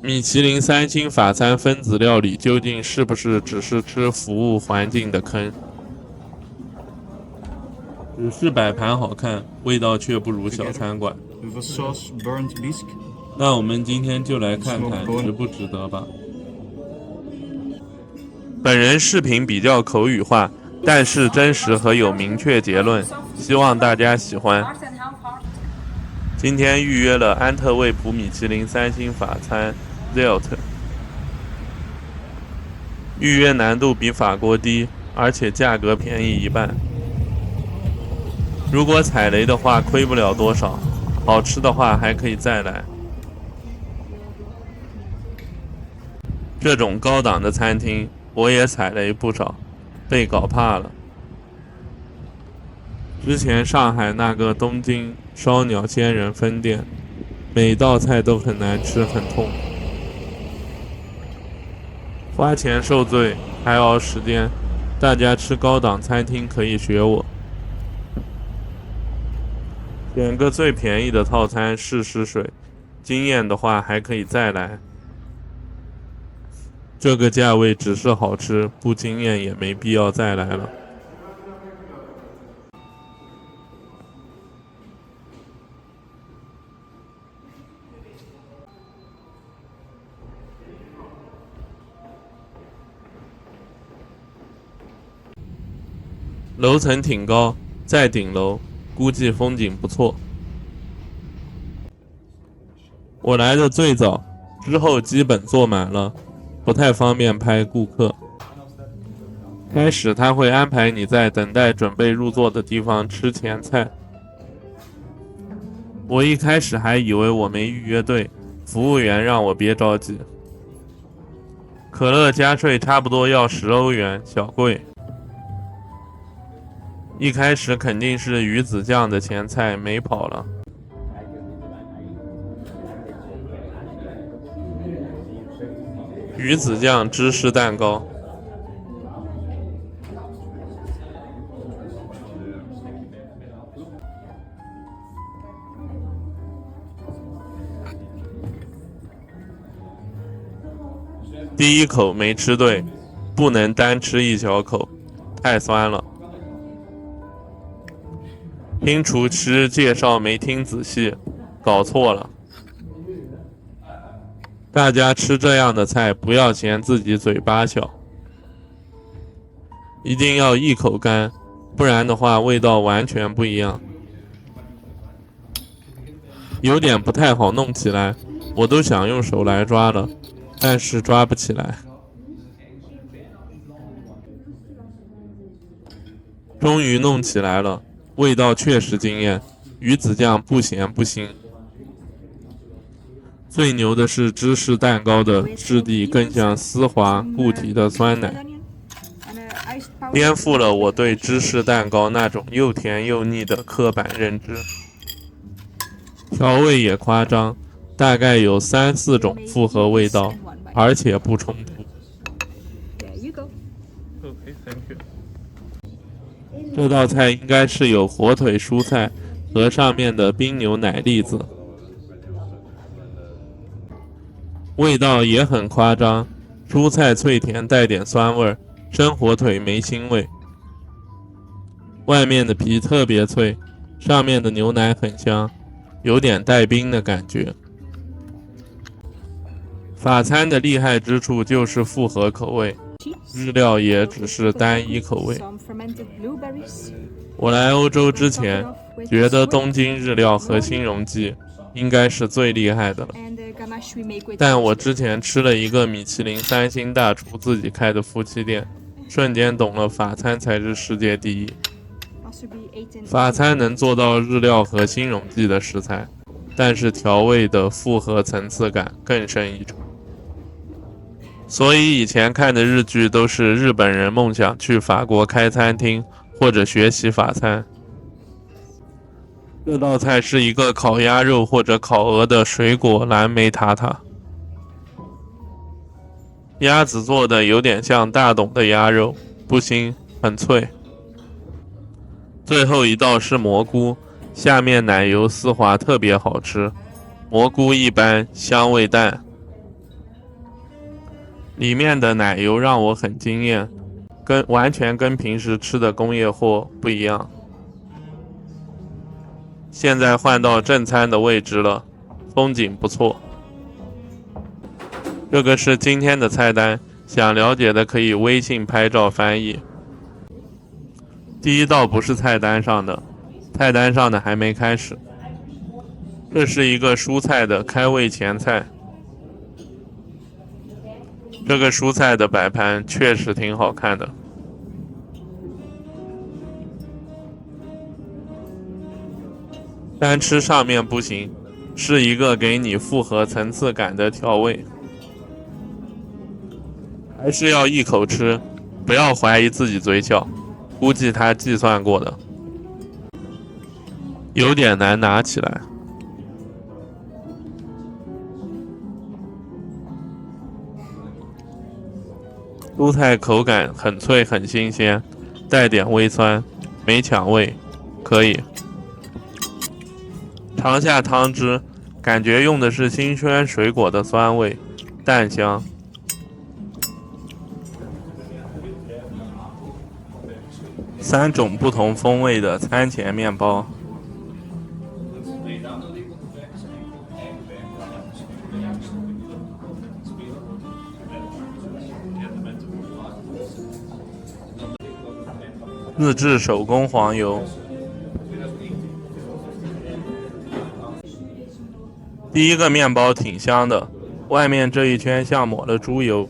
米其林3星法餐分子料理究竟是不是只是吃服务环境的坑？只是摆盘好看，味道却不如小餐馆。那我们今天就来看看值不值得吧。本人视频比较口语化，但是真实和有明确结论，希望大家喜欢。今天预约了安特卫普米其林3星法餐 Zelt， 预约难度比法国低，而且价格便宜一半。如果踩雷的话，亏不了多少；好吃的话，还可以再来。这种高档的餐厅，我也踩雷不少，被搞怕了。之前上海那个东京烧鸟仙人分店，每道菜都很难吃，很痛。花钱受罪，还熬时间，大家吃高档餐厅可以学我。选个最便宜的套餐试试水，惊艳的话还可以再来。这个价位只是好吃，不惊艳也没必要再来了。楼层挺高，在顶楼，估计风景不错。我来的最早，之后基本坐满了，不太方便拍顾客。开始他会安排你在等待准备入座的地方吃前菜。我一开始还以为我没预约对，服务员让我别着急。可乐加税差不多要10欧元，小贵。一开始肯定是鱼子酱的前菜没跑了。鱼子酱芝士蛋糕，第一口没吃对，不能单吃一小口，太酸了。听厨师介绍没听仔细，搞错了。大家吃这样的菜不要嫌自己嘴巴小，一定要一口干，不然的话味道完全不一样。有点不太好弄起来，我都想用手来抓了，但是抓不起来。终于弄起来了，味道确实惊艳，鱼子酱不咸不腥。最牛的是芝士蛋糕的质地更像丝滑固体的酸奶，颠覆了我对芝士蛋糕那种又甜又腻的刻板认知。调味也夸张，大概有3-4种复合味道，而且不冲突。这道菜应该是有火腿蔬菜和上面的冰牛奶粒子。味道也很夸张，蔬菜脆甜带点酸味，生火腿没腥味。外面的皮特别脆，上面的牛奶很香，有点带冰的感觉。法餐的厉害之处就是复合口味，日料也只是单一口味。我来欧洲之前，觉得东京日料和新荣记应该是最厉害的了。但我之前吃了一个米其林3星大厨自己开的夫妻店，瞬间懂了法餐才是世界第一。法餐能做到日料和新荣记的食材，但是调味的复合层次感更胜一筹。所以以前看的日剧都是日本人梦想去法国开餐厅或者学习法餐。这道菜是一个烤鸭肉或者烤鹅的水果蓝莓塔塔，鸭子做的有点像大董的鸭肉，不腥，很脆。最后一道是蘑菇，下面奶油丝滑，特别好吃。蘑菇一般，香味淡。里面的奶油让我很惊艳，完全跟平时吃的工业货不一样。现在换到正餐的位置了，风景不错。这个是今天的菜单，想了解的可以微信拍照翻译。第一道不是菜单上的，菜单上的还没开始。这是一个蔬菜的开胃前菜。这个蔬菜的摆盘确实挺好看的。单吃上面不行，是一个给你复合层次感的调味。还是要一口吃，不要怀疑自己嘴角，估计他计算过的。有点难拿起来。蔬菜口感很脆很新鲜，带点微酸，没抢味，可以。尝下汤汁，感觉用的是新鲜水果的酸味，淡香。3种不同风味的餐前面包。自制手工黄油。第一个面包挺香的，外面这一圈像抹了猪油，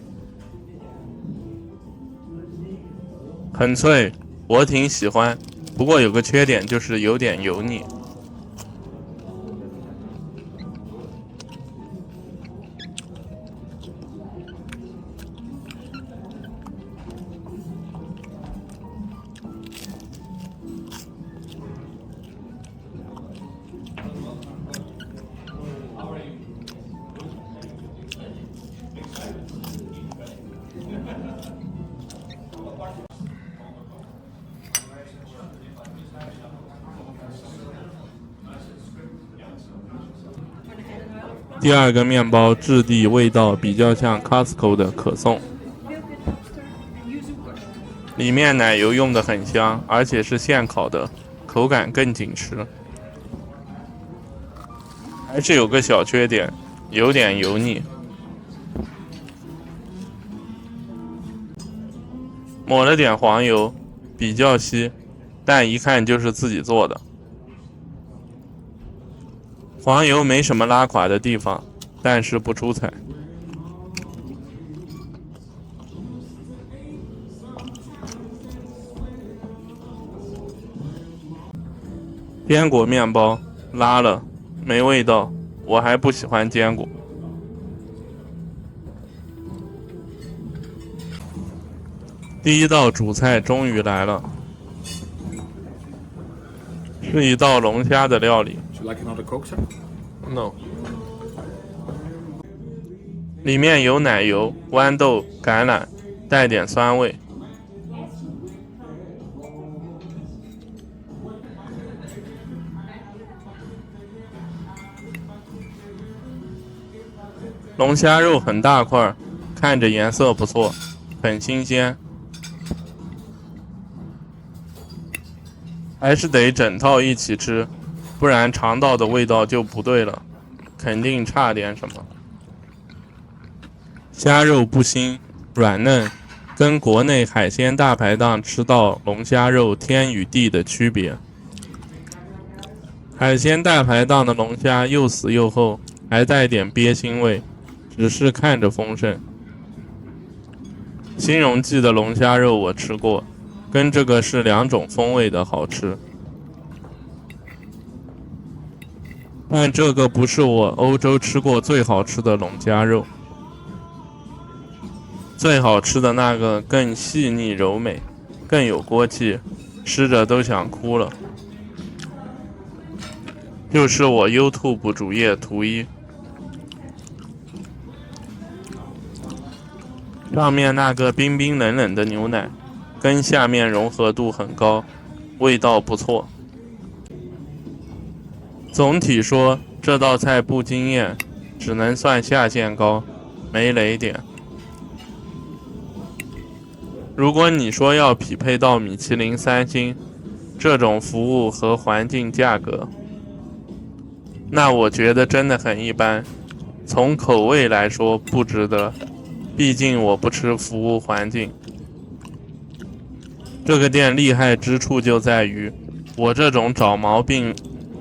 很脆，我挺喜欢，不过有个缺点就是有点油腻。第二个面包质地味道比较像 Costco 的可颂，里面奶油用的很香，而且是现烤的，口感更紧实。还是有个小缺点，有点油腻。抹了点黄油，比较稀，但一看就是自己做的。黄油没什么拉垮的地方，但是不出彩。坚果面包拉了，没味道，我还不喜欢坚果。第一道主菜终于来了，是一道龙虾的料理。No。里面有奶油、豌豆、橄榄，带点酸味。龙虾肉很大块，看着颜色不错，很新鲜。还是得整套一起吃，不然尝到的味道就不对了，肯定差点什么。虾肉不腥，软嫩，跟国内海鲜大排档吃到龙虾肉天与地的区别。海鲜大排档的龙虾又死又厚，还带点鳖腥味，只是看着丰盛。新荣记的龙虾肉我吃过，跟这个是2种风味的好吃。但这个不是我欧洲吃过最好吃的龙虾肉，最好吃的那个更细腻柔美，更有锅气，吃着都想哭了。就是我 YouTube 主页图1，上面那个冰冰冷冷的牛奶，跟下面融合度很高，味道不错。总体说，这道菜不惊艳，只能算下限高，没雷点。如果你说要匹配到米其林3星这种服务和环境价格，那我觉得真的很一般。从口味来说不值得，毕竟我不吃服务环境。这个店厉害之处就在于，我这种找毛病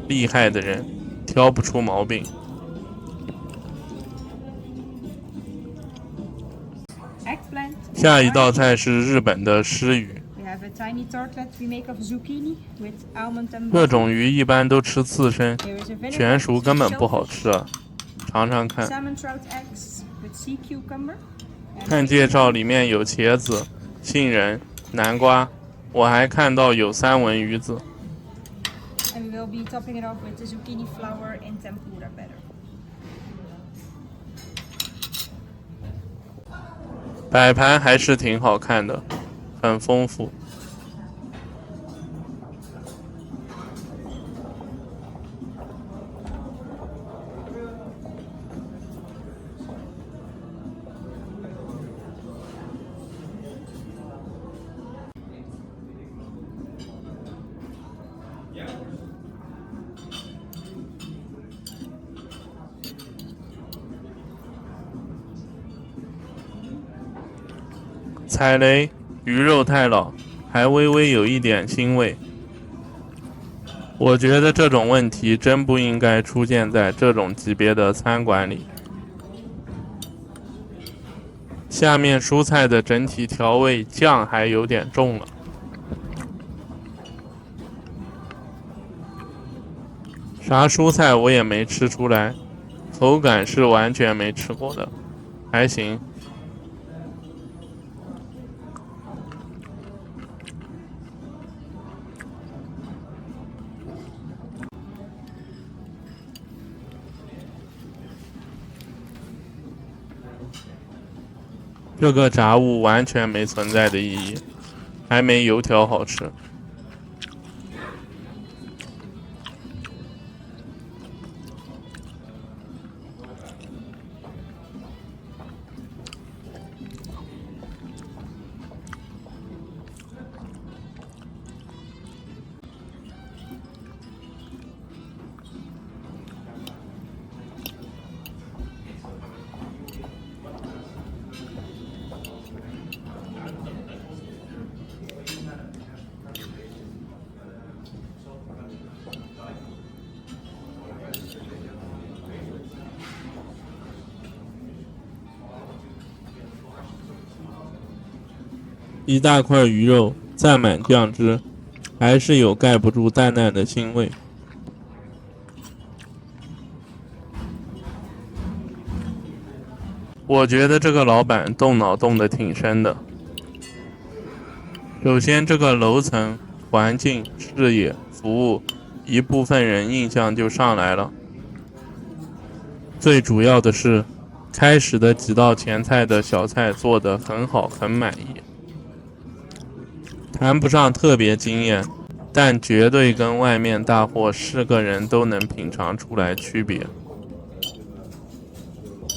厉害的人挑不出毛病。下一道菜是日本的湿鱼。这种鱼一般都吃刺身，全熟根本不好吃啊。尝尝看。看介绍里面有茄子、杏仁、南瓜，我还看到有三文鱼子。摆盘还是挺好看的，很丰富。踩雷，鱼肉太老，还微微有一点腥味。我觉得这种问题真不应该出现在这种级别的餐馆里。下面蔬菜的整体调味酱还有点重了。啥蔬菜我也没吃出来，口感是完全没吃过的，还行。这个炸物完全没存在的意义，还没油条好吃。一大块鱼肉蘸满酱汁，还是有盖不住淡淡的腥味。我觉得这个老板动脑动得挺深的。首先，这个楼层、环境、视野、服务，一部分人印象就上来了。最主要的是，开始的几道前菜的小菜做得很好，很满意。谈不上特别惊艳，但绝对跟外面大货是个人都能品尝出来区别。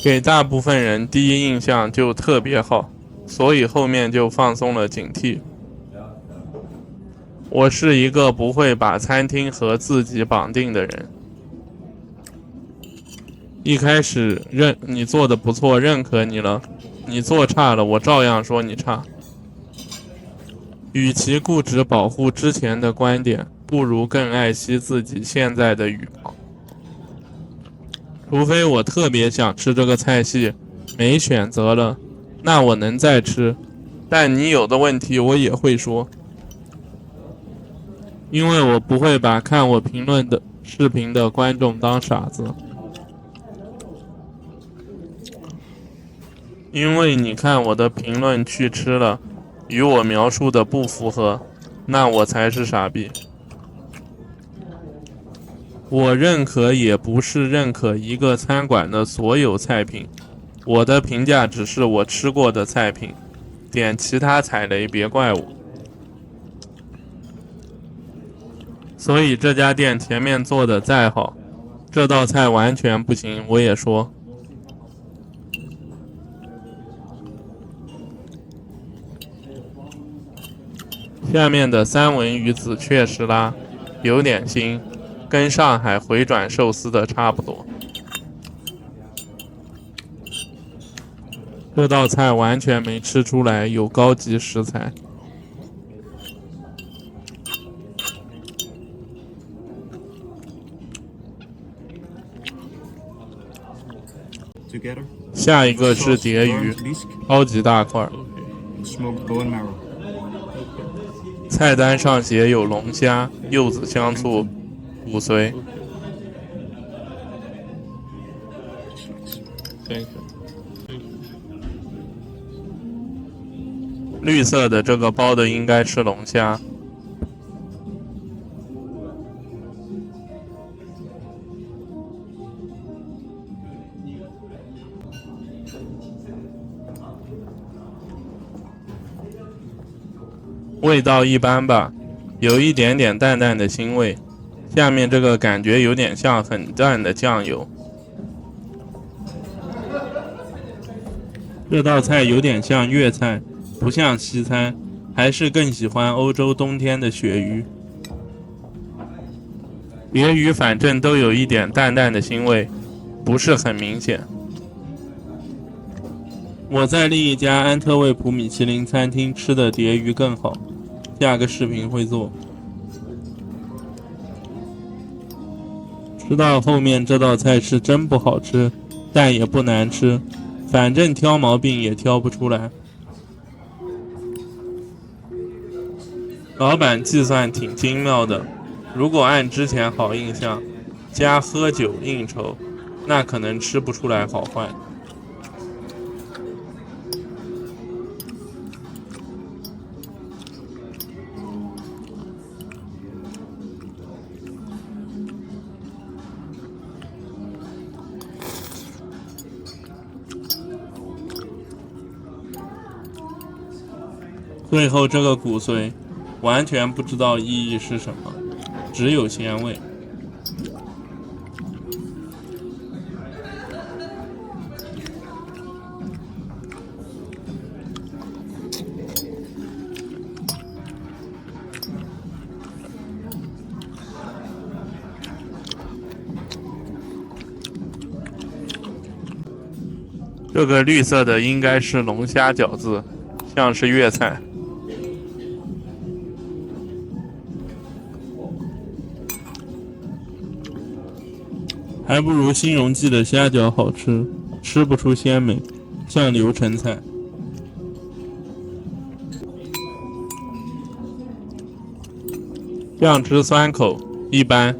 给大部分人第一印象就特别好，所以后面就放松了警惕。我是一个不会把餐厅和自己绑定的人。一开始你做的不错，认可你了，你做差了，我照样说你差。与其固执保护之前的观点，不如更爱惜自己现在的羽毛。除非我特别想吃这个菜系，没选择了，那我能再吃。但你有的问题我也会说，因为我不会把看我评论的视频的观众当傻子。因为你看我的评论去吃了，与我描述的不符合，那我才是傻逼。我认可也不是认可一个餐馆的所有菜品，我的评价只是我吃过的菜品，点其他踩雷别怪我。所以这家店前面做的再好，这道菜完全不行，我也说。下面的三文鱼子确实啦，有点腥，跟上海回转寿司的差不多。这道菜完全没吃出来有高级食材。下一个是蝶鱼，超级大块。菜单上写有龙虾、柚子香醋、骨髓。绿色的这个包的应该是龙虾。味道一般吧，有一点点淡淡的腥味。下面这个感觉有点像很淡的酱油。这道菜有点像粤菜，不像西餐，还是更喜欢欧洲冬天的鳕鱼。别鱼反正都有一点淡淡的腥味，不是很明显。我在另一家安特卫普米其林餐厅吃的蝶鱼更好，下个视频会做。吃到后面这道菜是真不好吃，但也不难吃，反正挑毛病也挑不出来。老板计算挺精妙的，如果按之前好印象加喝酒应酬，那可能吃不出来好坏。最后这个骨髓完全不知道意义是什么，只有鲜味。这个绿色的应该是龙虾饺子，像是粤菜。还不如新荣记的虾饺好吃，吃不出鲜美，像流程菜。酱汁酸口，一般。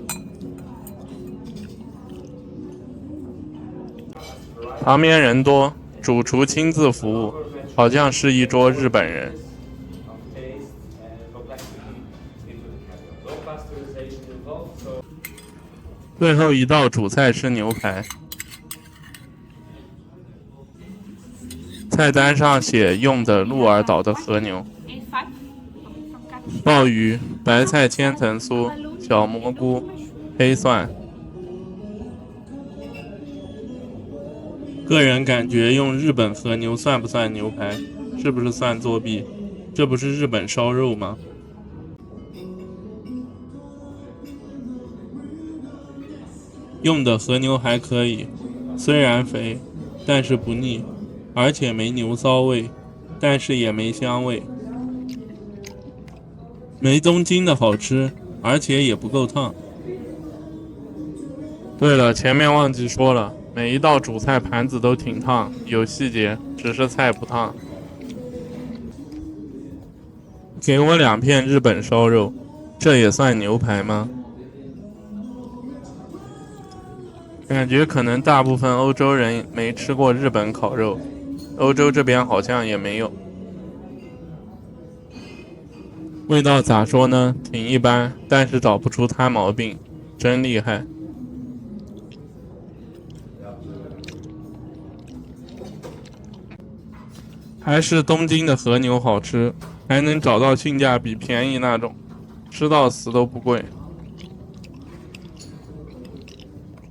旁边人多，主厨亲自服务，好像是一桌日本人。最后一道主菜是牛排，菜单上写用的鹿儿岛的和牛。鲍鱼、白菜千层酥、小蘑菇、黑蒜。个人感觉用日本和牛算不算牛排？是不是算作弊？这不是日本烧肉吗？用的和牛还可以，虽然肥，但是不腻，而且没牛骚味，但是也没香味。没东京的好吃，而且也不够烫。对了，前面忘记说了，每一道主菜盘子都挺烫，有细节，只是菜不烫。给我2片日本烧肉，这也算牛排吗？感觉可能大部分欧洲人没吃过日本烤肉，欧洲这边好像也没有。味道咋说呢？挺一般，但是找不出它毛病，真厉害。还是东京的和牛好吃，还能找到性价比便宜那种，吃到死都不贵。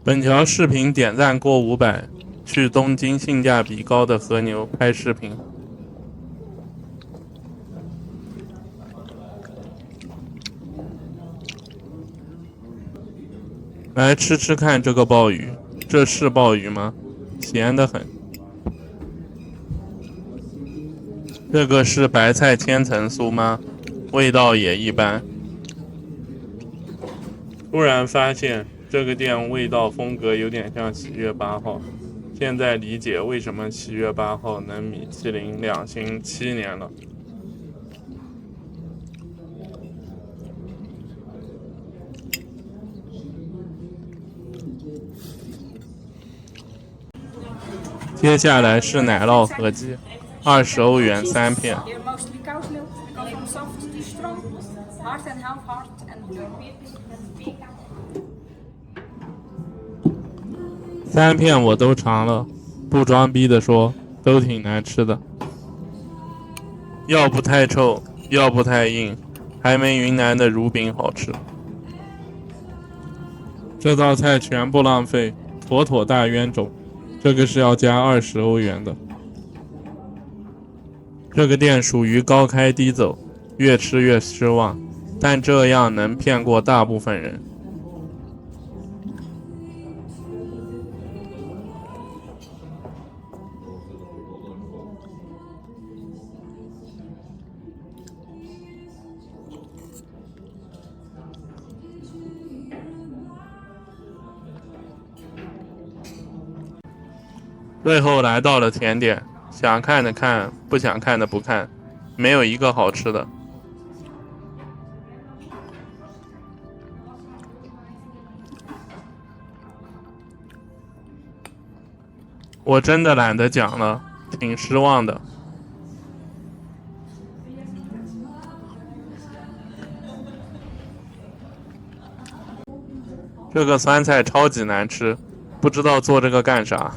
本条视频点赞过500，去东京性价比高的和牛拍视频。来吃吃看这个鲍鱼，这是鲍鱼吗？咸得很。这个是白菜千层酥吗？味道也一般。突然发现这个店味道风格有点像喜悦8号，现在理解为什么喜悦8号能米其林2星7年了。接下来是奶酪合鸡，20欧元3片。3片我都尝了，不装逼的说，都挺难吃的，要不太臭，要不太硬，还没云南的乳饼好吃。这道菜全部浪费，妥妥大冤种。这个是要加20欧元的。这个店属于高开低走，越吃越失望，但这样能骗过大部分人。最后来到了甜点，想看的看，不想看的不看，没有一个好吃的。我真的懒得讲了，挺失望的。这个酸菜超级难吃，不知道做这个干啥。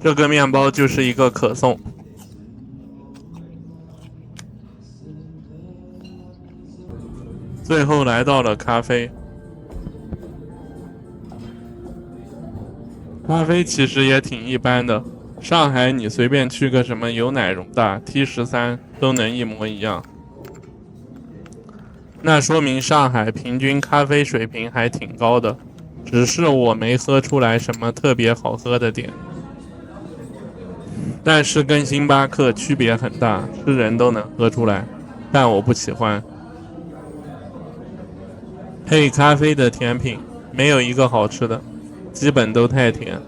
这个面包就是一个可颂。最后来到了咖啡。咖啡其实也挺一般的，上海你随便去个什么有奶容大 T13都能一模一样。那说明上海平均咖啡水平还挺高的，只是我没喝出来什么特别好喝的点。但是跟星巴克区别很大，是人都能喝出来，但我不喜欢。配咖啡的甜品没有一个好吃的，基本都太甜。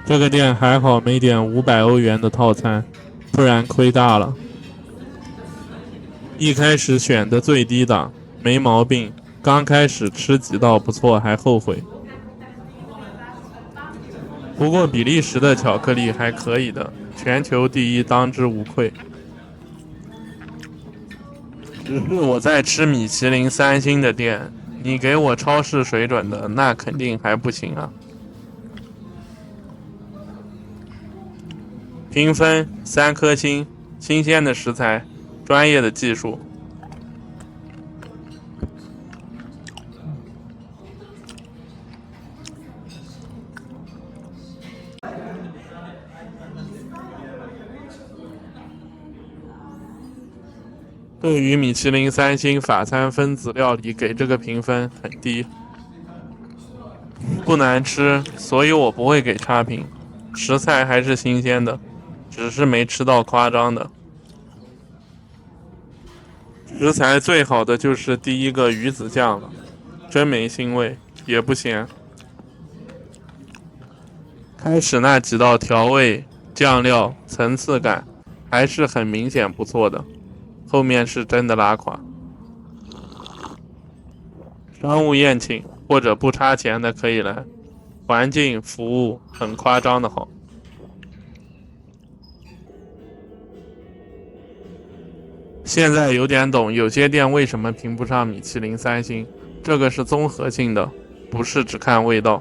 这个店还好没点500欧元的套餐，不然亏大了。一开始选的最低档，没毛病，刚开始吃几道不错还后悔。不过比利时的巧克力还可以的，全球第一当之无愧。只是我在吃米其林3星的店，你给我超市水准的，那肯定还不行啊。评分3颗星，新鲜的食材，专业的技术。对于米其林3星法餐分子料理给这个评分很低，不难吃，所以我不会给差评。食材还是新鲜的，只是没吃到夸张的。食材最好的就是第一个鱼子酱了，真没腥味，也不咸。开始那几道调味、酱料、层次感还是很明显不错的。后面是真的拉垮。商务宴请或者不差钱的可以来，环境服务很夸张的好。现在有点懂有些店为什么评不上米其林3星，这个是综合性的，不是只看味道。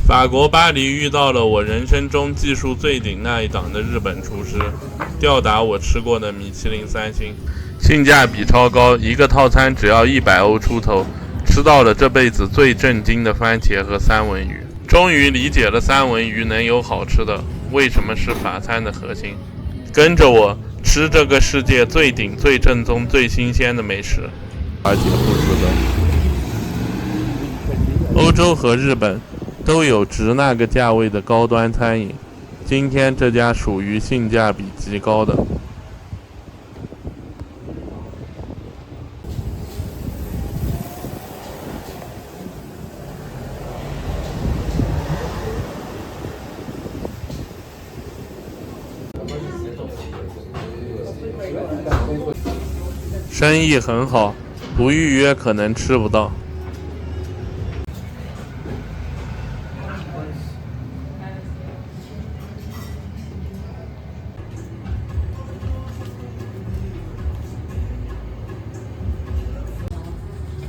法国巴黎遇到了我人生中技术最顶那一档的日本厨师，吊打我吃过的米其林3星，性价比超高，一个套餐只要100欧出头，吃到了这辈子最震惊的番茄和三文鱼。终于理解了三文鱼能有好吃的，为什么是法餐的核心。跟着我吃这个世界最顶、最正宗、最新鲜的美食，而且不值得。欧洲和日本都有值那个价位的高端餐饮，今天这家属于性价比极高的。生意很好，不预约可能吃不到。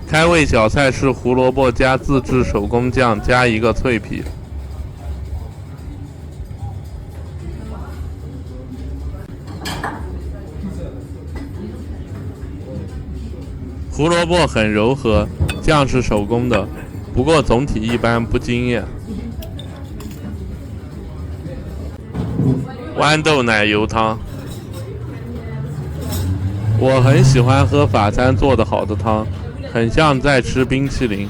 开胃小菜是胡萝卜加自制手工酱加一个脆皮。胡萝卜很柔和，酱是手工的，不过总体一般，不惊艳。豌豆奶油汤，我很喜欢喝法餐做得好的汤，很像在吃冰淇淋，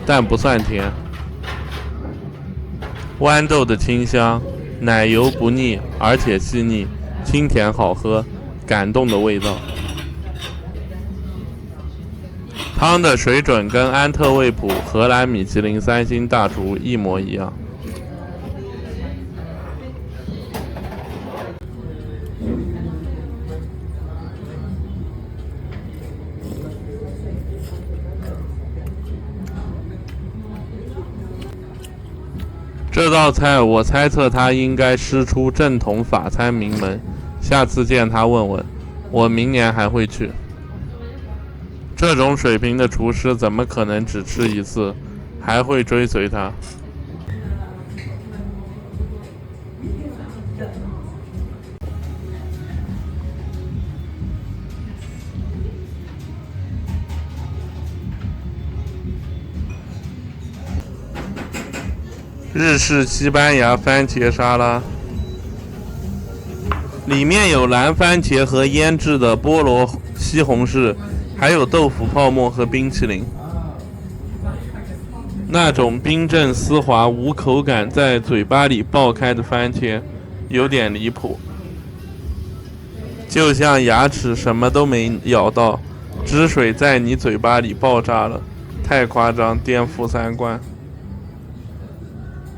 但不算甜。豌豆的清香，奶油不腻，而且细腻，清甜好喝，感动的味道。汤的水准跟安特卫普荷兰米其林3星大厨一模一样。这道菜我猜测他应该师出正统法餐名门，下次见他问问，我明年还会去。这种水平的厨师怎么可能只吃一次，还会追随他？日式西班牙番茄沙拉，里面有蓝番茄和腌制的菠萝西红柿，还有豆腐泡沫和冰淇淋。那种冰镇丝滑无口感在嘴巴里爆开的番茄有点离谱，就像牙齿什么都没咬到，汁水在你嘴巴里爆炸了，太夸张，颠覆三观。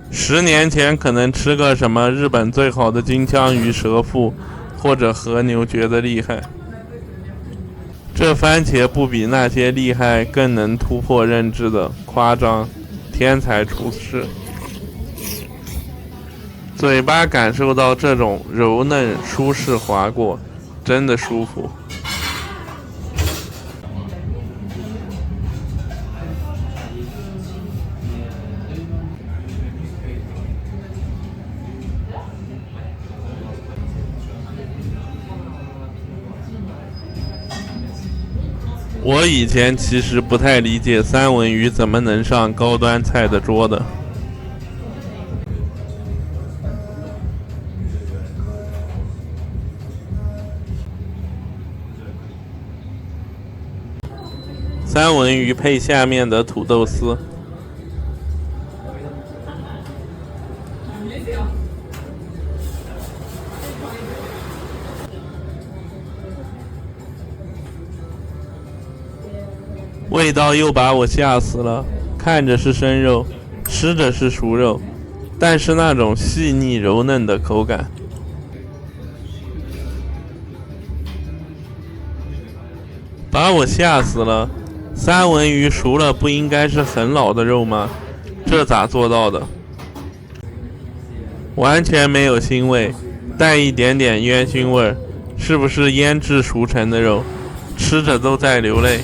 10年前可能吃个什么日本最好的金枪鱼蛇腹或者和牛觉得厉害，这番茄不比那些厉害更能突破认知的夸张，天才厨师。嘴巴感受到这种柔嫩舒适划过，真的舒服。我以前其实不太理解三文鱼怎么能上高端菜的桌的。三文鱼配下面的土豆丝，味道又把我吓死了。看着是生肉，吃着是熟肉，但是那种细腻柔嫩的口感。把我吓死了！三文鱼熟了不应该是很老的肉吗？这咋做到的？完全没有腥味，带一点点烟熏味，是不是腌制熟成的肉？吃着都在流泪。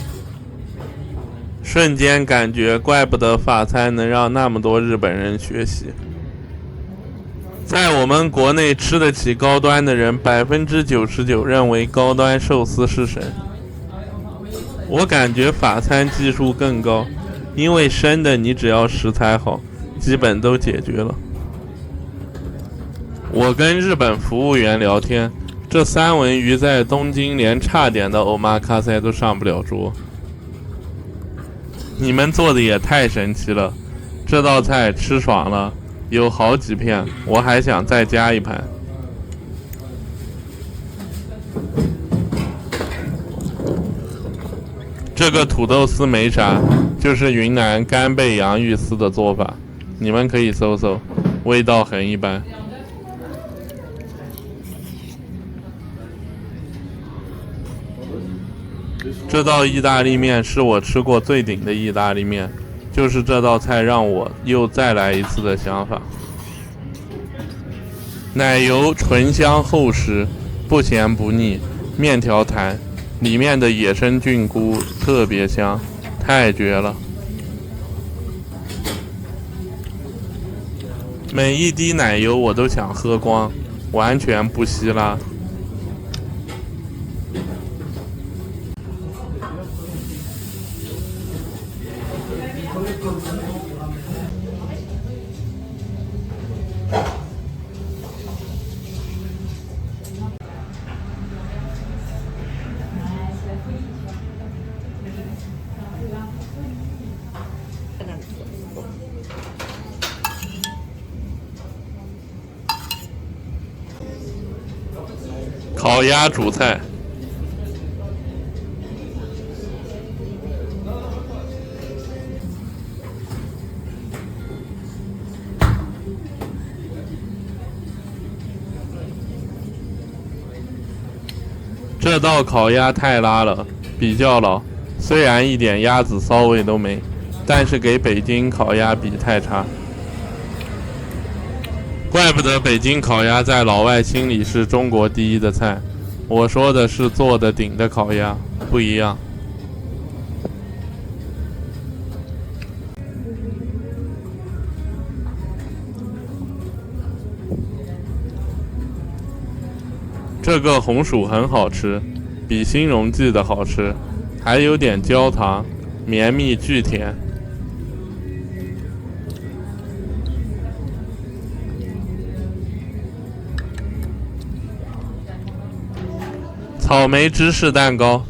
瞬间感觉怪不得法餐能让那么多日本人学习。在我们国内吃得起高端的人，99%认为高端寿司是神。我感觉法餐技术更高，因为生的你只要食材好，基本都解决了。我跟日本服务员聊天，这三文鱼在东京连差点的欧玛卡塞都上不了桌。你们做的也太神奇了，这道菜吃爽了，有好几片，我还想再加一盘。这个土豆丝没啥，就是云南干贝洋芋丝的做法，你们可以搜搜，味道很一般。这道意大利面是我吃过最顶的意大利面，就是这道菜让我又再来一次的想法。奶油醇香厚实，不咸不腻，面条弹，里面的野生菌菇特别香，太绝了！每一滴奶油我都想喝光，完全不稀拉。烤鸭主菜，这道烤鸭太拉了，比较老，虽然一点鸭子骚味都没，但是给北京烤鸭比太差。怪不得北京烤鸭在老外心里是中国第一的菜，我说的是做的顶的烤鸭，不一样。这个红薯很好吃，比新荣记的好吃，还有点焦糖，绵密巨甜。草莓芝士蛋糕，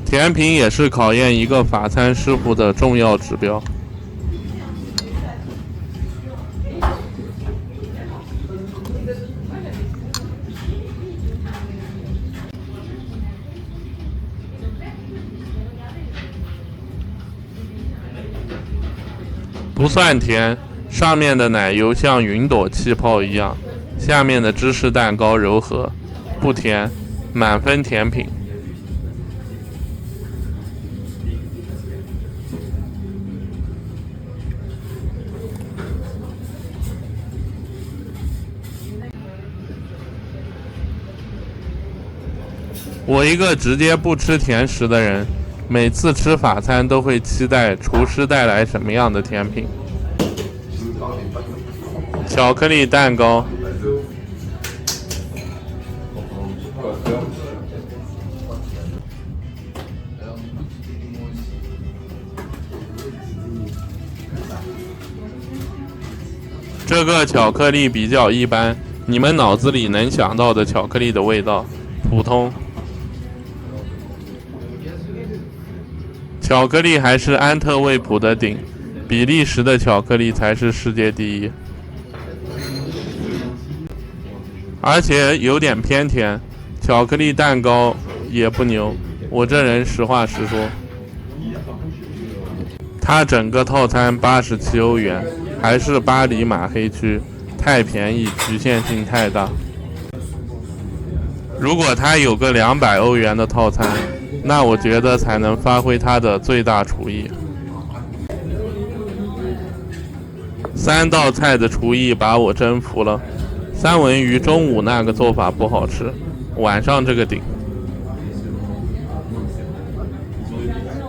甜品也是考验一个法餐师傅的重要指标。不算甜，上面的奶油像云朵气泡一样，下面的芝士蛋糕柔和，不甜，满分甜品。我一个直接不吃甜食的人，每次吃法餐都会期待厨师带来什么样的甜品。巧克力蛋糕，这个巧克力比较一般，你们脑子里能想到的巧克力的味道，普通。巧克力还是安特卫普的顶，比利时的巧克力才是世界第一。而且有点偏甜，巧克力蛋糕也不牛，我这人实话实说。它整个套餐87欧元，还是巴黎马黑区，太便宜，局限性太大。如果它有个200欧元的套餐，那我觉得才能发挥它的最大厨艺。3道菜的厨艺把我征服了。三文鱼中午那个做法不好吃，晚上这个顶。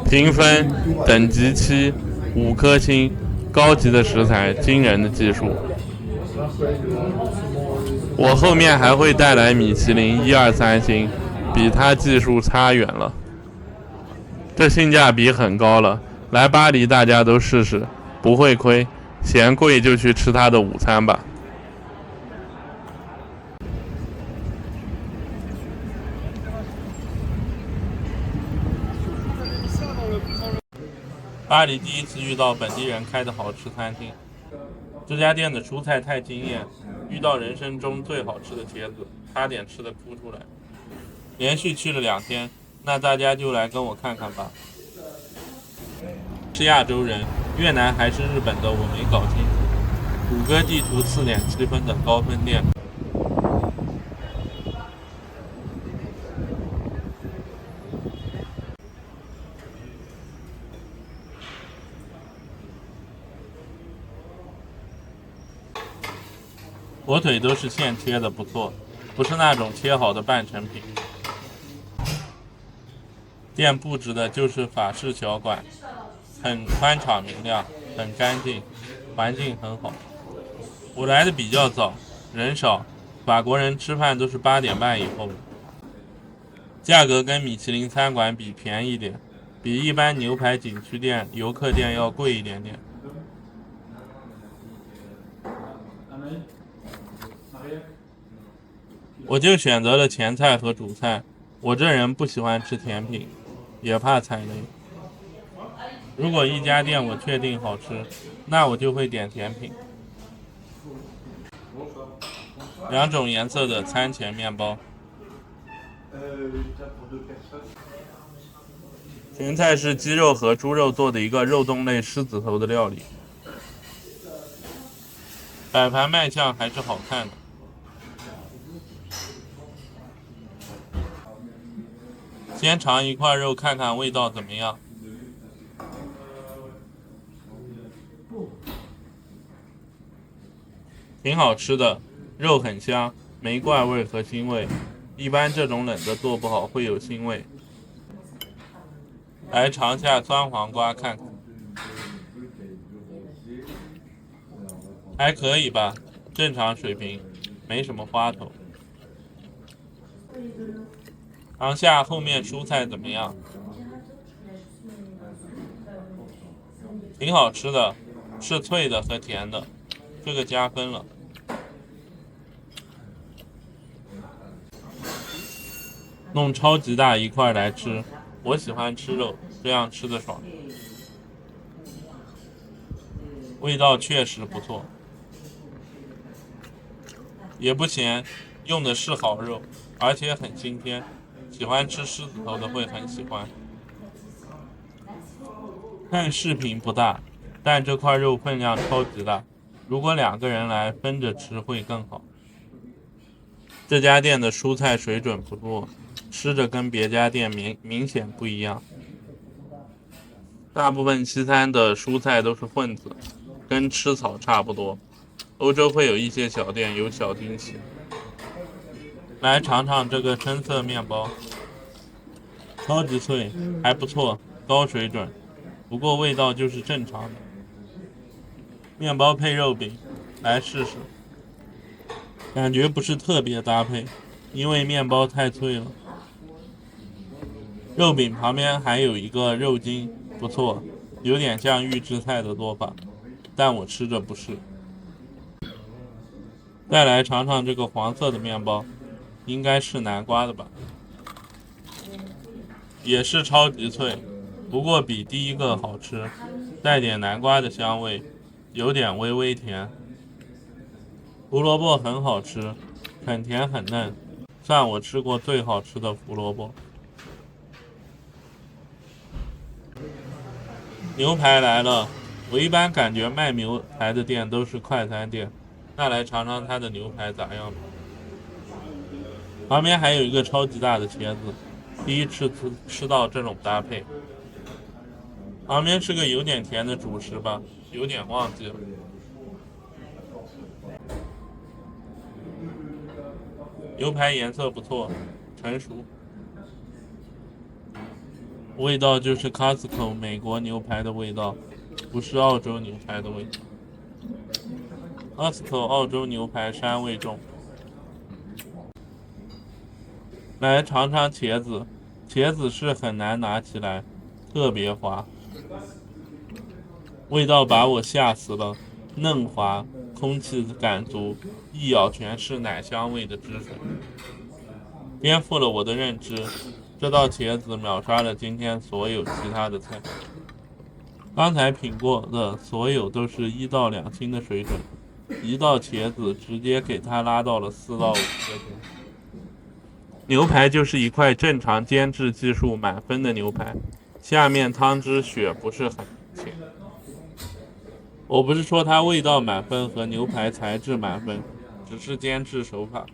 评分等级7，5颗星，高级的食材，惊人的技术。我后面还会带来米其林1、2、3星，比它技术差远了。这性价比很高了，来巴黎大家都试试，不会亏。嫌贵就去吃它的午餐吧。巴黎第一次遇到本地人开的好吃餐厅，这家店的蔬菜太惊艳，遇到人生中最好吃的茄子，差点吃得哭出来。连续去了2天，那大家就来跟我看看吧。是亚洲人，越南还是日本的我没搞清楚。谷歌地图4.7分的高分店。火腿都是现切的，不错，不是那种切好的半成品。店布置的就是法式小馆，很宽敞明亮，很干净，环境很好。我来的比较早，人少，法国人吃饭都是8点半以后。价格跟米其林餐馆比便宜点，比一般牛排景区店、游客店要贵一点点。我就选择了前菜和主菜，我这人不喜欢吃甜品，也怕踩雷。如果一家店我确定好吃，那我就会点甜品。2种颜色的餐前面包。前菜是鸡肉和猪肉做的一个肉冻类狮子头的料理。摆盘卖相还是好看的。先尝一块肉看看味道怎么样。挺好吃的，肉很香，没怪味和腥味。一般这种冷的做不好会有腥味。来尝下酸黄瓜看看。还可以吧，正常水平，没什么花头。尝下后面蔬菜怎么样？挺好吃的，是脆的和甜的，这个加分了。弄超级大一块来吃，我喜欢吃肉，这样吃的爽。味道确实不错，也不咸，用的是好肉，而且很新鲜。喜欢吃狮子头的会很喜欢。看视频不大，但这块肉分量超级大，如果2个人来分着吃会更好。这家店的蔬菜水准不错，吃着跟别家店明显不一样。大部分西餐的蔬菜都是混子，跟吃草差不多。欧洲会有一些小店有小惊喜。来尝尝这个深色面包，超级脆，还不错，高水准，不过味道就是正常的。面包配肉饼，来试试。感觉不是特别搭配，因为面包太脆了。肉饼旁边还有一个肉筋，不错，有点像预制菜的做法，但我吃着不是。再来尝尝这个黄色的面包，应该是南瓜的吧，也是超级脆，不过比第一个好吃，带点南瓜的香味，有点微微甜。胡萝卜很好吃，很甜很嫩，算我吃过最好吃的胡萝卜。牛排来了，我一般感觉卖牛排的店都是快餐店，那来尝尝它的牛排咋样吧。旁边还有一个超级大的茄子，第一次吃到这种搭配。旁边是个有点甜的主食吧，有点忘记了。牛排颜色不错，成熟，味道就是 Costco 美国牛排的味道，不是澳洲牛排的味道。Costco 澳洲牛排膻味重。来尝尝茄子，茄子是很难拿起来，特别滑，味道把我吓死了，嫩滑，空气感足，一咬全是奶香味的汁水，颠覆了我的认知。这道茄子秒杀了今天所有其他的菜。刚才品过的所有都是1到2星的水准，一道茄子直接给它拉到了4到5颗星。牛排就是一块正常煎制技术满分的牛排，下面汤汁血不是很明显。我不是说它味道满分和牛排材质满分，只是煎制手法。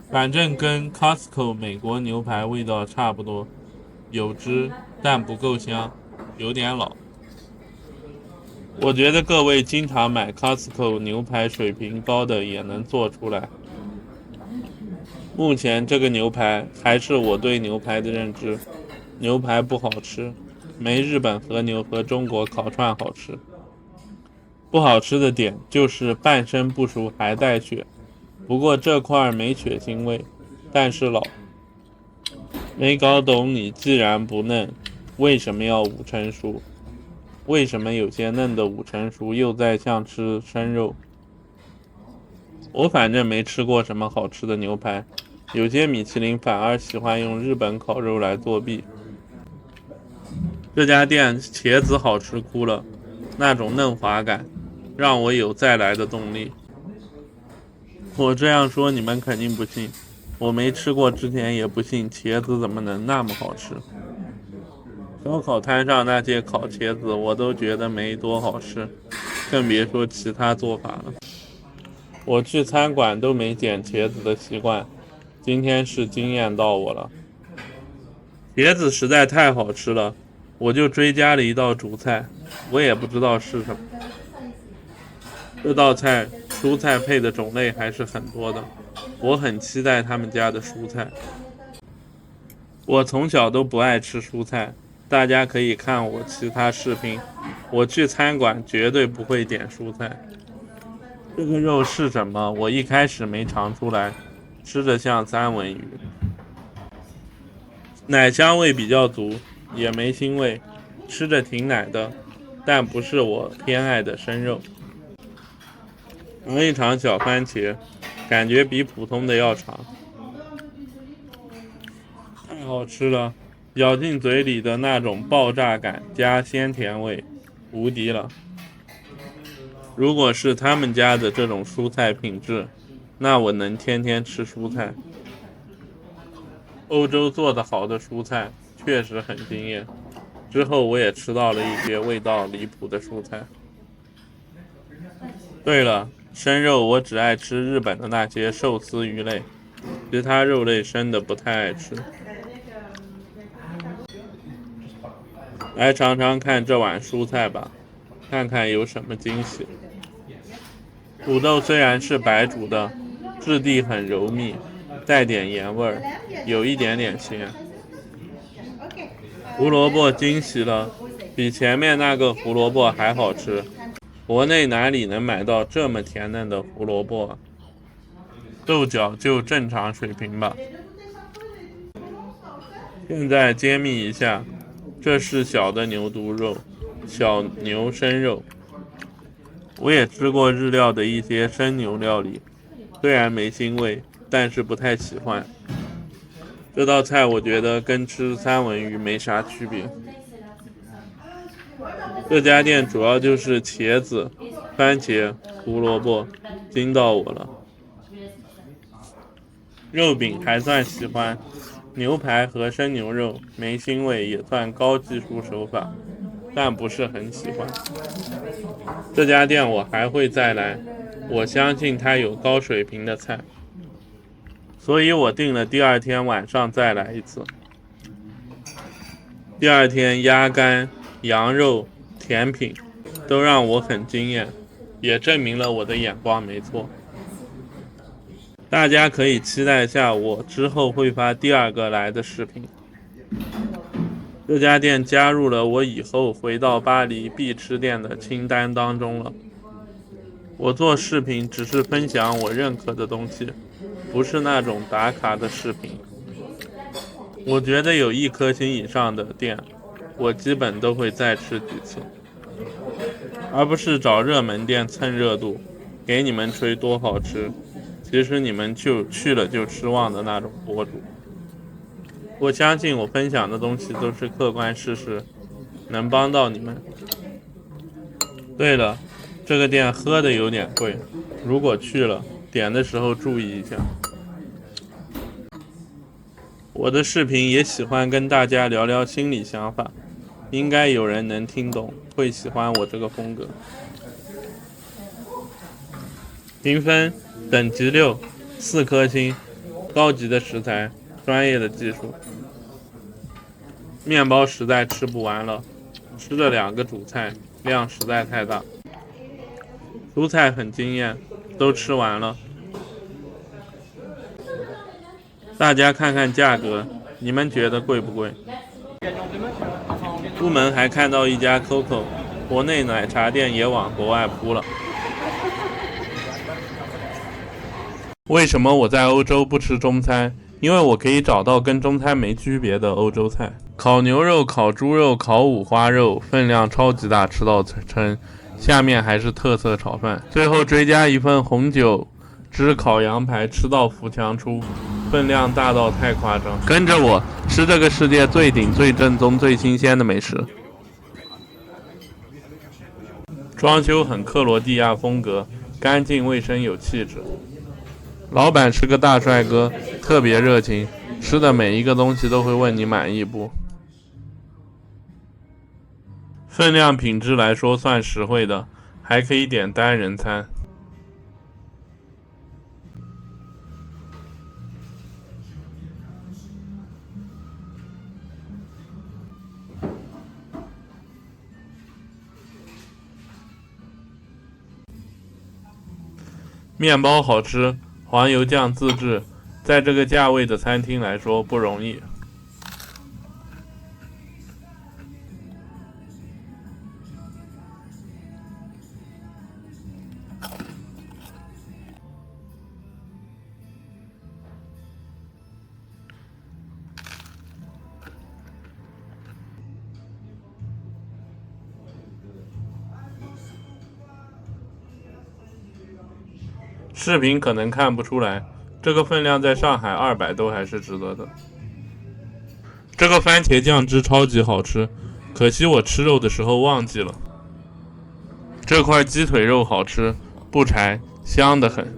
反正跟 Costco 美国牛排味道差不多，有汁但不够香，有点老。我觉得各位经常买 Costco 牛排水平高的也能做出来。目前这个牛排还是我对牛排的认知，牛排不好吃，没日本和牛和中国烤串好吃。不好吃的点就是半生不熟还带血，不过这块没血腥味，但是老。没搞懂你既然不嫩，为什么要5成熟？为什么有些嫩的5成熟又在像吃生肉？我反正没吃过什么好吃的牛排，有些米其林反而喜欢用日本烤肉来作弊。这家店茄子好吃哭了，那种嫩滑感让我有再来的动力。我这样说你们肯定不信，我没吃过之前也不信茄子怎么能那么好吃。烧烤摊上那些烤茄子我都觉得没多好吃，更别说其他做法了。我去餐馆都没捡茄子的习惯，今天是惊艳到我了。茄子实在太好吃了，我就追加了一道主菜，我也不知道是什么。这道菜蔬菜配的种类还是很多的，我很期待他们家的蔬菜。我从小都不爱吃蔬菜，大家可以看我其他视频，我去餐馆绝对不会点蔬菜。这个肉是什么？我一开始没尝出来，吃着像三文鱼，奶香味比较足，也没腥味，吃着挺奶的，但不是我偏爱的生肉。尝一尝小番茄，感觉比普通的要长，太好吃了，咬进嘴里的那种爆炸感加鲜甜味，无敌了。如果是他们家的这种蔬菜品质，那我能天天吃蔬菜。欧洲做的好的蔬菜确实很惊艳，之后我也吃到了一些味道离谱的蔬菜。对了，生肉我只爱吃日本的那些寿司鱼类，其他肉类生的不太爱吃。来尝尝看这碗蔬菜吧，看看有什么惊喜。土豆虽然是白煮的，质地很柔密，带点盐味儿，有一点点咸。胡萝卜惊喜了，比前面那个胡萝卜还好吃。国内哪里能买到这么甜嫩的胡萝卜啊？豆角就正常水平吧。现在揭秘一下，这是小的牛肚肉，小牛生肉。我也吃过日料的一些生牛料理，虽然没腥味，但是不太喜欢。这道菜我觉得跟吃三文鱼没啥区别。这家店主要就是茄子、番茄、胡萝卜，惊到我了。肉饼还算喜欢，牛排和生牛肉没腥味也算高技术手法，但不是很喜欢。这家店我还会再来，我相信它有高水平的菜。所以我定了第二天晚上再来一次。第二天鸭肝、羊肉、甜品都让我很惊艳，也证明了我的眼光没错。大家可以期待一下我之后会发第二个来的视频。这家店加入了我以后回到巴黎必吃店的清单当中了。我做视频只是分享我认可的东西，不是那种打卡的视频。我觉得有1颗星以上的店，我基本都会再吃几次，而不是找热门店蹭热度，给你们吹多好吃，其实你们就去了就失望的那种博主。我相信我分享的东西都是客观事实，能帮到你们。对了，这个店喝的有点贵，如果去了，点的时候注意一下。我的视频也喜欢跟大家聊聊心理想法，应该有人能听懂，会喜欢我这个风格。评分等级6，4颗星，高级的食材，专业的技术。面包实在吃不完了，吃了2个主菜，量实在太大。蔬菜很惊艳，都吃完了。大家看看价格，你们觉得贵不贵？出门还看到一家 Coco， 国内奶茶店也往国外铺了。为什么我在欧洲不吃中餐？因为我可以找到跟中餐没区别的欧洲菜，烤牛肉、烤猪肉、烤五花肉，分量超级大，吃到撑。下面还是特色炒饭，最后追加一份红酒汁烤羊排，吃到扶墙出，分量大到太夸张。跟着我吃这个世界最顶、最正宗、最新鲜的美食。装修很克罗地亚风格，干净卫生有气质。老板是个大帅哥，特别热情，吃的每一个东西都会问你满意不。分量品质来说算实惠的，还可以点单人餐。面包好吃，黄油酱自制，在这个价位的餐厅来说不容易。视频可能看不出来，这个分量在上海200都还是值得的。这个番茄酱汁超级好吃，可惜我吃肉的时候忘记了。这块鸡腿肉好吃，不柴，香得很。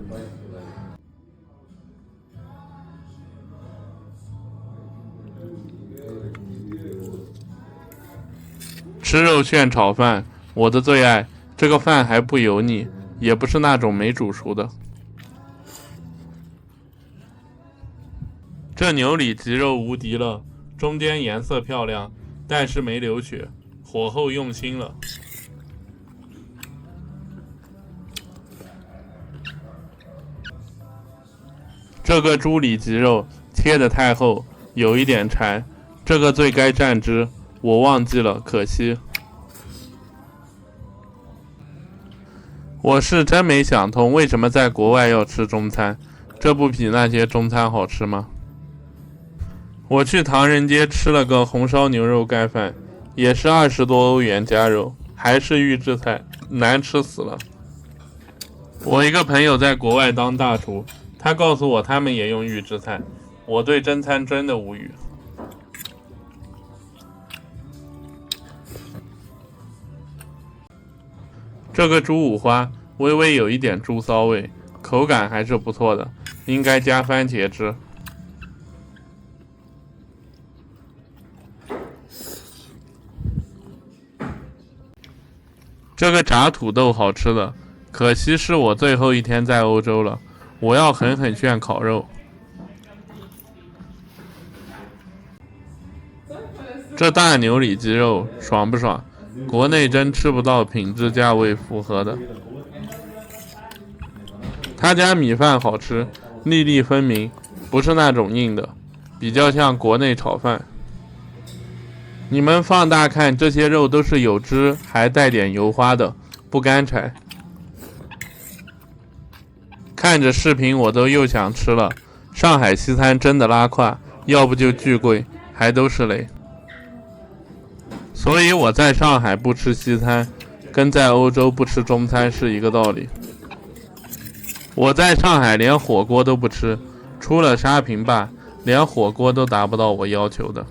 吃肉炫炒饭，我的最爱。这个饭还不油腻，也不是那种没煮熟的。这牛里脊肉无敌了，中间颜色漂亮，但是没流血，火候用心了。这个猪里脊肉切得太厚，有一点柴，这个最该蘸汁，我忘记了，可惜。我是真没想通，为什么在国外要吃中餐？这不比那些中餐好吃吗？我去唐人街吃了个红烧牛肉盖饭，也是20多欧元加肉，还是预制菜，难吃死了。我一个朋友在国外当大厨，他告诉我他们也用预制菜，我对中餐真的无语。这个猪五花微微有一点猪骚味，口感还是不错的，应该加番茄汁。这个炸土豆好吃的，可惜是我最后一天在欧洲了，我要狠狠炫烤肉。这大牛里脊肉爽不爽？国内真吃不到品质价位符合的。他家米饭好吃，粒粒分明，不是那种硬的，比较像国内炒饭。你们放大看，这些肉都是有汁还带点油花的，不干柴。看着视频我都又想吃了。上海西餐真的拉胯，要不就巨贵，还都是雷。所以我在上海不吃西餐，跟在欧洲不吃中餐是一个道理。我在上海连火锅都不吃，出了沙坪坝，连火锅都达不到我要求的。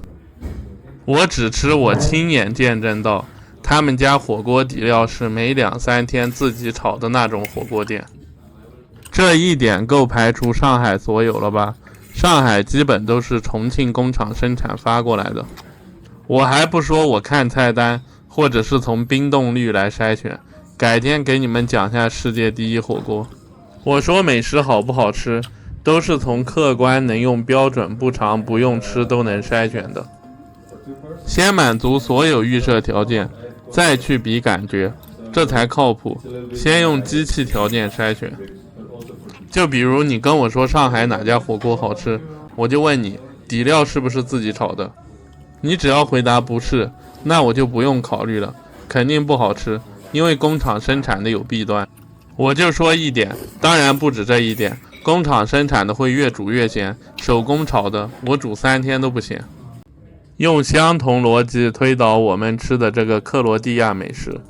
我只吃我亲眼见证到，他们家火锅底料是每2-3天自己炒的那种火锅店。这一点够排除上海所有了吧？上海基本都是重庆工厂生产发过来的。我还不说我看菜单，或者是从冰冻率来筛选，改天给你们讲下世界第一火锅。我说美食好不好吃，都是从客观能用标准不长不用吃都能筛选的。先满足所有预设条件，再去比感觉，这才靠谱。先用机器条件筛选。就比如你跟我说上海哪家火锅好吃，我就问你底料是不是自己炒的，你只要回答不是，那我就不用考虑了，肯定不好吃，因为工厂生产的有弊端。我就说一点，当然不止这一点，工厂生产的会越煮越咸，手工炒的我煮3天都不咸。用相同逻辑推导我们吃的这个克罗地亚美食，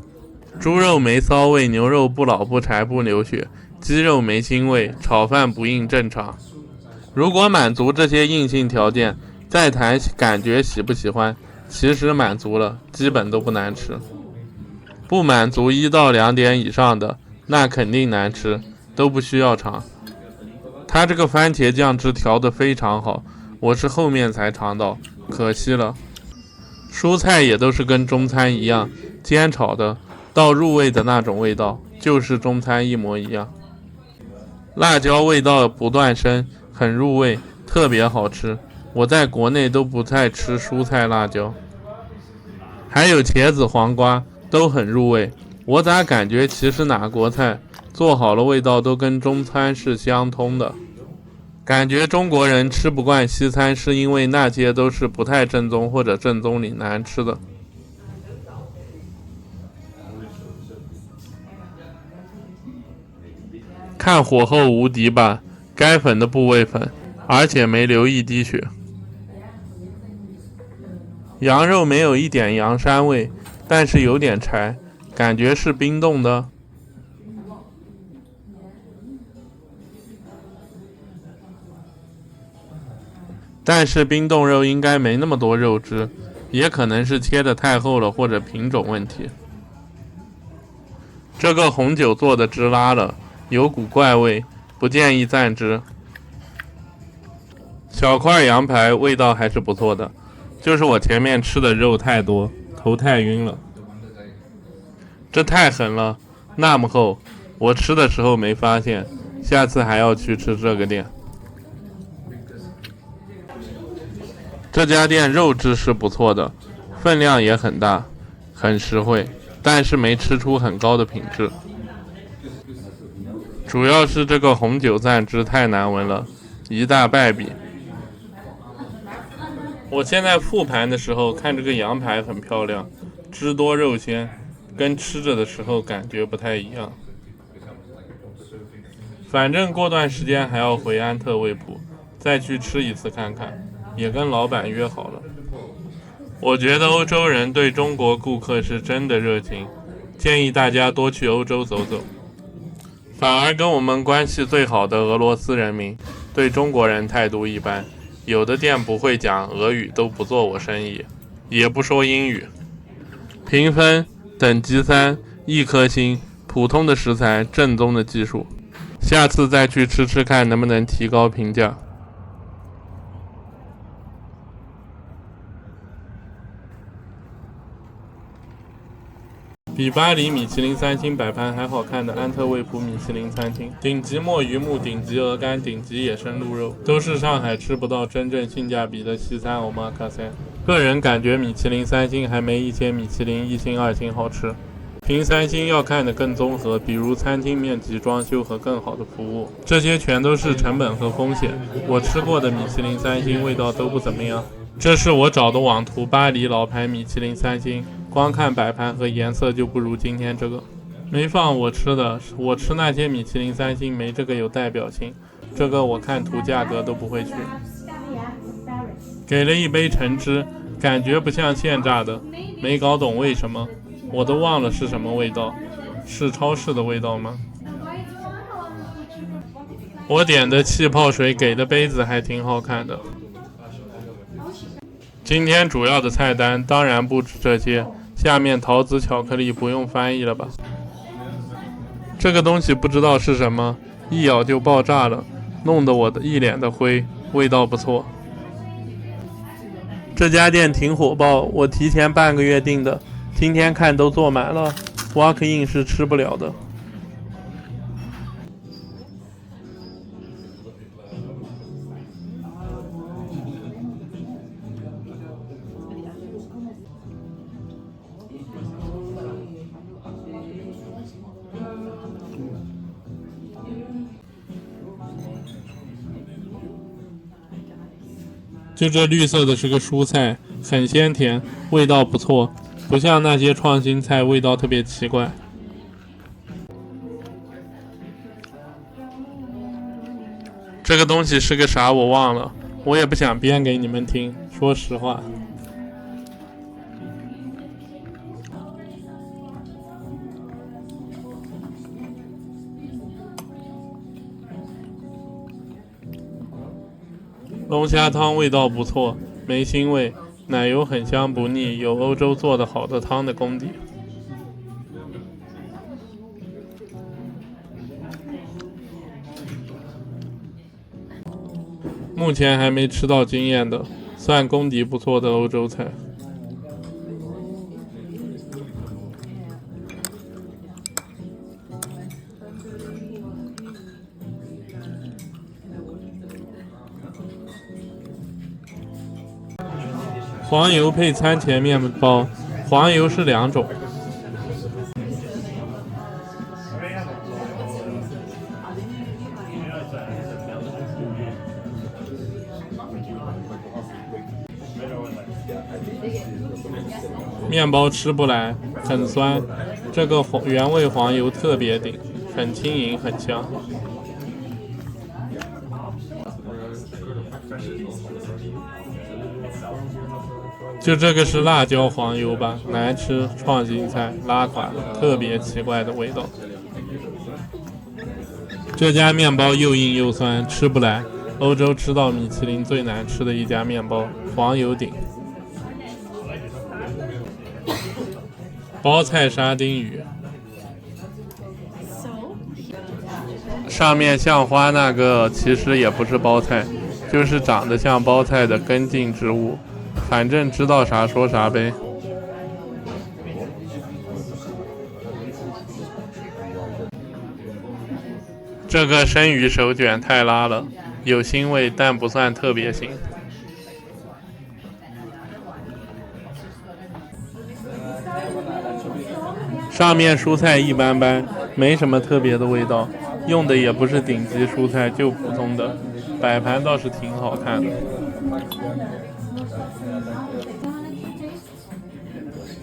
猪肉没骚味，牛肉不老不柴不流血，鸡肉没腥味，炒饭不硬正常。如果满足这些硬性条件，再谈感觉喜不喜欢，其实满足了，基本都不难吃。不满足1到2点以上的，那肯定难吃，都不需要尝。它这个番茄酱汁调得非常好，我是后面才尝到，可惜了。蔬菜也都是跟中餐一样，煎炒的，到入味的那种味道，就是中餐一模一样。辣椒味道不断升，很入味，特别好吃。我在国内都不太吃蔬菜辣椒。还有茄子、黄瓜都很入味，我咋感觉其实哪国菜做好了味道都跟中餐是相通的。感觉中国人吃不惯西餐，是因为那些都是不太正宗或者正宗里难吃的。看火候无敌吧，该粉的部位粉，而且没流一滴血。羊肉没有一点羊膻味，但是有点柴，感觉是冰冻的。但是冰冻肉应该没那么多肉汁，也可能是切得太厚了或者品种问题。这个红酒做的汁拉了，有股怪味，不建议蘸汁。小块羊排味道还是不错的，就是我前面吃的肉太多，头太晕了。这太狠了，那么厚，我吃的时候没发现，下次还要去吃这个店。这家店肉质是不错的，分量也很大，很实惠，但是没吃出很高的品质。主要是这个红酒蘸汁太难闻了，一大败笔。我现在复盘的时候看这个羊排很漂亮，汁多肉鲜，跟吃着的时候感觉不太一样。反正过段时间还要回安特卫普，再去吃一次看看，也跟老板约好了。我觉得欧洲人对中国顾客是真的热情，建议大家多去欧洲走走。反而跟我们关系最好的俄罗斯人民对中国人态度一般，有的店不会讲俄语都不做我生意，也不说英语。评分等级3，1颗星，普通的食材，正宗的技术。下次再去吃吃看能不能提高评价。比巴黎米其林3星摆盘还好看的安特卫普米其林餐厅，顶级墨鱼目、顶级鹅肝、顶级野生鹿肉，都是上海吃不到真正性价比的西餐欧玛卡塞。个人感觉米其林3星还没一些米其林1星、2星好吃。评3星要看得更综合，比如餐厅面积、装修和更好的服务，这些全都是成本和风险。我吃过的米其林3星味道都不怎么样。这是我找的网图，巴黎老牌米其林3星，光看摆盘和颜色就不如今天这个。没放我吃的，我吃那些米其林3星没这个有代表性，这个我看图价格都不会去。给了一杯橙汁，感觉不像现榨的，没搞懂为什么，我都忘了是什么味道，是超市的味道吗？我点的气泡水给的杯子还挺好看的。今天主要的菜单当然不止这些，下面桃子巧克力不用翻译了吧？这个东西不知道是什么，一咬就爆炸了，弄得我的一脸的灰，味道不错。这家店挺火爆，我提前半个月订的，今天看都坐满了 ，walk in 是吃不了的。就这绿色的是个蔬菜，很鲜甜，味道不错，不像那些创新菜味道特别奇怪。这个东西是个啥我忘了，我也不想编给你们听，说实话。龙虾汤味道不错，没腥味，奶油很香不腻，有欧洲做的好的汤的功底。目前还没吃到惊艳的，算功底不错的欧洲菜。黄油配餐前面包，黄油是2种。面包吃不来，很酸，这个原味黄油特别顶，很轻盈，很香。就这个是辣椒黄油吧，难吃，创新菜，拉垮，特别奇怪的味道。这家面包又硬又酸，吃不来。欧洲吃到米其林最难吃的一家面包，黄油顶。包菜沙丁鱼，上面像花那个其实也不是包菜，就是长得像包菜的根茎植物，反正知道啥说啥呗。这个生鱼手卷太拉了，有腥味但不算特别腥。上面蔬菜一般般，没什么特别的味道，用的也不是顶级蔬菜，就普通的，摆盘倒是挺好看的。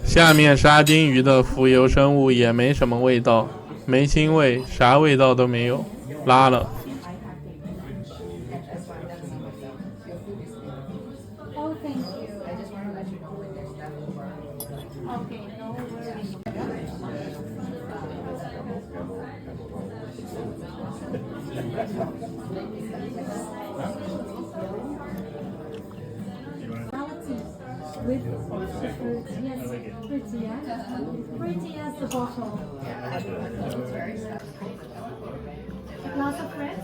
下面沙丁鱼的浮游生物也没什么味道，没腥味，啥味道都没有，拉了。With pretty as the bottle. A glass of red.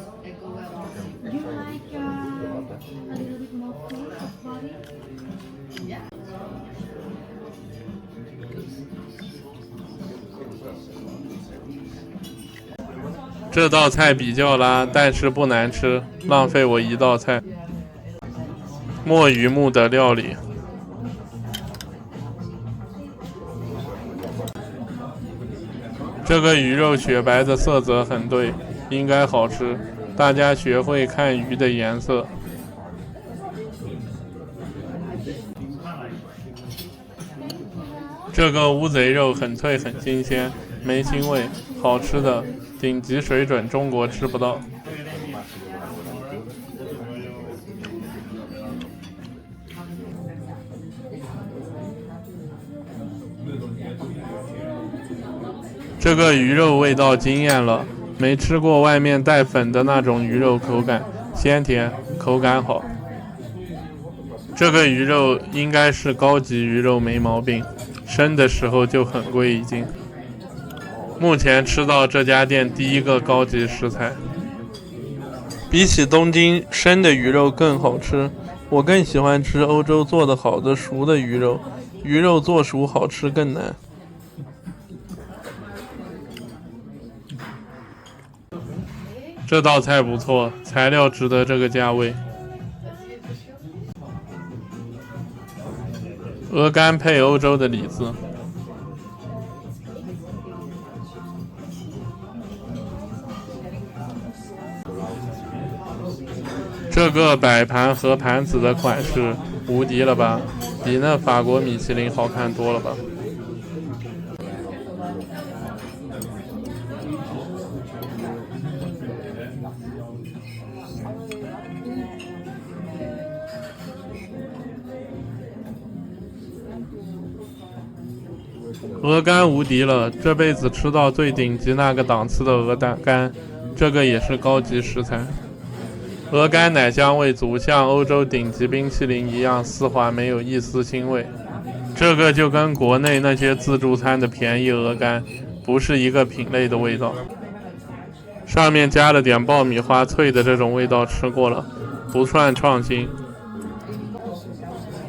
You like a little bit more full of body? Yeah. 这道菜比较拉，但是不难吃，浪费我一道菜。墨鱼目的料理，这个鱼肉雪白的色泽很对，应该好吃。大家学会看鱼的颜色。这个乌贼肉很脆很新鲜，没腥味，好吃的，顶级水准，中国吃不到。这个鱼肉味道惊艳了，没吃过外面带粉的那种鱼肉，口感鲜甜，口感好。这个鱼肉应该是高级鱼肉，没毛病，生的时候就很贵一斤。目前吃到这家店第一个高级食材，比起东京生的鱼肉更好吃。我更喜欢吃欧洲做得好的熟的鱼肉，鱼肉做熟好吃更难。这道菜不错，材料值得这个价位。鹅肝配欧洲的李子，这个摆盘和盘子的款式无敌了吧？比那法国米其林好看多了吧？鹅肝无敌了，这辈子吃到最顶级那个档次的鹅肝，这个也是高级食材。鹅肝奶香味足，像欧洲顶级冰淇淋一样丝滑，没有一丝腥味。这个就跟国内那些自助餐的便宜鹅肝不是一个品类的味道。上面加了点爆米花，脆的这种味道吃过了，不算创新。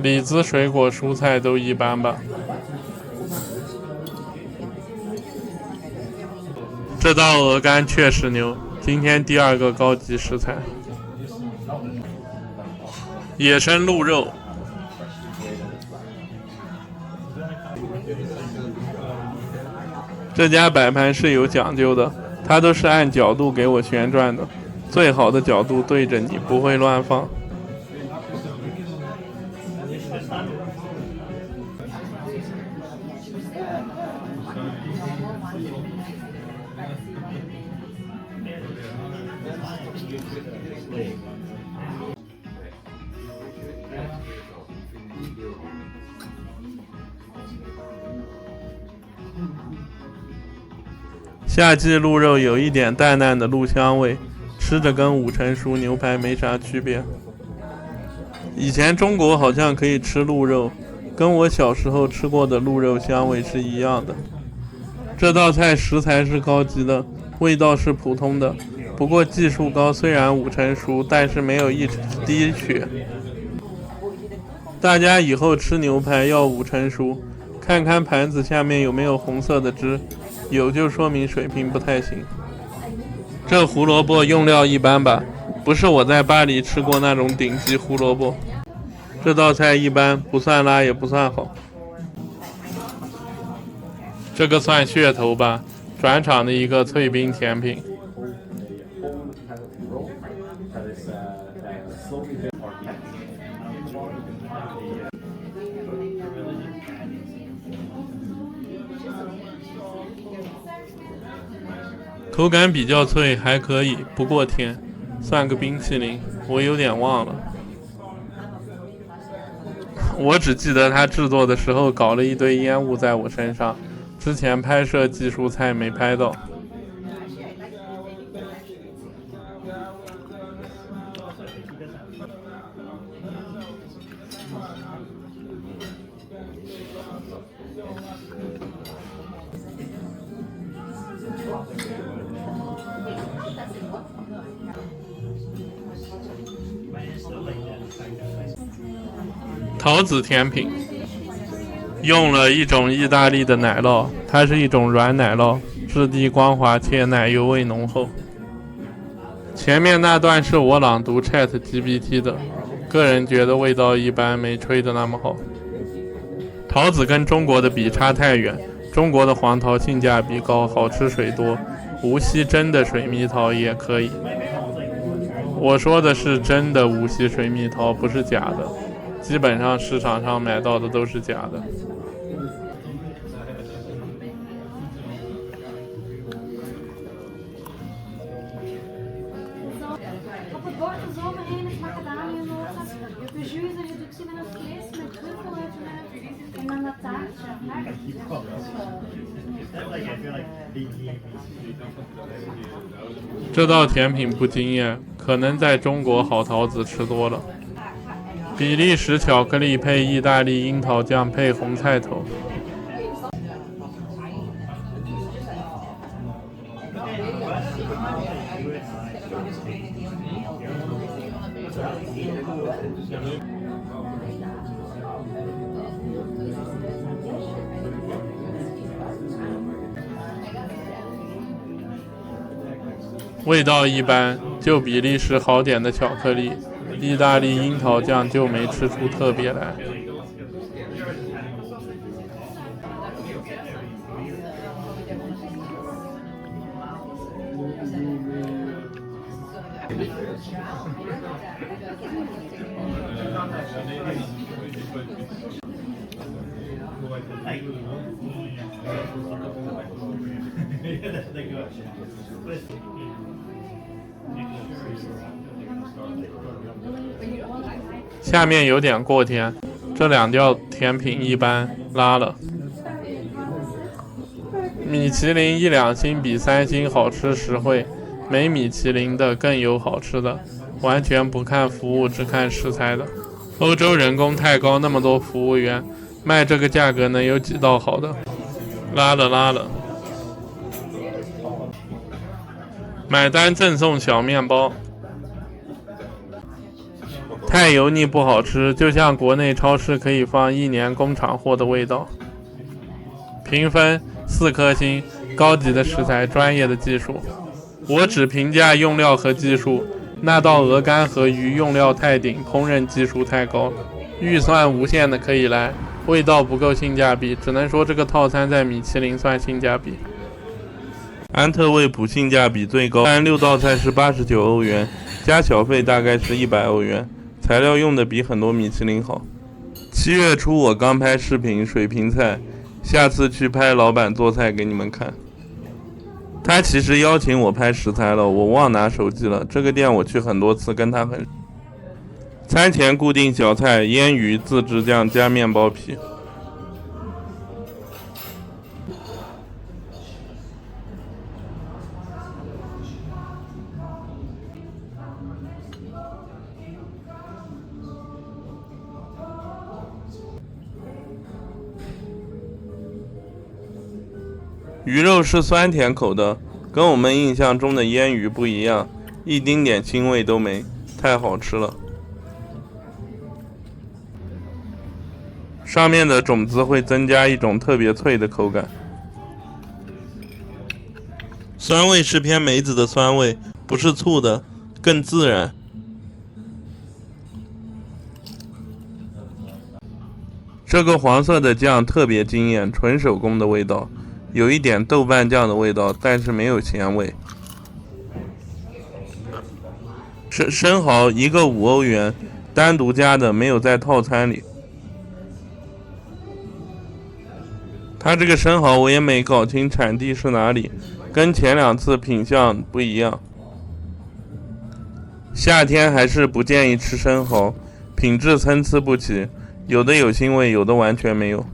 李子水果蔬菜都一般吧。这道鹅肝确实牛，今天第二个高级食材。野生鹿肉，这家摆盘是有讲究的，它都是按角度给我旋转的，最好的角度对着你，不会乱放。夏季鹿肉有一点淡淡的鹿香味，吃着跟5成熟牛排没啥区别。以前中国好像可以吃鹿肉，跟我小时候吃过的鹿肉香味是一样的。这道菜食材是高级的，味道是普通的，不过技术高，虽然5成熟，但是没有一滴血。大家以后吃牛排要5成熟，看看盘子下面有没有红色的汁，有就说明水平不太行。这胡萝卜用料一般吧，不是我在巴黎吃过那种顶级胡萝卜。这道菜一般，不算辣也不算好。这个算噱头吧，转场的一个脆冰甜品。口感比较脆，还可以，不过甜，算个冰淇淋，我有点忘了。我只记得它制作的时候搞了一堆烟雾在我身上，之前拍摄技术菜没拍到。桃子甜品用了一种意大利的奶酪，它是一种软奶酪，质地光滑且奶油味浓厚。前面那段是我朗读 ChatGPT 的，个人觉得味道一般，没吹的那么好。桃子跟中国的比差太远，中国的黄桃性价比高，好吃水多，无锡真的水蜜桃也可以。我说的是真的无锡水蜜桃，不是假的，基本上市场上买到的都是假的。Op het bord de zomer heen is macadamianoten, je jus en je doet ze met een vlees met truffel uiteraard en dan dat taartje. Ja. 这道甜品不惊艳，可能在中国好桃子吃多了。比利时巧克力配意大利樱桃酱配红菜头。味道一般，就比利时好点的巧克力，意大利樱桃酱就没吃出特别来。下面有点过甜，这两道甜品一般，拉了。米其林1-2星比3星好吃实惠，没米其林的更有好吃的，完全不看服务只看食材的。欧洲人工太高，那么多服务员，卖这个价格能有几道好的？拉了。买单赠送小面包。太油腻不好吃，就像国内超市可以放1年工厂货的味道。评分4颗星，高级的食材，专业的技术。我只评价用料和技术，那道鹅肝和鱼用料太顶，烹饪技术太高。预算无限的可以来，味道不够性价比，只能说这个套餐在米其林算性价比。安特卫普性价比最高，但6道菜是89欧元，加小费大概是100欧元。材料用的比很多米其林好。7月初我刚拍视频水平菜，下次去拍老板做菜给你们看。他其实邀请我拍食材了，我忘拿手机了。这个店我去很多次，跟他很。餐前固定小菜：腌鱼、自制酱加面包皮。鱼肉是酸甜口的，跟我们印象中的腌鱼不一样，一丁点腥味都没，太好吃了。上面的种子会增加一种特别脆的口感，酸味是偏梅子的酸味，不是醋的，更自然。这个黄色的酱特别惊艳，纯手工的味道。有一点豆瓣酱的味道，但是没有咸味。生蚝一个5欧元，单独加的，没有在套餐里。它这个生蚝我也没搞清产地是哪里，跟前2次品相不一样。夏天还是不建议吃生蚝，品质参差不齐，有的有腥味，有的完全没有。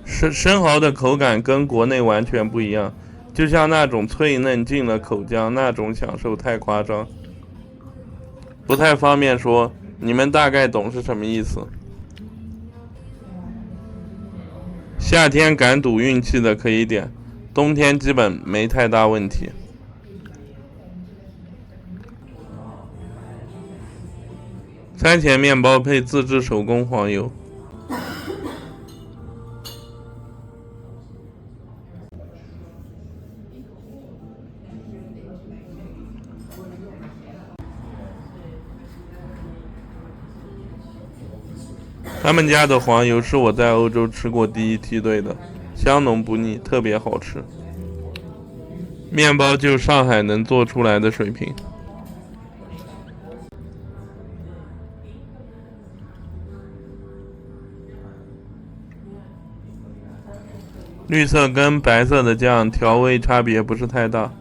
生蚝的口感跟国内完全不一样，就像那种脆嫩进了口浆，那种享受太夸张，不太方便说，你们大概懂是什么意思。夏天敢赌运气的可以点，冬天基本没太大问题。餐前面包配自制手工黄油。他们家的黄油是我在欧洲吃过第一梯队的，香浓不腻，特别好吃。面包就上海能做出来的水平。绿色跟白色的酱调味差别不是太大。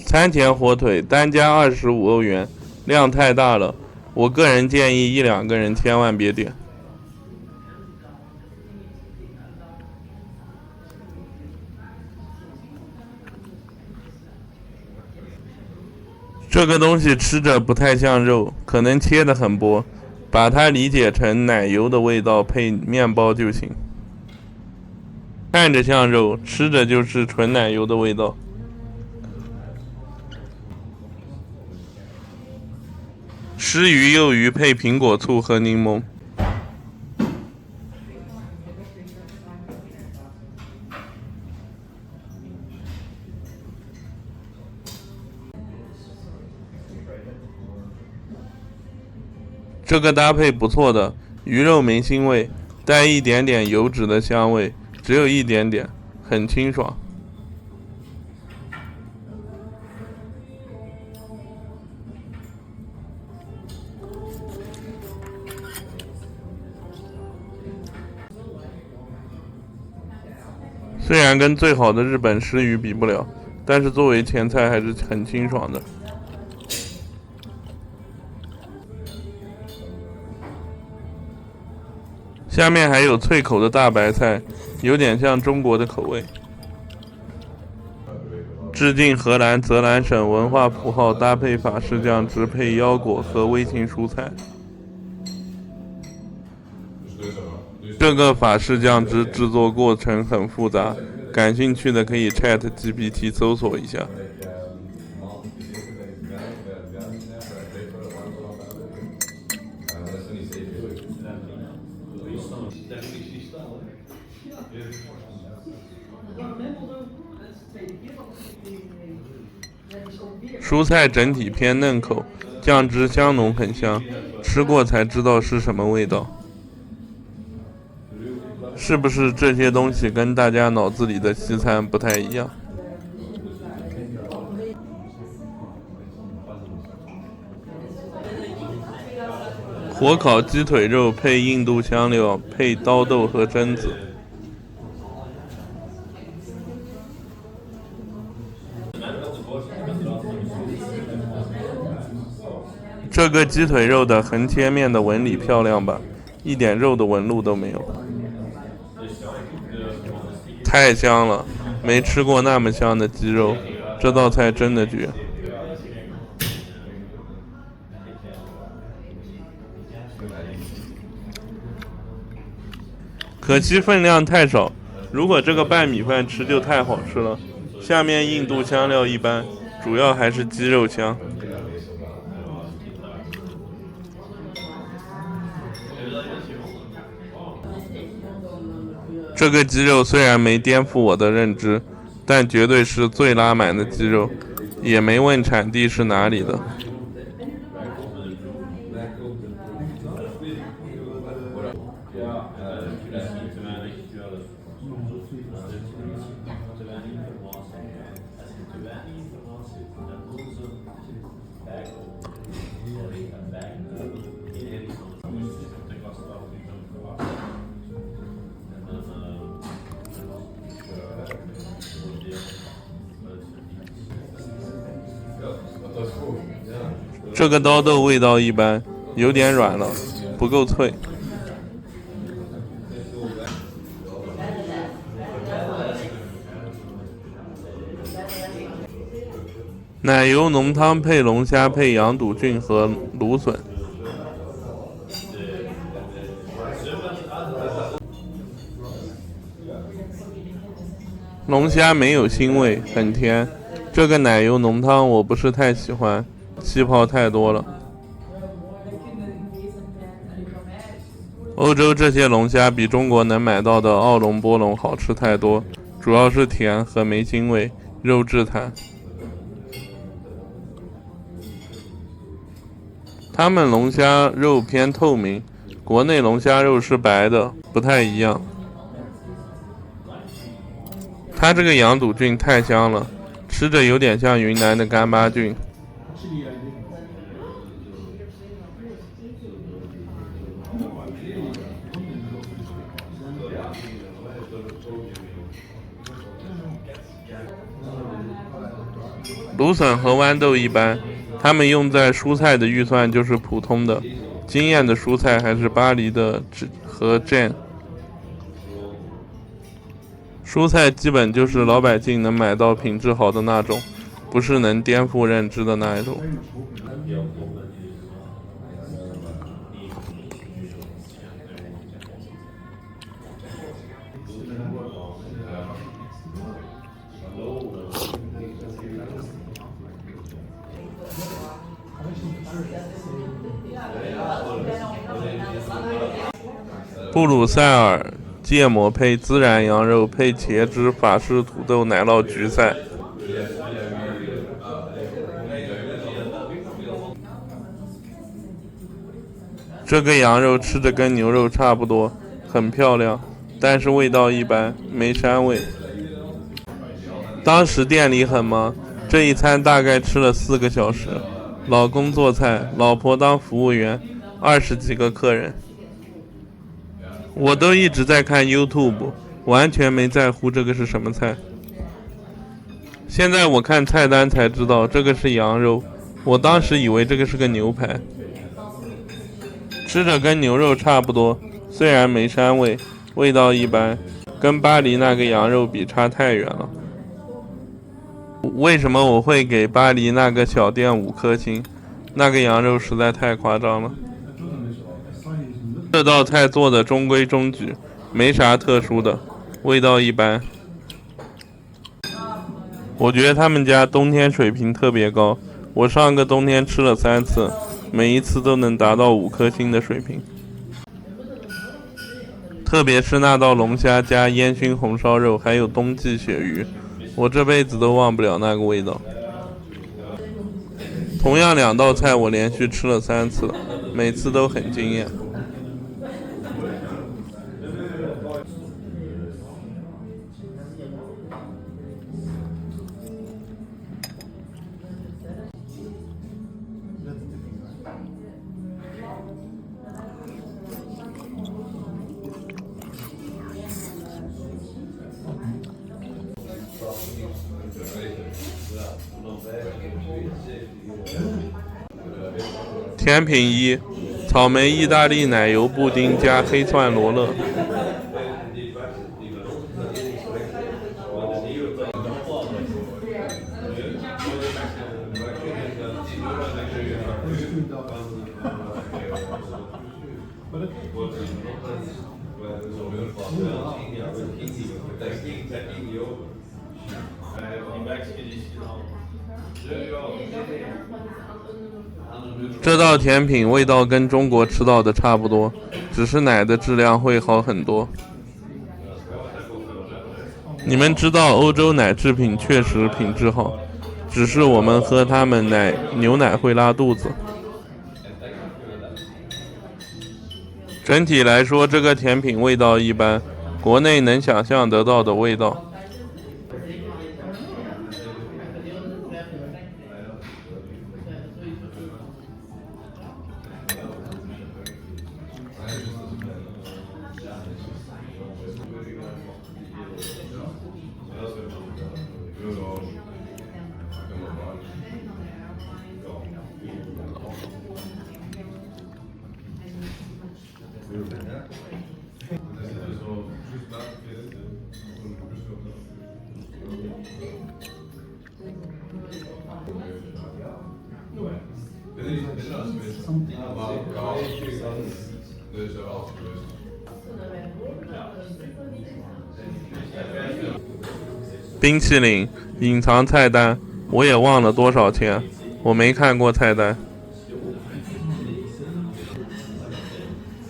餐前火腿单价25欧元，量太大了，我个人建议1-2个人千万别点。这个东西吃着不太像肉，可能切得很薄，把它理解成奶油的味道配面包就行。看着像肉，吃着就是纯奶油的味道。湿鱼幼鱼配苹果醋和柠檬。这个搭配不错的，鱼肉没腥味，带一点点油脂的香味，只有一点点，很清爽。虽然跟最好的日本湿鱼比不了，但是作为前菜还是很清爽的。下面还有脆口的大白菜，有点像中国的口味。致敬荷兰泽兰省文化符号，搭配法式酱汁配腰果和微型蔬菜。这个法式酱汁制作过程很复杂，感兴趣的可以 ChatGPT 搜索一下。蔬菜整体偏嫩口，酱汁香浓很香，吃过才知道是什么味道。是不是这些东西跟大家脑子里的西餐不太一样？火烤鸡腿肉配印度香料，配刀豆和榛子。这个鸡腿肉的横切面的纹理漂亮吧？一点肉的纹路都没有。太香了，没吃过那么香的鸡肉，这道菜真的绝。可惜分量太少，如果这个拌米饭吃就太好吃了。下面印度香料一般，主要还是鸡肉香。这个鸡肉虽然没颠覆我的认知，但绝对是最拉满的鸡肉，也没问产地是哪里的。这个刀豆味道一般，有点软了，不够脆。奶油浓汤配龙虾配羊肚菌和芦笋。龙虾没有腥味，很甜。这个奶油浓汤我不是太喜欢，气泡太多了。欧洲这些龙虾比中国能买到的澳龙、波龙好吃太多，主要是甜和没腥味，肉质弹。他们龙虾肉偏透明，国内龙虾肉是白的，不太一样。它这个羊肚菌太香了，吃着有点像云南的干巴菌。芦笋和豌豆一般，他们用在蔬菜的预算就是普通的，惊艳的蔬菜还是巴黎的和 Jane。蔬菜基本就是老百姓能买到品质好的那种，不是能颠覆认知的那一种。布鲁塞尔芥末配孜然羊肉配茄汁法式土豆奶酪焗菜。这个羊肉吃着跟牛肉差不多，很漂亮，但是味道一般，没膻味。当时店里很忙，这一餐大概吃了4个小时，老公做菜，老婆当服务员，20几个客人。我都一直在看 YouTube， 完全没在乎这个是什么菜。现在我看菜单才知道这个是羊肉，我当时以为这个是个牛排。吃着跟牛肉差不多，虽然没膻味，味道一般，跟巴黎那个羊肉比差太远了。为什么我会给巴黎那个小店5颗星？那个羊肉实在太夸张了。这道菜做的中规中矩，没啥特殊的，味道一般。我觉得他们家冬天水平特别高，我上个冬天吃了3次，每一次都能达到5颗星的水平。特别是那道龙虾加烟熏红烧肉，还有冬季鳕鱼，我这辈子都忘不了那个味道。同样2道菜我连续吃了3次，每次都很惊艳。甜品1：草莓意大利奶油布丁加黑蒜罗勒。这道甜品味道跟中国吃到的差不多，只是奶的质量会好很多。你们知道欧洲奶制品确实品质好，只是我们喝他们牛奶会拉肚子。整体来说，这个甜品味道一般，国内能想象得到的味道。冰淇淋隐藏菜单，我也忘了多少钱，我没看过菜单。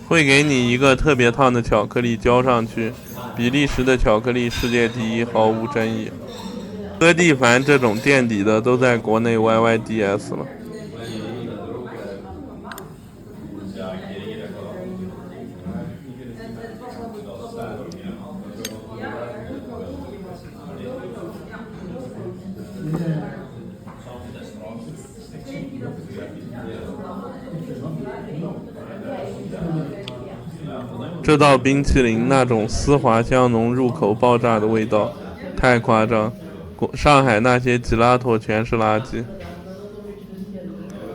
会给你一个特别烫的巧克力浇上去，比利时的巧克力世界第一，毫无争议。哥蒂凡这种垫底的都在国内 YYDS 了。这道冰淇淋那种丝滑香浓、入口爆炸的味道，太夸张！上海那些吉拉托全是垃圾。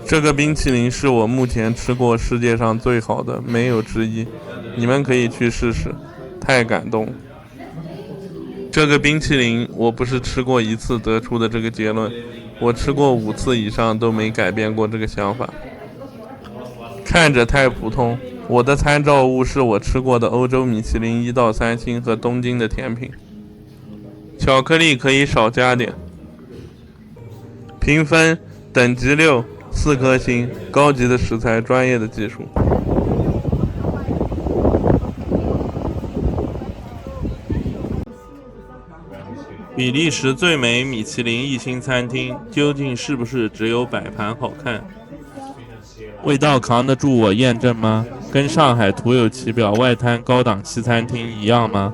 这个冰淇淋是我目前吃过世界上最好的，没有之一。你们可以去试试，太感动。这个冰淇淋我不是吃过一次得出的这个结论，我吃过5次以上都没改变过这个想法。看着太普通，我的参照物是我吃过的欧洲米其林1到3星和东京的甜品。巧克力可以少加点。评分等级6。4颗星，高级的食材，专业的技术。比利时最美米其林1星餐厅究竟是不是只有摆盘好看？味道扛得住我验证吗？跟上海徒有其表外滩高档西餐厅一样吗？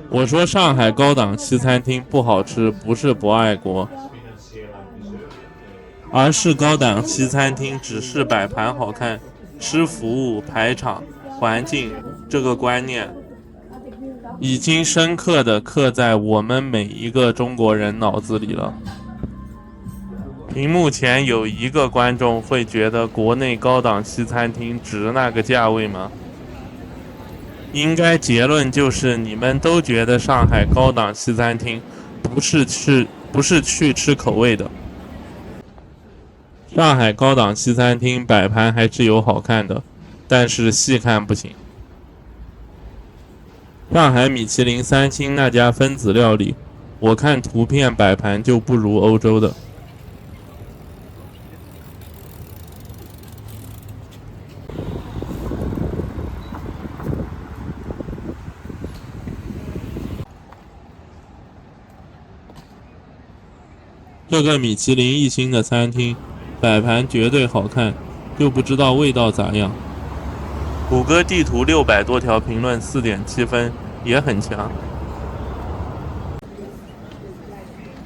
我说上海高档西餐厅不好吃，不是不爱国，而是高档西餐厅只是摆盘好看，吃服务、排场、环境这个观念已经深刻地刻在我们每一个中国人脑子里了。屏幕前有一个观众会觉得国内高档西餐厅值那个价位吗？应该结论就是你们都觉得上海高档西餐厅不是去吃口味的。上海高档西餐厅摆盘还是有好看的，但是细看不行。上海米其林3星那家分子料理，我看图片摆盘就不如欧洲的。这个米其林1星的餐厅摆盘绝对好看，就不知道味道咋样。谷歌地图600多条评论4.7分，也很强。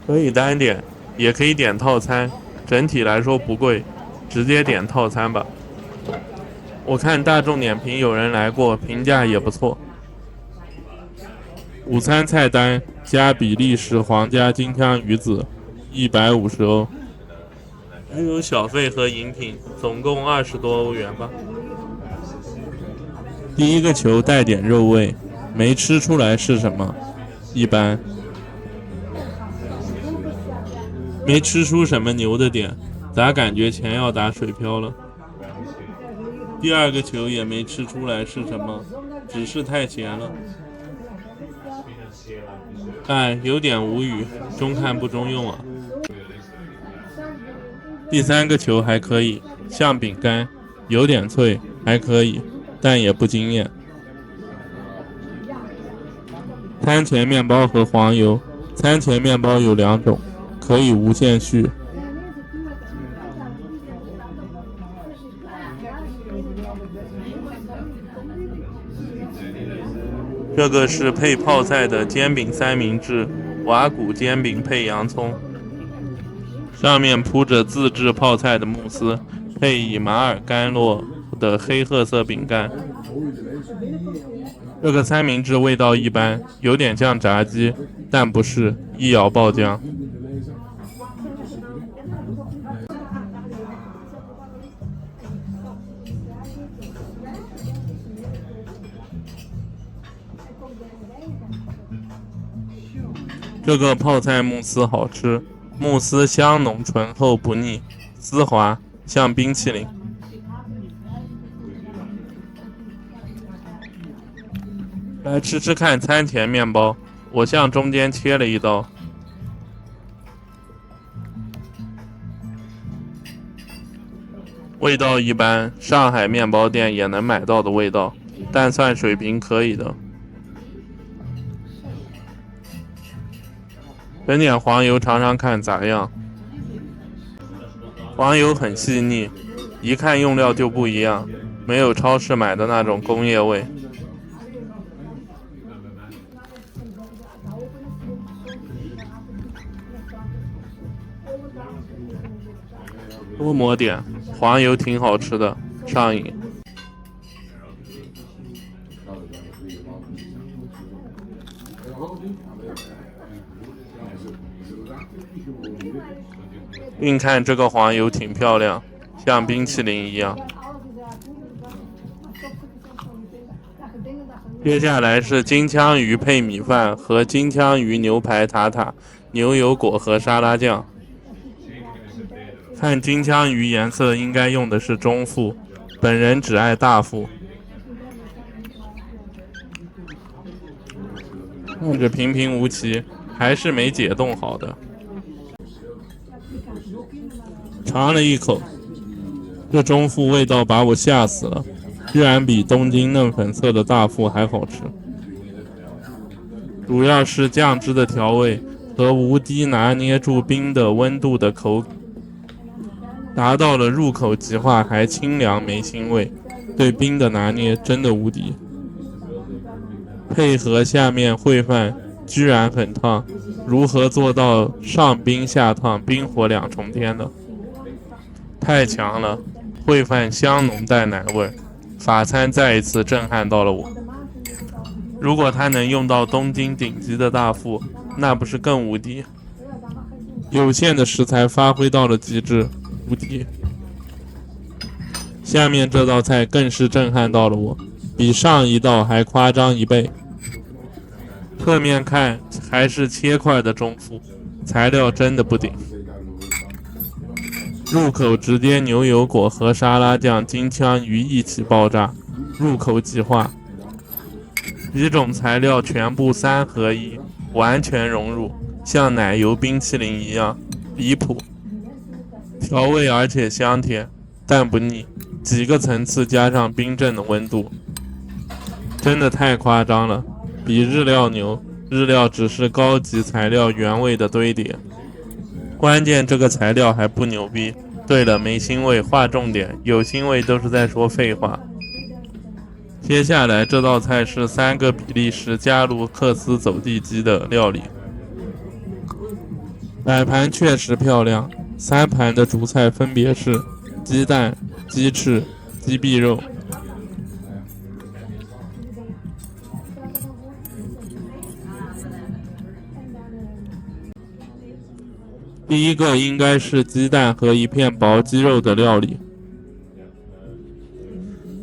可以单点，也可以点套餐，整体来说不贵，直接点套餐吧。我看大众点评有人来过，评价也不错。午餐菜单加比利时皇家金枪鱼子150欧，还有小费和饮品，总共20多欧元吧。第一个球带点肉味，没吃出来是什么，一般。没吃出什么牛的点，咋感觉钱要打水漂了？第二个球也没吃出来是什么，只是太咸了。有点无语，中看不中用啊。第三个球还可以，像饼干，有点脆，还可以，但也不惊艳。餐前面包和黄油，餐前面包有2种，可以无限续。这个是配泡菜的煎饼三明治，瓦谷煎饼配洋葱，上面铺着自制泡菜的慕斯，配以马尔甘洛的黑褐色饼干。这个三明治味道一般，有点像炸鸡，但不是，一咬爆浆。这个泡菜慕斯好吃，慕斯香浓醇厚不腻，丝滑，像冰淇淋。来吃吃看餐前面包，我向中间切了一刀。味道一般，上海面包店也能买到的味道，但算水平可以的。整点黄油尝尝看咋样。黄油很细腻，一看用料就不一样，没有超市买的那种工业味。多抹点黄油，挺好吃的，上瘾。另看这个黄油挺漂亮，像冰淇淋一样。接下来是金枪鱼配米饭和金枪鱼牛排塔塔、牛油果和沙拉酱。看金枪鱼颜色应该用的是中腹，本人只爱大腹。看着平平无奇，还是没解冻好的。尝了一口，这中腹味道把我吓死了，居然比东京嫩粉色的大腹还好吃。主要是酱汁的调味和无敌拿捏住冰的温度的口感，达到了入口即化还清凉没腥味，对冰的拿捏真的无敌。配合下面烩饭居然很烫，如何做到上冰下烫，冰火两重天的？太强了！烩饭香浓带奶味，法餐再一次震撼到了我。如果它能用到东京顶级的大腹，那不是更无敌？有限的食材发挥到了极致，无敌。下面这道菜更是震撼到了我，比上一道还夸张1倍。侧面看还是切块的中腹，材料真的不顶。入口直接牛油果和沙拉酱、金枪鱼一起爆炸，入口即化，几种材料全部3合1，完全融入，像奶油冰淇淋一样，离谱。调味而且香甜，但不腻，几个层次加上冰镇的温度，真的太夸张了，比日料牛。日料只是高级材料原味的堆叠，关键这个材料还不牛逼。对了，没腥味，划重点，有腥味都是在说废话。接下来这道菜是3个比利时加卢克斯走地鸡的料理，摆盘确实漂亮，3盘的主菜分别是鸡蛋、鸡翅、鸡臂肉。第一个应该是鸡蛋和一片薄鸡肉的料理。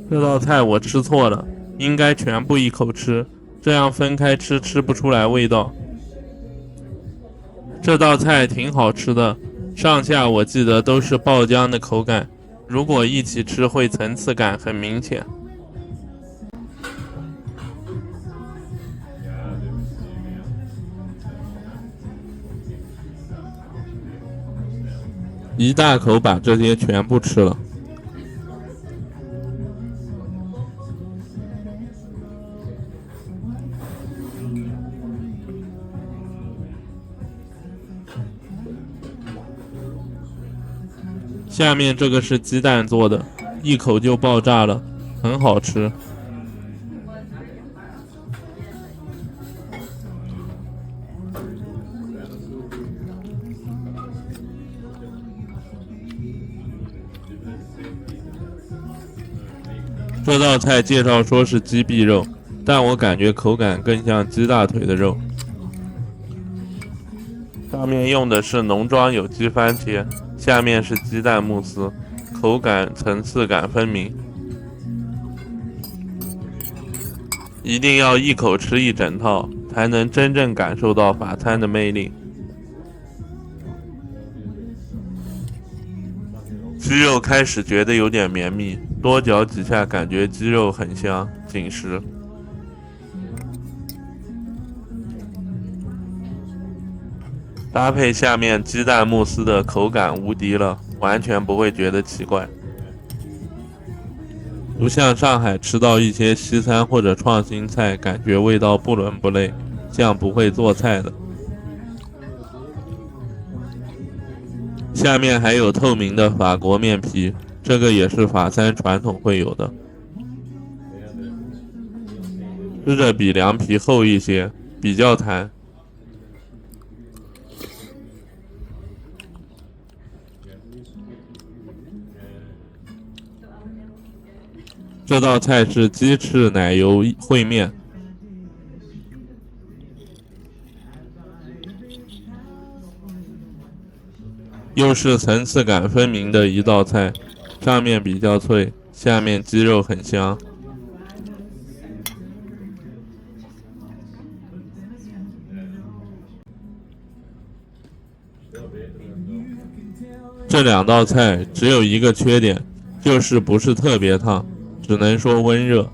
这道菜我吃错了，应该全部一口吃，这样分开吃吃不出来味道。这道菜挺好吃的，上下我记得都是爆浆的口感，如果一起吃会层次感很明显。一大口把这些全部吃了。下面这个是鸡蛋做的，一口就爆炸了，很好吃。这道菜介绍说是鸡臂肉，但我感觉口感更像鸡大腿的肉。上面用的是浓妆有机番茄，下面是鸡蛋慕斯，口感层次感分明。一定要一口吃一整套，才能真正感受到法餐的魅力。鸡肉开始觉得有点绵密，多嚼几下感觉鸡肉很香，紧实。搭配下面鸡蛋慕斯的口感无敌了，完全不会觉得奇怪。不像上海吃到一些西餐或者创新菜，感觉味道不伦不类，像不会做菜的。下面还有透明的法国面皮，这个也是法餐传统会有的，吃着比凉皮厚一些，比较弹。这道菜是鸡翅奶油烩面，又是层次感分明的一道菜，上面比较脆，下面鸡肉很香。这两道菜只有一个缺点，就是不是特别烫，只能说温热。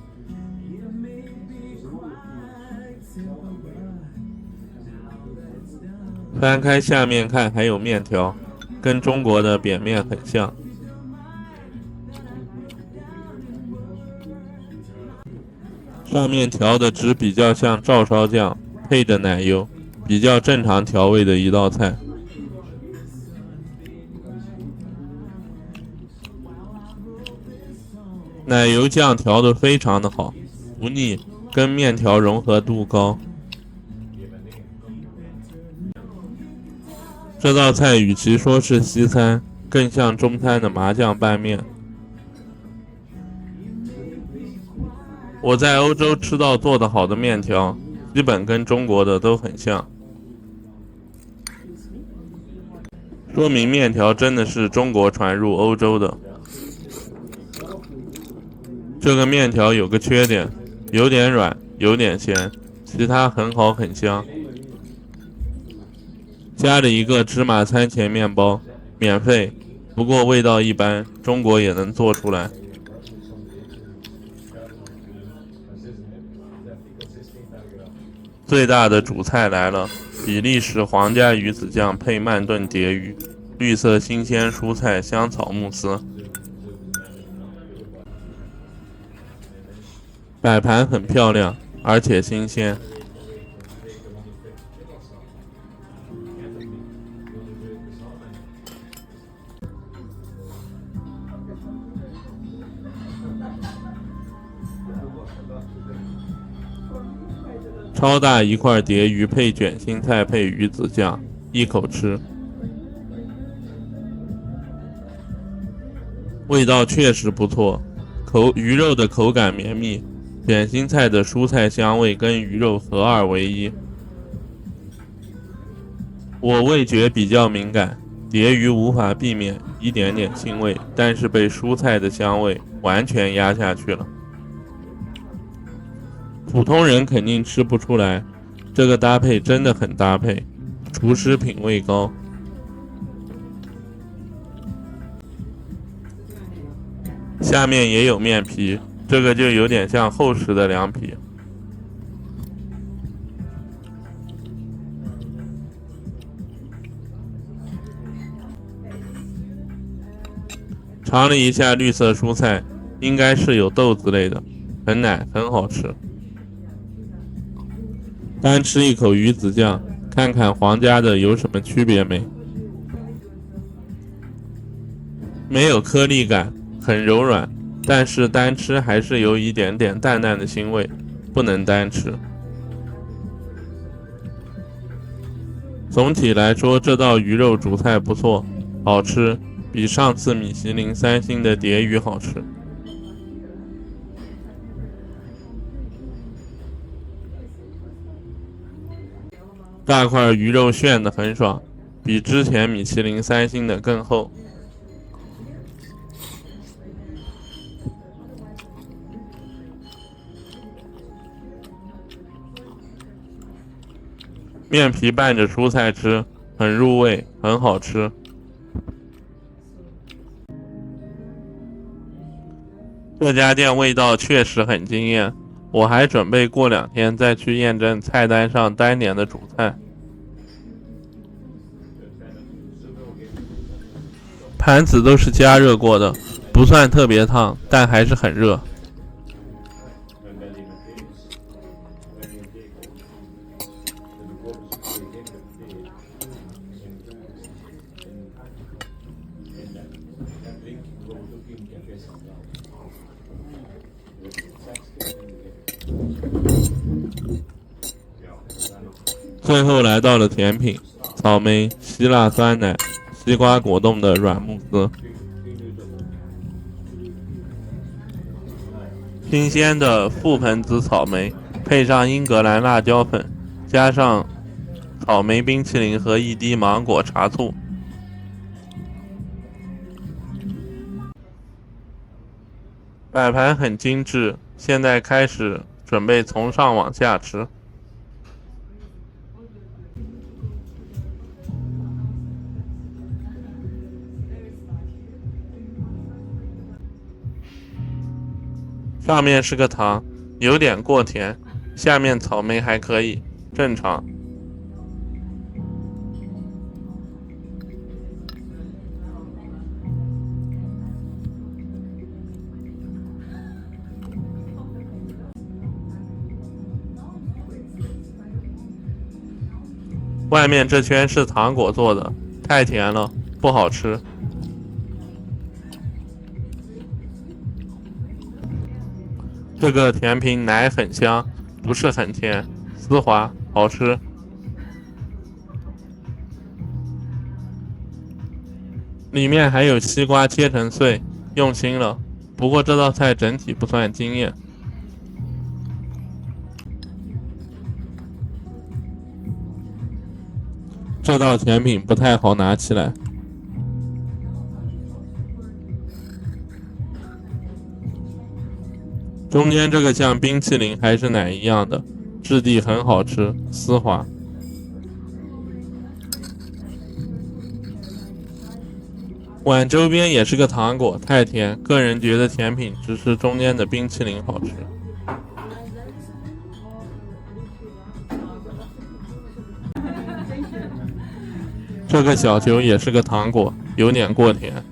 翻开下面看，还有面条，跟中国的扁面很像。上面调的汁比较像照烧酱，配着奶油，比较正常调味的一道菜。奶油酱调得非常的好，不腻，跟面条融合度高。这道菜与其说是西餐，更像中餐的麻酱拌面。我在欧洲吃到做得好的面条，基本跟中国的都很像，说明面条真的是中国传入欧洲的。这个面条有个缺点，有点软，有点咸，其他很好很香。加了一个芝麻餐前面包，免费，不过味道一般，中国也能做出来。最大的主菜来了，比利时皇家鱼子酱配曼顿蝶鱼，绿色新鲜蔬菜香草慕斯。摆盘很漂亮，而且新鲜。超大一块蝶鱼配卷心菜配鱼子酱，一口吃。味道确实不错，鱼肉的口感绵密，卷心菜的蔬菜香味跟鱼肉合二为一。我味觉比较敏感，蝶鱼无法避免一点点腥味，但是被蔬菜的香味完全压下去了。普通人肯定吃不出来，这个搭配真的很搭配，厨师品味高。下面也有面皮，这个就有点像厚实的凉皮。尝了一下绿色蔬菜，应该是有豆子类的，很奶，很好吃。单吃一口鱼子酱，看看皇家的有什么区别没？没有颗粒感，很柔软，但是单吃还是有一点点淡淡的腥味，不能单吃。总体来说，这道鱼肉主菜不错，好吃，比上次米其林3星的蝶鱼好吃。大块鱼肉炫得很爽，比之前米其林3星的更厚。面皮拌着蔬菜吃，很入味，很好吃。这家店味道确实很惊艳，我还准备过2天再去验证菜单上单点的主菜。盘子都是加热过的，不算特别烫，但还是很热。最后来到了甜品，草莓、希腊酸奶、西瓜果冻的软慕斯，新鲜的覆盆子草莓，配上英格兰辣椒粉，加上草莓冰淇淋和一滴芒果茶醋。摆盘很精致，现在开始准备从上往下吃。上面是个糖，有点过甜，下面草莓还可以，正常。外面这圈是糖果做的，太甜了，不好吃。这个甜品奶很香，不是很甜，丝滑，好吃。里面还有西瓜切成碎，用心了。不过这道菜整体不算惊艳。这道甜品不太好拿起来。中间这个像冰淇淋还是奶一样的，质地很好吃，丝滑。碗周边也是个糖果，太甜，个人觉得甜品只是中间的冰淇淋好吃。这个小球也是个糖果，有点过甜。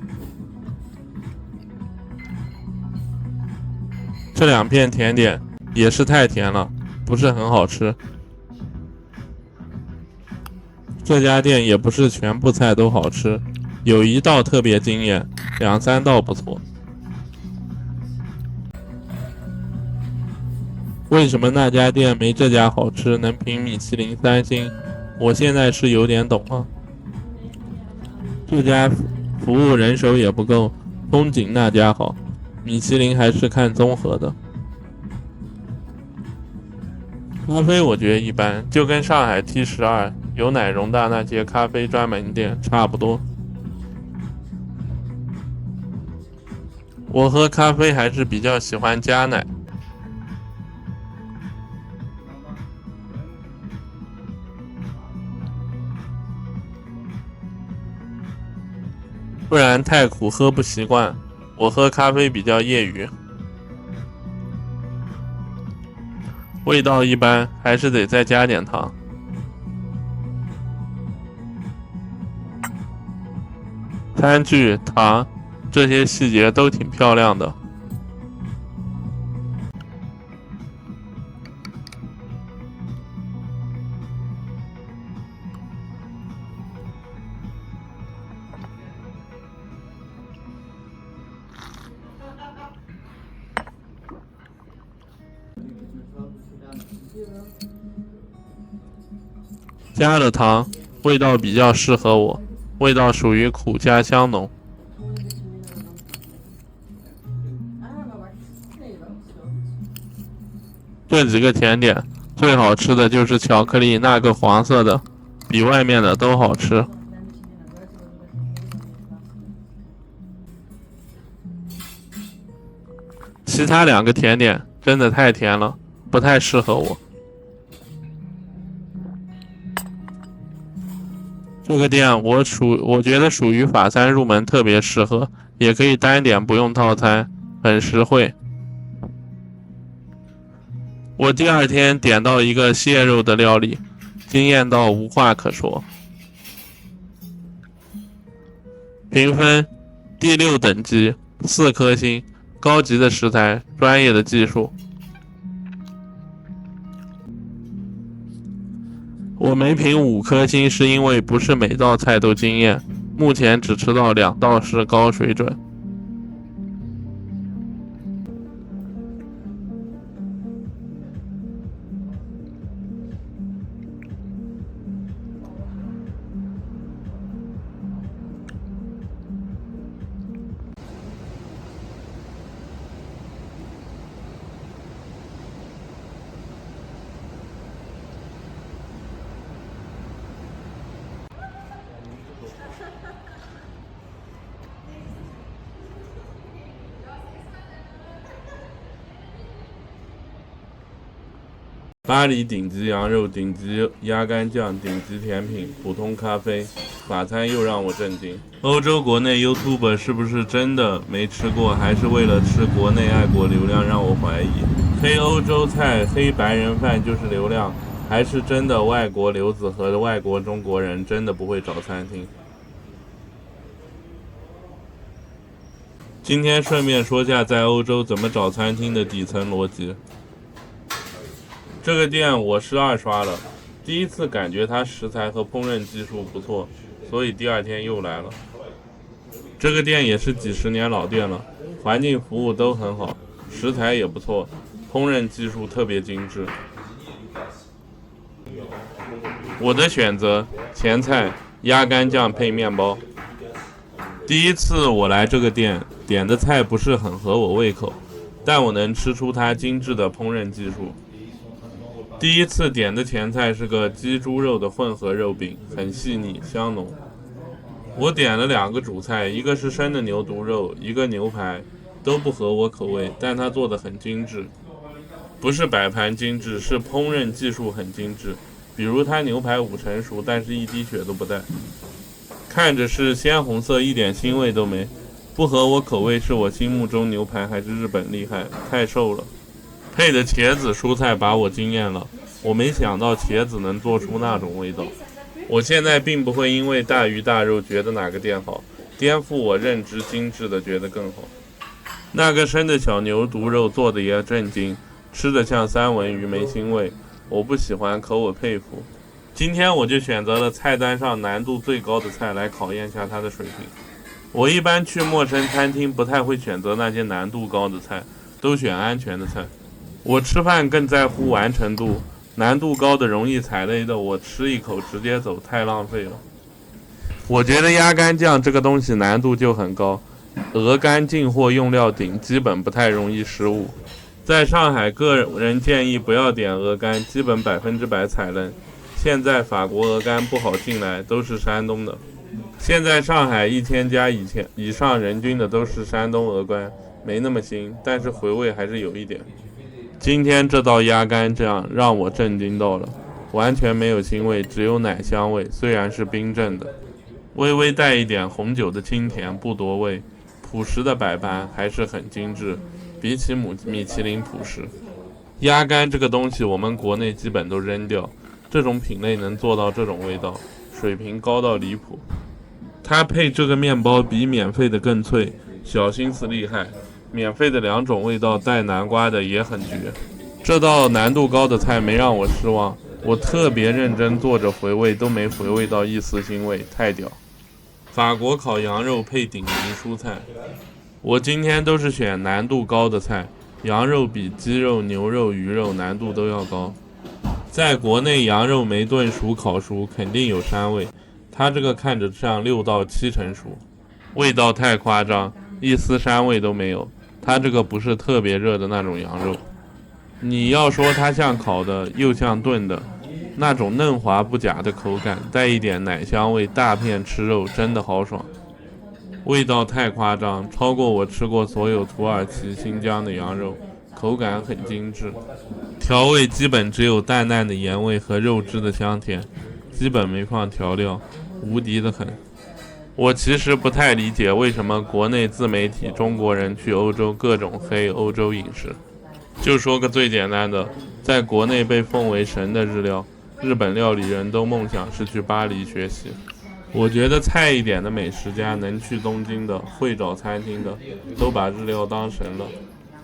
这两片甜点也是太甜了，不是很好吃。这家店也不是全部菜都好吃，有一道特别惊艳，2、3道不错。为什么那家店没这家好吃，能评米其林3星？我现在是有点懂了。这家服务人手也不够，风景那家好。米其林还是看综合的。咖啡我觉得一般，就跟上海 T12有奶蓉的那些咖啡专门店差不多。我喝咖啡还是比较喜欢加奶。不然太苦喝不习惯。我喝咖啡比较业余，味道一般，还是得再加点糖。餐具、糖这些细节都挺漂亮的。加了糖，味道比较适合我，味道属于苦加香浓。这几个甜点最好吃的就是巧克力那个黄色的，比外面的都好吃。其他2个甜点真的太甜了，不太适合我。这个店我觉得属于法餐入门，特别适合，也可以单点不用套餐，很实惠。我第2天点到一个蟹肉的料理，惊艳到无话可说。评分第6等级，4颗星，高级的食材，专业的技术。我没评5颗星，是因为不是每道菜都惊艳，目前只吃到2道是高水准。巴黎顶级羊肉、顶级鸭肝酱、顶级甜品、普通咖啡，法餐又让我震惊。欧洲国内 YouTuber 是不是真的没吃过，还是为了吃国内爱国流量，让我怀疑。黑欧洲菜、黑白人饭就是流量，还是真的外国留子和外国中国人真的不会找餐厅？今天顺便说下在欧洲怎么找餐厅的底层逻辑。这个店我是2刷了，第一次感觉它食材和烹饪技术不错，所以第2天又来了。这个店也是几十年老店了，环境服务都很好，食材也不错，烹饪技术特别精致。我的选择前菜鸭肝酱配面包。第一次我来这个店，点的菜不是很合我胃口，但我能吃出它精致的烹饪技术。第一次点的前菜是个鸡猪肉的混合肉饼，很细腻香浓。我点了2个主菜，一个是生的牛肚肉，一个牛排，都不合我口味，但它做的很精致。不是摆盘精致，是烹饪技术很精致。比如它牛排5成熟，但是一滴血都不带，看着是鲜红色，一点腥味都没。不合我口味是我心目中牛排还是日本厉害，太瘦了。配的茄子蔬菜把我惊艳了，我没想到茄子能做出那种味道。我现在并不会因为大鱼大肉觉得哪个店好，颠覆我认知精致的觉得更好。那个生的小牛肚肉做的也震惊，吃的像三文鱼没腥味，我不喜欢可我佩服。今天我就选择了菜单上难度最高的菜来考验下它的水平。我一般去陌生餐厅不太会选择那些难度高的菜，都选安全的菜。我吃饭更在乎完成度，难度高的容易踩雷的我吃一口直接走，太浪费了。我觉得鸭肝酱这个东西难度就很高，鹅肝进货用料顶，基本不太容易失误。在上海个人建议不要点鹅肝，基本100%踩雷。现在法国鹅肝不好进来，都是山东的。现在上海1000家以上人均的都是山东鹅肝，没那么腥，但是回味还是有一点。今天这道鸭肝酱让我震惊到了，完全没有腥味，只有奶香味，虽然是冰镇的，微微带一点红酒的清甜，不夺味。朴实的摆盘还是很精致，比起米其林朴实。鸭肝这个东西我们国内基本都扔掉，这种品类能做到这种味道，水平高到离谱。它配这个面包比免费的更脆，小心思厉害。免费的2种味道带南瓜的也很绝。这道难度高的菜没让我失望，我特别认真做着回味，都没回味到一丝腥味，太屌。法国烤羊肉配顶级蔬菜，我今天都是选难度高的菜，羊肉比鸡肉、牛肉、鱼肉难度都要高。在国内羊肉没炖熟烤熟肯定有膻味，它这个看着像6到7成熟，味道太夸张，一丝膻味都没有。它这个不是特别热的那种羊肉，你要说它像烤的又像炖的，那种嫩滑不假的口感，带一点奶香味，大片吃肉真的好爽。味道太夸张，超过我吃过所有土耳其、新疆的羊肉，口感很精致。调味基本只有淡淡的盐味和肉汁的香甜，基本没放调料，无敌的很。我其实不太理解为什么国内自媒体中国人去欧洲各种黑欧洲饮食。就说个最简单的，在国内被奉为神的日料，日本料理人都梦想是去巴黎学习。我觉得菜一点的美食家，能去东京的，会找餐厅的，都把日料当神了。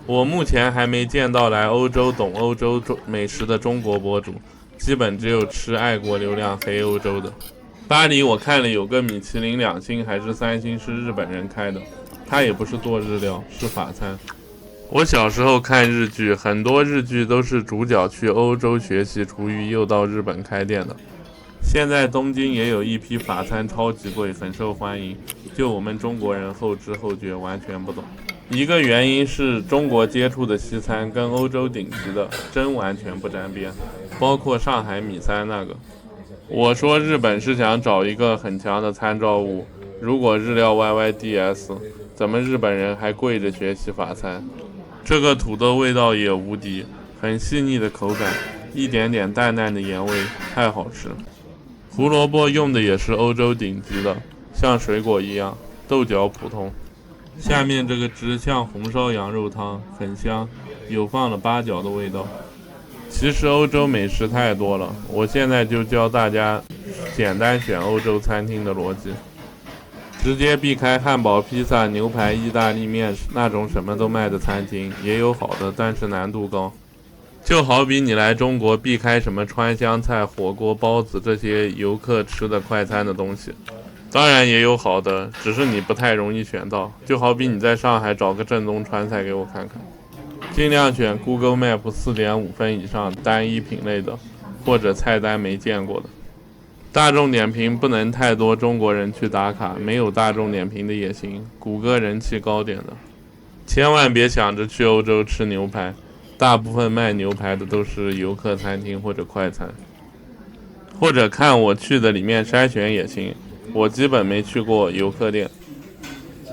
我目前还没见到来欧洲懂欧洲美食的中国博主，基本只有吃爱国流量黑欧洲的。巴黎我看了有个米其林2星还是3星是日本人开的，他也不是做日料，是法餐。我小时候看日剧，很多日剧都是主角去欧洲学习厨艺，又到日本开店的。现在东京也有一批法餐超级贵，很受欢迎，就我们中国人后知后觉，完全不懂。一个原因是中国接触的西餐跟欧洲顶级的真完全不沾边，包括上海米餐那个。我说日本是想找一个很强的参照物，如果日料 YYDS， 怎么日本人还跪着学习法餐？这个土豆味道也无敌，很细腻的口感，一点点淡淡的盐味，太好吃。胡萝卜用的也是欧洲顶级的，像水果一样，豆角普通。下面这个汁像红烧羊肉汤，很香，有放了八角的味道。其实欧洲美食太多了，我现在就教大家简单选欧洲餐厅的逻辑。直接避开汉堡、披萨、牛排、意大利面那种什么都卖的餐厅，也有好的，但是难度高。就好比你来中国避开什么川湘菜、火锅、包子这些游客吃的快餐的东西，当然也有好的，只是你不太容易选到。就好比你在上海找个正宗川菜给我看看，尽量选 Google Map 4.5分以上单一品类的，或者菜单没见过的。大众点评不能太多中国人去打卡，没有大众点评的也行，谷歌人气高点的。千万别想着去欧洲吃牛排，大部分卖牛排的都是游客餐厅或者快餐，或者看我去的里面筛选也行，我基本没去过游客店。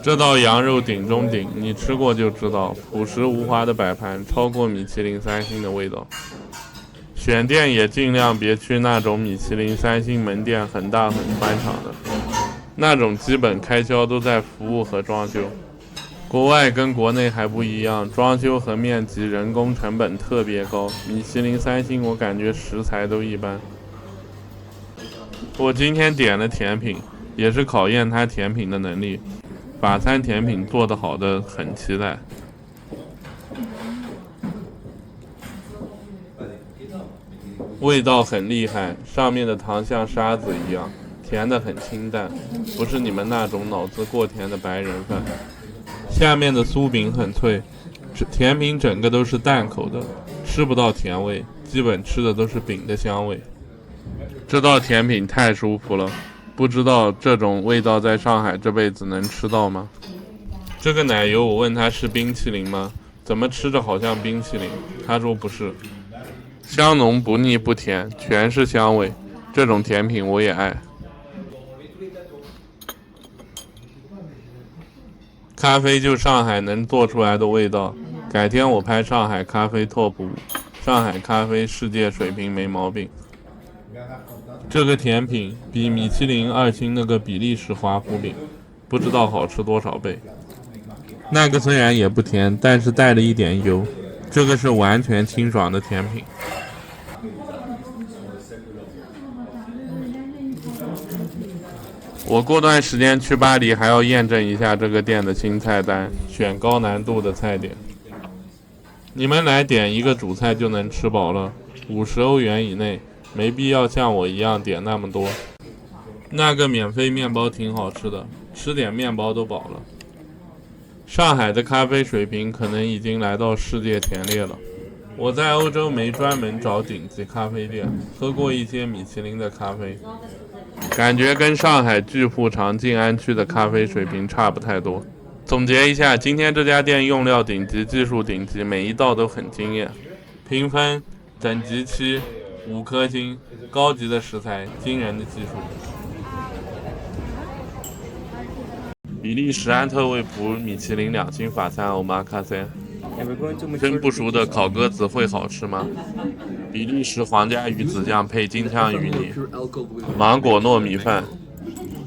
这道羊肉顶中顶，你吃过就知道，朴实无华的摆盘，超过米其林3星的味道。选店也尽量别去那种米其林3星门店很大很宽敞的，那种基本开销都在服务和装修。国外跟国内还不一样，装修和面积、人工成本特别高，米其林3星我感觉食材都一般。我今天点了甜品，也是考验他甜品的能力，法餐甜品做得好的很期待。味道很厉害，上面的糖像沙子一样，甜的很清淡，不是你们那种脑子过甜的白人饭。下面的酥饼很脆，甜品整个都是淡口的，吃不到甜味，基本吃的都是饼的香味。这道甜品太舒服了，不知道这种味道在上海这辈子能吃到吗？这个奶油我问他是冰淇淋吗？怎么吃着好像冰淇淋？他说不是。香浓不腻不甜，全是香味，这种甜品我也爱。咖啡就上海能做出来的味道，改天我拍上海咖啡 TOP 5，上海咖啡世界水平没毛病。这个甜品比米其林2星那个比利时华夫饼不知道好吃多少倍。那个虽然也不甜，但是带了一点油，这个是完全清爽的甜品。我过段时间去巴黎还要验证一下这个店的新菜单，选高难度的菜点。你们来点一个主菜就能吃饱了，50欧元以内，没必要像我一样点那么多。那个免费面包挺好吃的，吃点面包都饱了。上海的咖啡水平可能已经来到世界前列了。我在欧洲没专门找顶级咖啡店，喝过一些米其林的咖啡，感觉跟上海巨富长静安区的咖啡水平差不太多。总结一下，今天这家店用料顶级，技术顶级，每一道都很惊艳。评分等级7，5颗星，高级的食材，惊人的技术。比利时安特卫普米其林2星法餐欧玛卡塞。蒸不熟的烤鸽子会好吃吗？比利时皇家鱼子酱配金枪鱼泥，芒果糯米饭，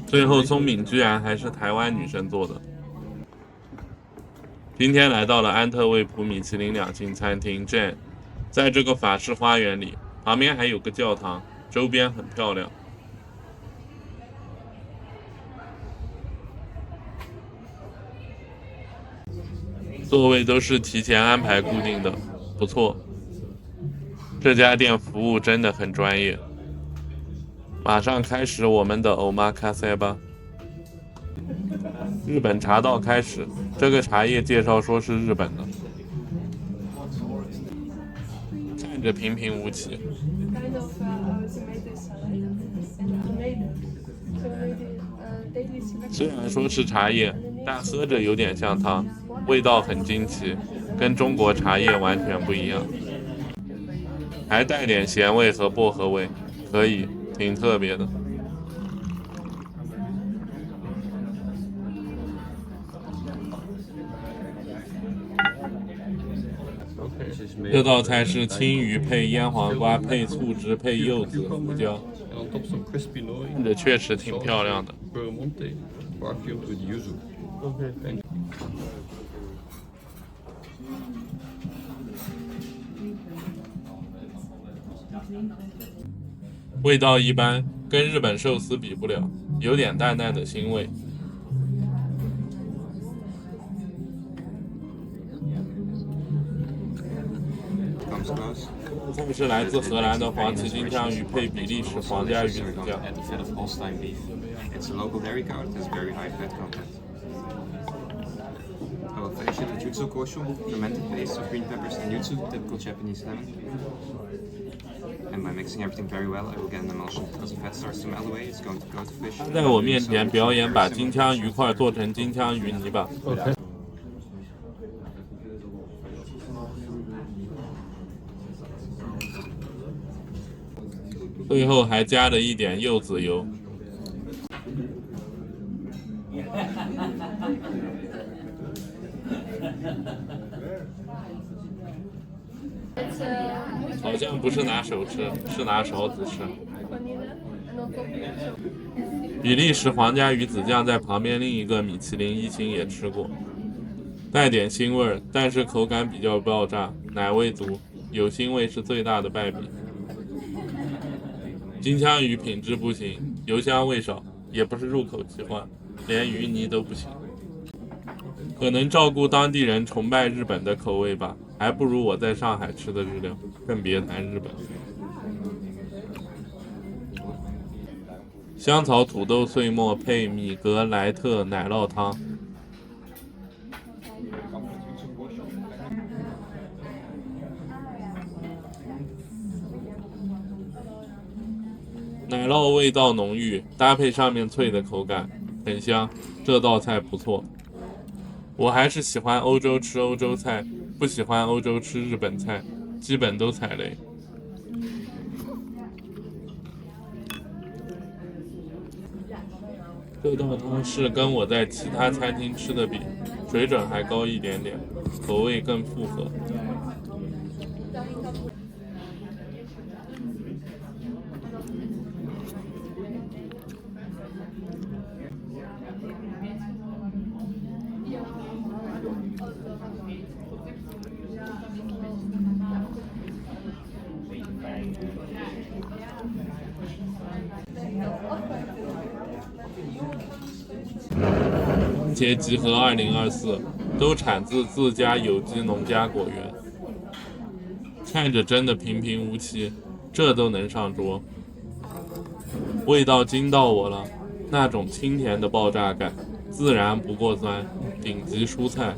最后松饼居然还是台湾女生做的。今天来到了安特卫普米其林2星餐厅 Jane， 在这个法式花园里，旁边还有个教堂，周边很漂亮。座位都是提前安排固定的，不错。这家店服务真的很专业。马上开始我们的欧玛卡塞吧。日本茶道开始，这个茶叶介绍说是日本的，看着平平无奇。虽然说是茶叶，但喝着有点像汤，味道很惊奇，跟中国茶叶完全不一样，还带点咸味和薄荷味，可以，挺特别的。这道菜是青鱼配腌黄瓜配醋汁配柚子胡椒，看着确实挺漂亮的。味道一般，跟日本寿司比不了，有点淡淡的腥味。这是来自荷兰的黄鳍金枪鱼配比利时皇家鱼子酱。It's a local dairy cow that has very high fat content. I will finish it with jutsu kosho, fermented paste of green peppers and jutsu, typical Japanese lemon. And by mixing everything very well, I will get an emulsion. As the fat starts to melt away, it's going to coat the fish. 他在我面前表演把金枪鱼块做成金枪鱼泥巴。最后还加了一点柚子油。好像不是拿手吃，是拿勺子吃。比利时皇家鱼子酱在旁边另一个米其林1星也吃过，带点腥味，但是口感比较爆炸，奶味足，有腥味是最大的败笔。金枪鱼品质不行，油香味少，也不是入口即化，连鱼泥都不行。可能照顾当地人崇拜日本的口味吧，还不如我在上海吃的日料，更别谈日本。香草土豆碎末配米格莱特奶酪汤。奶酪味道浓郁，搭配上面脆的口感，很香。这道菜不错。我还是喜欢欧洲吃欧洲菜，不喜欢欧洲吃日本菜，基本都踩雷。这道汤是跟我在其他餐厅吃的比，水准还高一点点，口味更复合。茄集合2024都产自自家有机农家果园，看着真的平平无奇，这都能上桌，味道惊到我了，那种清甜的爆炸感，自然不过酸，顶级蔬菜，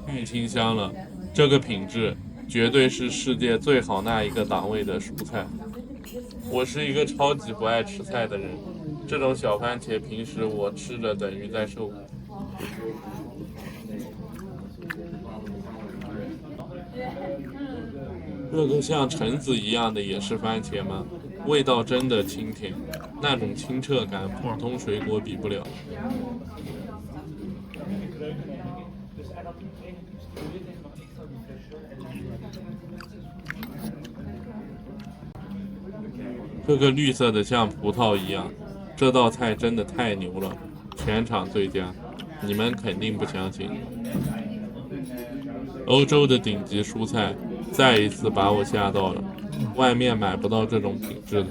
太清香了，这个品质绝对是世界最好那一个档位的蔬菜。我是一个超级不爱吃菜的人，这种小番茄平时我吃着等于在受苦。这个像橙子一样的也是番茄吗？味道真的清甜，那种清澈感普通水果比不了。这个绿色的像葡萄一样，这道菜真的太牛了，全场最佳，你们肯定不相信。欧洲的顶级蔬菜再一次把我吓到了，外面买不到这种品质的。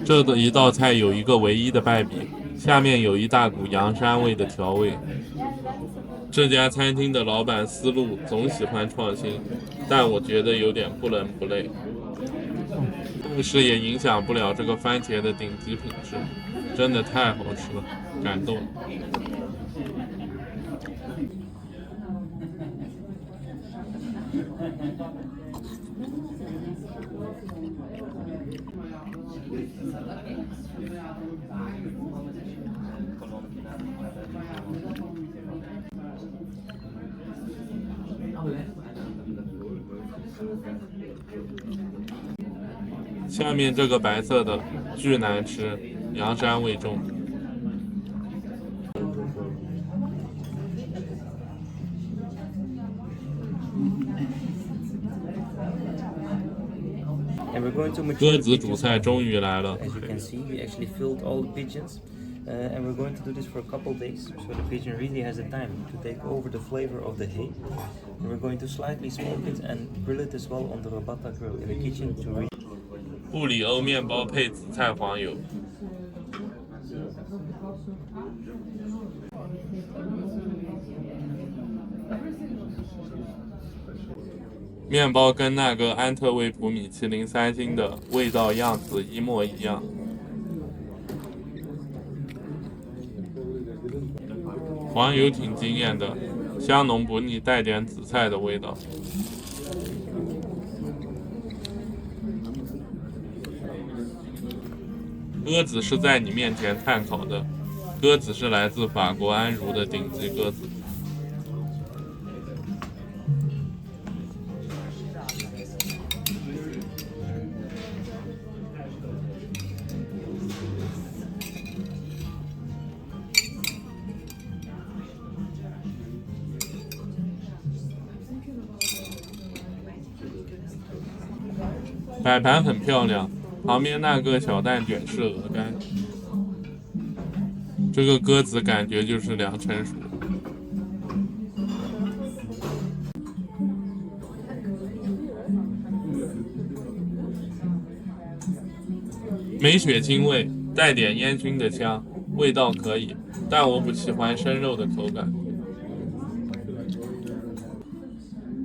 这的一道菜有一个唯一的败笔，下面有一大股洋膻味的调味。这家餐厅的老板思路总喜欢创新，但我觉得有点不伦不类。但是也影响不了这个番茄的顶级品质，真的太好吃了，感动。下面这个白色的巨难吃，羊膻味重。And we're going to 鸽子主菜终于来了。 As you can see, we actually filled all the pigeons. And we're going to do this for a couple days, so the pigeon really has the time to take over the flavor of the hay. And we're going to slightly smoke it and grill it as well on the Robata grill in the kitchen to really... 布里欧面包配紫菜黄油。面包跟那个安特卫普米其林3星的味道样子一模一样。黄油挺惊艳的，香浓不腻，带点紫菜的味道。鸽子是在你面前炭烤的，鸽子是来自法国安茹的顶级鸽子。摆盘很漂亮，旁边那个小蛋卷是鹅肝。这个鸽子感觉就是2成熟。没血腥味，带点烟熏的香，味道可以，但我不喜欢生肉的口感。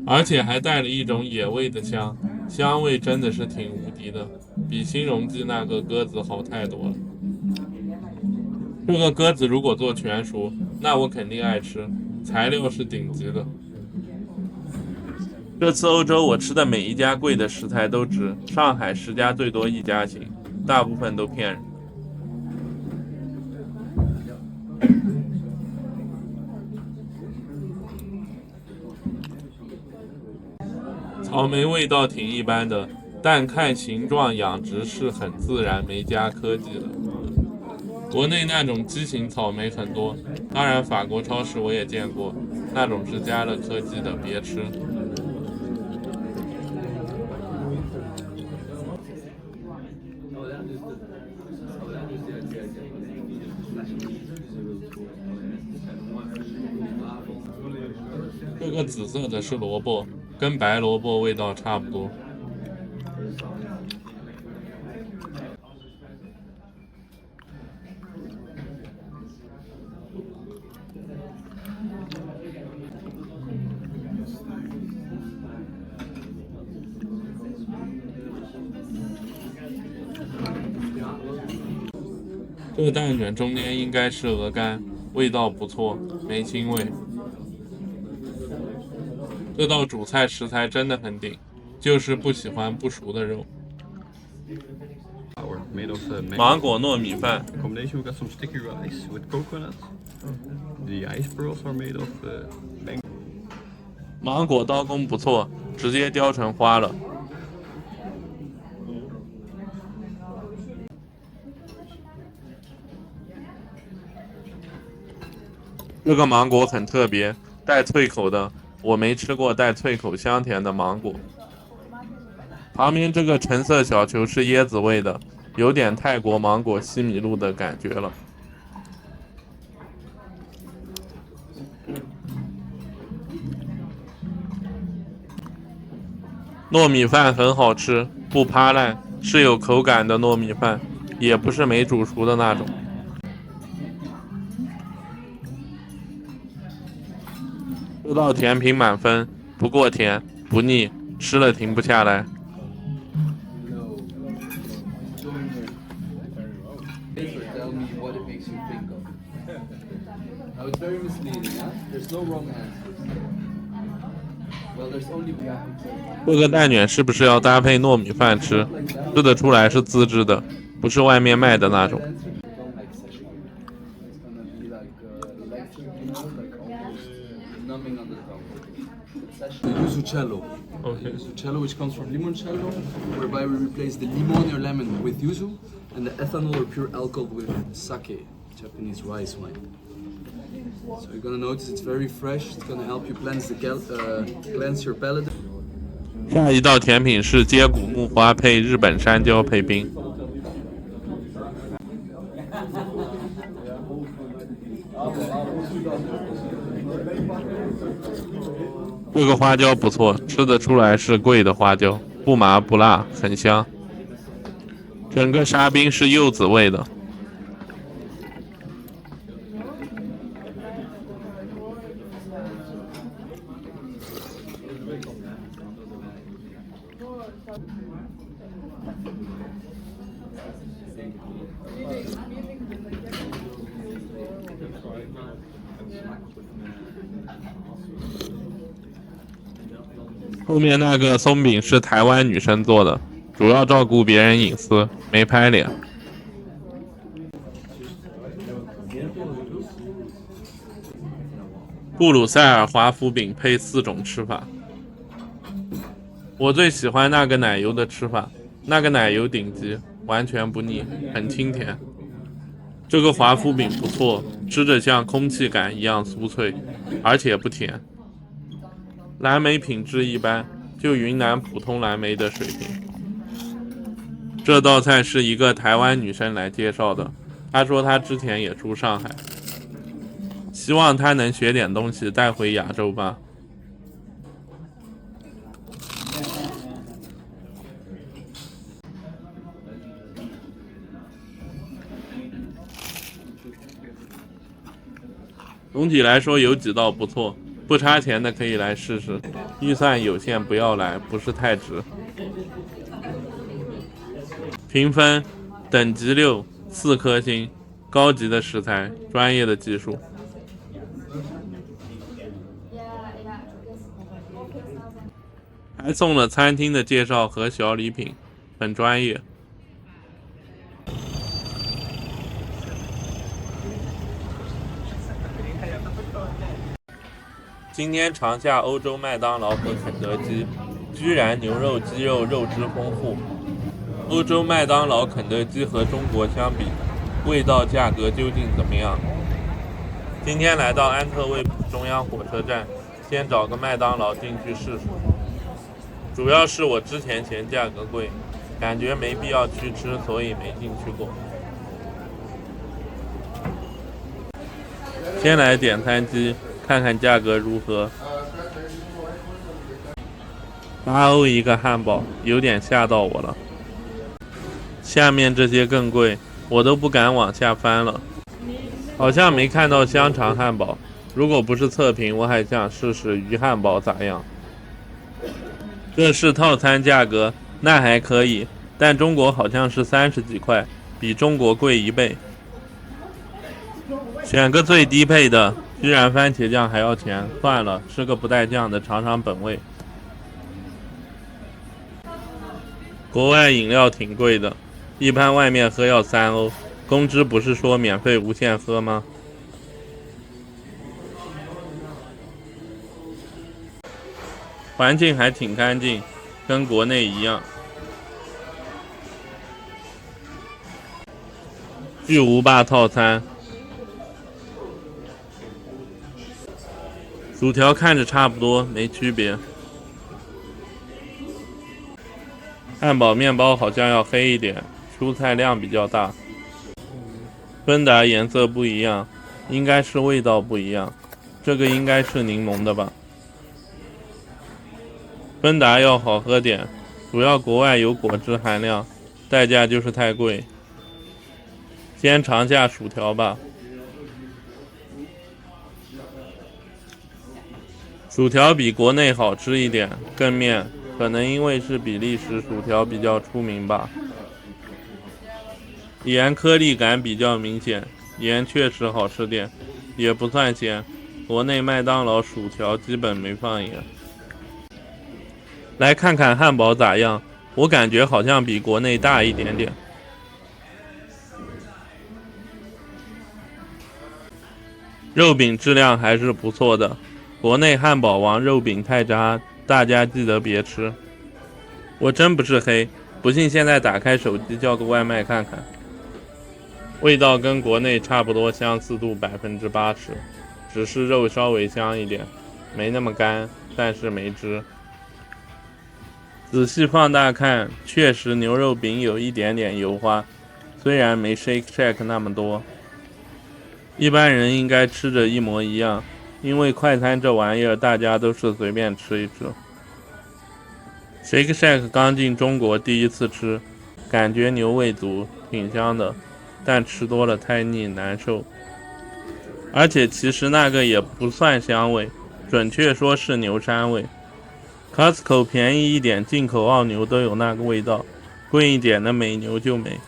而且还带了一种野味的香。香味真的是挺无敌的，比新荣记那个鸽子好太多了。这个鸽子如果做全熟，那我肯定爱吃，材料是顶级的。这次欧洲我吃的每一家贵的食材都值，上海10家最多1家行，大部分都骗人。草莓味道挺一般的，但看形状养殖是很自然，没加科技的。国内那种畸形草莓很多，当然法国超市我也见过，那种是加了科技的，别吃。这个紫色的是萝卜，跟白萝卜味道差不多。这个蛋卷中间应该是鹅肝，味道不错，没腥味。这道主菜食材真的很顶，就是不喜欢不熟的肉。芒果糯米饭。Combination, we got some sticky rice with coconut. The ice pearls are made of mango. 芒果刀工不错，直接雕成花了。这个芒果很特别，带脆口的，我没吃过带脆口香甜的芒果。旁边这个橙色小球是椰子味的，有点泰国芒果西米露的感觉了。糯米饭很好吃，不趴烂，是有口感的糯米饭，也不是没煮熟的那种。这道甜品满分，不过甜，不腻，吃了停不下来。Very misleading, huh? There's no wrong answers. Well, there's only one. 这个蛋卷是不是要搭配糯米饭吃？吃得出来是自制的，不是外面卖的那种。Don't like sashimi. It's gonna be like electric, you know, like almost numbing on the tongue. Sashimi. Yuzu-cello. Okay. Yuzu-cello, which comes from limoncello, whereby we replace the limone or lemon with yuzu, and the ethanol or pure alcohol with sake, Japanese rice wine. So you're gonna notice it's very fresh. It's gonna help you cleanse cleanse your palate. 下一道甜品是接骨木花配日本山椒配冰。这个花椒不错，吃得出来是贵的花椒，不麻不辣，很香。整个沙冰是柚子味的。后面那个松饼是台湾女生做的，主要照顾别人隐私，没拍脸。布鲁塞尔华夫饼配4种吃法，我最喜欢那个奶油的吃法，那个奶油顶级，完全不腻，很清甜。这个华夫饼不错，吃着像空气感一样酥脆，而且不甜。蓝莓品质一般，就云南普通蓝莓的水平。这道菜是一个台湾女生来介绍的，她说她之前也住上海，希望她能学点东西带回亚洲吧。总体来说有几道不错，不差钱的可以来试试，预算有限不要来，不是太值。评分等级6，4颗星，高级的食材，专业的技术。还送了餐厅的介绍和小礼品，很专业。今天尝下欧洲麦当劳和肯德基，居然牛肉、鸡肉肉质丰富。欧洲麦当劳、肯德基和中国相比，味道、价格究竟怎么样？今天来到安特卫普中央火车站，先找个麦当劳进去试试。主要是我之前嫌价格贵，感觉没必要去吃，所以没进去过。先来点餐机，看看价格如何。8欧一个汉堡，有点吓到我了。下面这些更贵，我都不敢往下翻了。好像没看到香肠汉堡，如果不是测评，我还想试试鱼汉堡咋样。这是套餐价格，那还可以，但中国好像是30几块，比中国贵1倍。选个最低配的，居然番茄酱还要钱，算了，吃个不带酱的，尝尝本味。国外饮料挺贵的，一般外面喝要3欧，工资不是说免费无限喝吗？环境还挺干净，跟国内一样。巨无霸套餐，薯条看着差不多，没区别。汉堡面包好像要黑一点，蔬菜量比较大。芬达颜色不一样，应该是味道不一样。这个应该是柠檬的吧。芬达要好喝点，主要国外有果汁含量，代价就是太贵。先尝下薯条吧。薯条比国内好吃一点，更面，可能因为是比利时薯条比较出名吧。盐颗粒感比较明显，盐确实好吃点，也不算咸。国内麦当劳薯条基本没放盐。来看看汉堡咋样？我感觉好像比国内大一点点。肉饼质量还是不错的，国内汉堡王肉饼太渣，大家记得别吃。我真不是黑，不信现在打开手机叫个外卖看看。味道跟国内差不多，相似度80%，只是肉稍微香一点，没那么干，但是没汁。仔细放大看，确实牛肉饼有一点点油花，虽然没 Shake Shack 那么多。一般人应该吃着一模一样，因为快餐这玩意儿大家都是随便吃一吃。Shake Shack 刚进中国第一次吃，感觉牛味足，挺香的，但吃多了太腻难受。而且其实那个也不算香味，准确说是牛膻味。Costco 便宜一点进口澳牛都有那个味道，贵一点的美牛就没。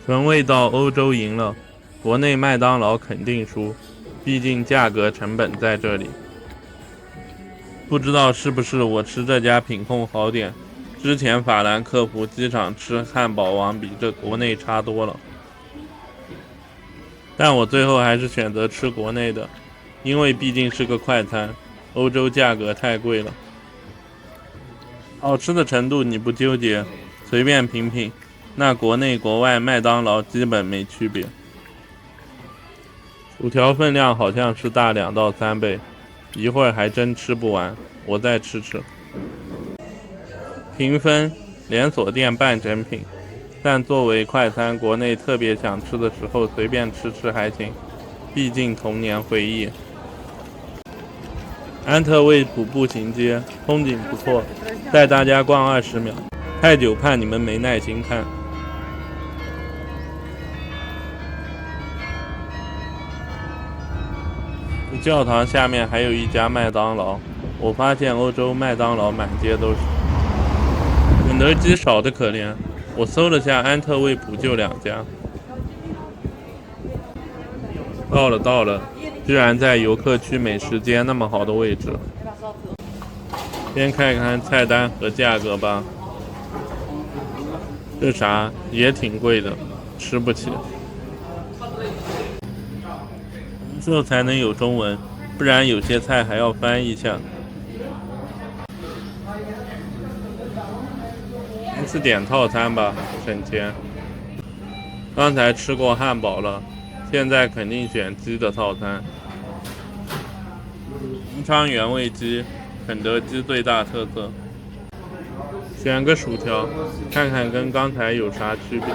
纯味道欧洲赢了，国内麦当劳肯定输，毕竟价格成本在这里。不知道是不是我吃这家品控好点，之前法兰克福机场吃汉堡王比这国内差多了。但我最后还是选择吃国内的，因为毕竟是个快餐，欧洲价格太贵了。好吃的程度你不纠结，随便品品，那国内国外麦当劳基本没区别。薯条分量好像是大2到3倍，一会儿还真吃不完，我再吃吃。评分，连锁店半成品，但作为快餐，国内特别想吃的时候随便吃吃还行，毕竟童年回忆。安特卫普步行街，风景不错，带大家逛20秒，太久怕你们没耐心看。教堂下面还有一家麦当劳，我发现欧洲麦当劳满街都是。肯德基少得可怜，我搜了下安特卫普就2家。到了，居然在游客区美食街那么好的位置。先看看菜单和价格吧。这啥也挺贵的，吃不起。这才能有中文，不然有些菜还要翻译一下。还是点套餐吧，省钱。刚才吃过汉堡了，现在肯定选鸡的套餐。浓汤原味鸡，肯德基最大特色。选个薯条，看看跟刚才有啥区别。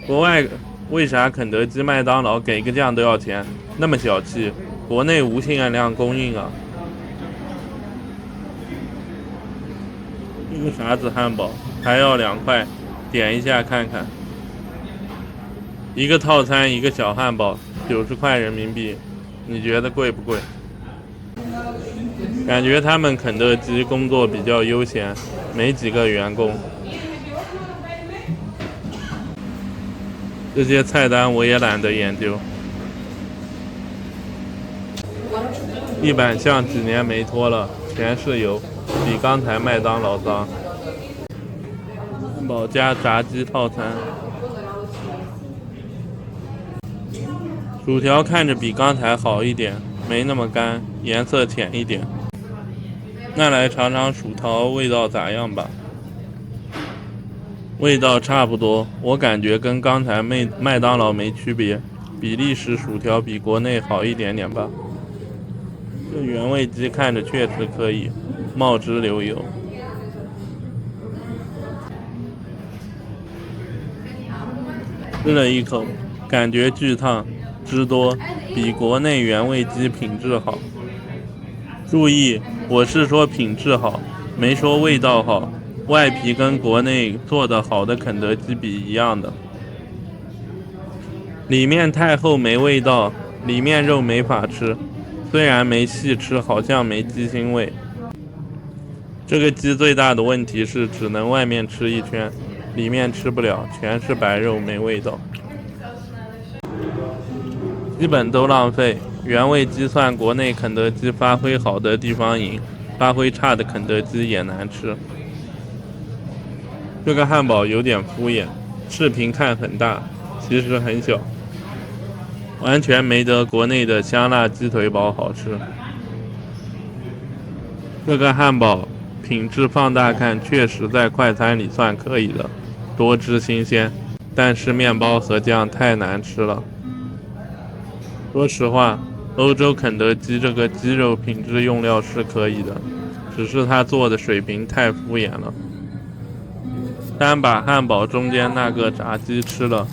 国外为啥肯德基、麦当劳给个酱都要钱？那么小气，国内无限量供应啊！这个啥子汉堡还要2块，点一下看看。一个套餐一个小汉堡，90块人民币，你觉得贵不贵？感觉他们肯德基工作比较悠闲，没几个员工。这些菜单我也懒得研究。地板像几年没拖了，全是油，比刚才麦当劳脏。汉堡加炸鸡套餐，薯条看着比刚才好一点，没那么干，颜色浅一点。那来尝尝薯条味道咋样吧。味道差不多，我感觉跟刚才麦当劳没区别，比利时薯条比国内好一点点吧。这原味鸡看着确实可以，冒汁流油。吃了一口，感觉巨烫，汁多，比国内原味鸡品质好。注意，我是说品质好，没说味道好。外皮跟国内做的好的肯德基比一样的，里面太厚没味道，里面肉没法吃，虽然没细吃，好像没鸡腥味。这个鸡最大的问题是只能外面吃一圈，里面吃不了，全是白肉没味道。基本都浪费，原位计算国内肯德基发挥好的地方赢，发挥差的肯德基也难吃。这个汉堡有点敷衍，视频看很大，其实很小，完全没得国内的香辣鸡腿堡好吃。这个汉堡品质放大看确实在快餐里算可以的，多汁新鲜，但是面包和酱太难吃了。说实话，欧洲肯德基这个鸡肉品质用料是可以的，只是它做的水平太敷衍了。单把汉堡中间那个炸鸡吃了，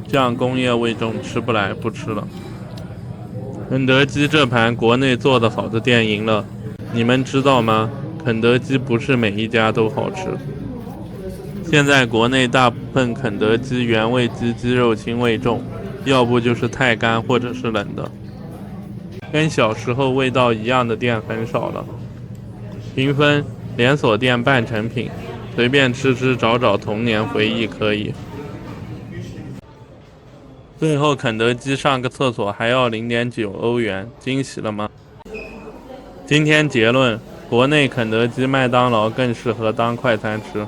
酱工业味重，吃不来，不吃了。肯德基这盘国内做的好的店赢了，你们知道吗？肯德基不是每一家都好吃。现在国内大部分肯德基原味鸡鸡肉腥味重，要不就是太干或者是冷的，跟小时候味道一样的店很少了。评分，连锁店半成品，随便吃吃找找童年回忆可以。最后肯德基上个厕所还要0.9欧元，惊喜了吗？今天结论，国内肯德基、麦当劳更适合当快餐吃。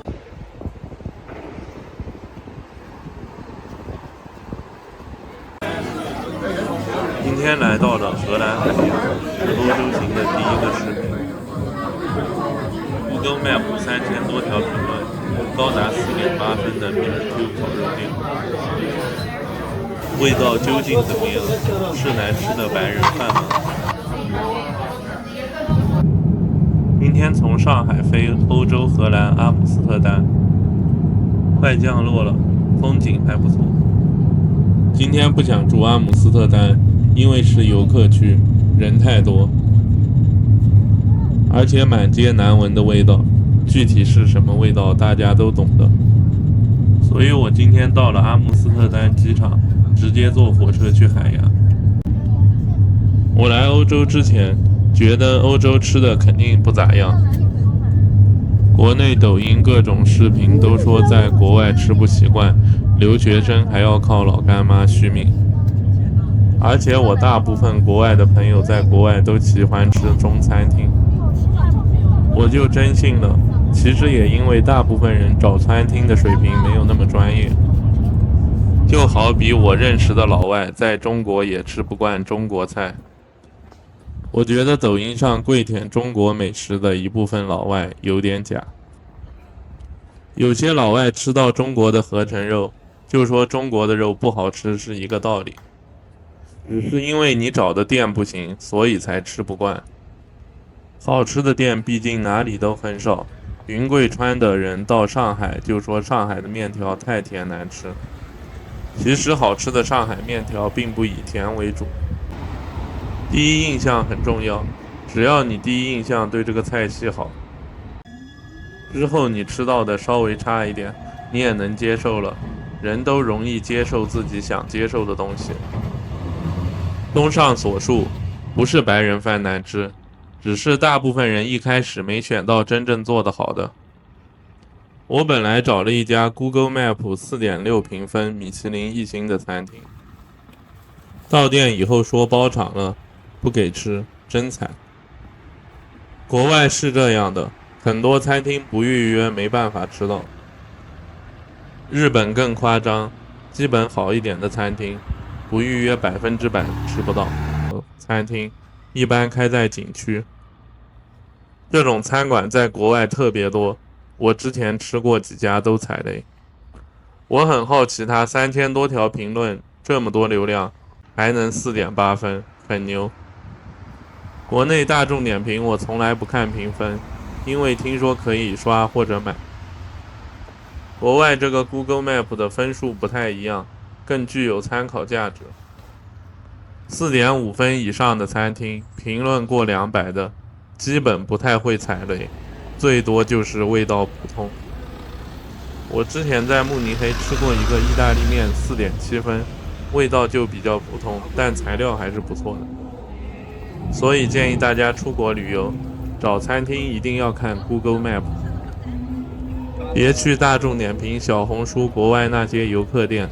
今天来到了荷兰海边，是欧洲行的第一个视频。Google Map 3000多条评论，高达4.8分的 BBQ 烤肉店，味道究竟怎么样？是难吃的白人饭吗？今天从上海飞欧洲荷兰阿姆斯特丹，快降落了，风景还不错。今天不想住阿姆斯特丹，因为是游客区，人太多，而且满街难闻的味道，具体是什么味道大家都懂的。所以我今天到了阿姆斯特丹机场，直接坐火车去海牙。我来欧洲之前觉得欧洲吃的肯定不咋样，国内抖音各种视频都说在国外吃不习惯，留学生还要靠老干妈续命。而且我大部分国外的朋友在国外都喜欢吃中餐厅，我就真信了。其实也因为大部分人找餐厅的水平没有那么专业，就好比我认识的老外在中国也吃不惯中国菜。我觉得抖音上跪舔中国美食的一部分老外有点假。有些老外吃到中国的合成肉，就说中国的肉不好吃是一个道理，只是因为你找的店不行，所以才吃不惯。好吃的店毕竟哪里都很少，云贵川的人到上海就说上海的面条太甜难吃。其实好吃的上海面条并不以甜为主。第一印象很重要，只要你第一印象对这个菜系好，之后你吃到的稍微差一点，你也能接受了。人都容易接受自己想接受的东西。综上所述，不是白人饭难吃，只是大部分人一开始没选到真正做得好的。我本来找了一家 Google Map 4.6评分米其林1星的餐厅，到店以后说包场了，不给吃，真惨。国外是这样的，很多餐厅不预约没办法吃到。日本更夸张，基本好一点的餐厅，不预约100%吃不到。餐厅一般开在景区，这种餐馆在国外特别多，我之前吃过几家都踩雷。我很好奇他3000多条评论，这么多流量，还能4.8分，很牛。国内大众点评我从来不看评分，因为听说可以刷或者买。国外这个 Google Map 的分数不太一样，更具有参考价值。4.5分以上的餐厅，评论过200的，基本不太会踩雷，最多就是味道普通。我之前在慕尼黑吃过一个意大利面4.7分，味道就比较普通，但材料还是不错的。所以建议大家出国旅游，找餐厅一定要看 Google Map， 别去大众点评、小红书国外那些游客店，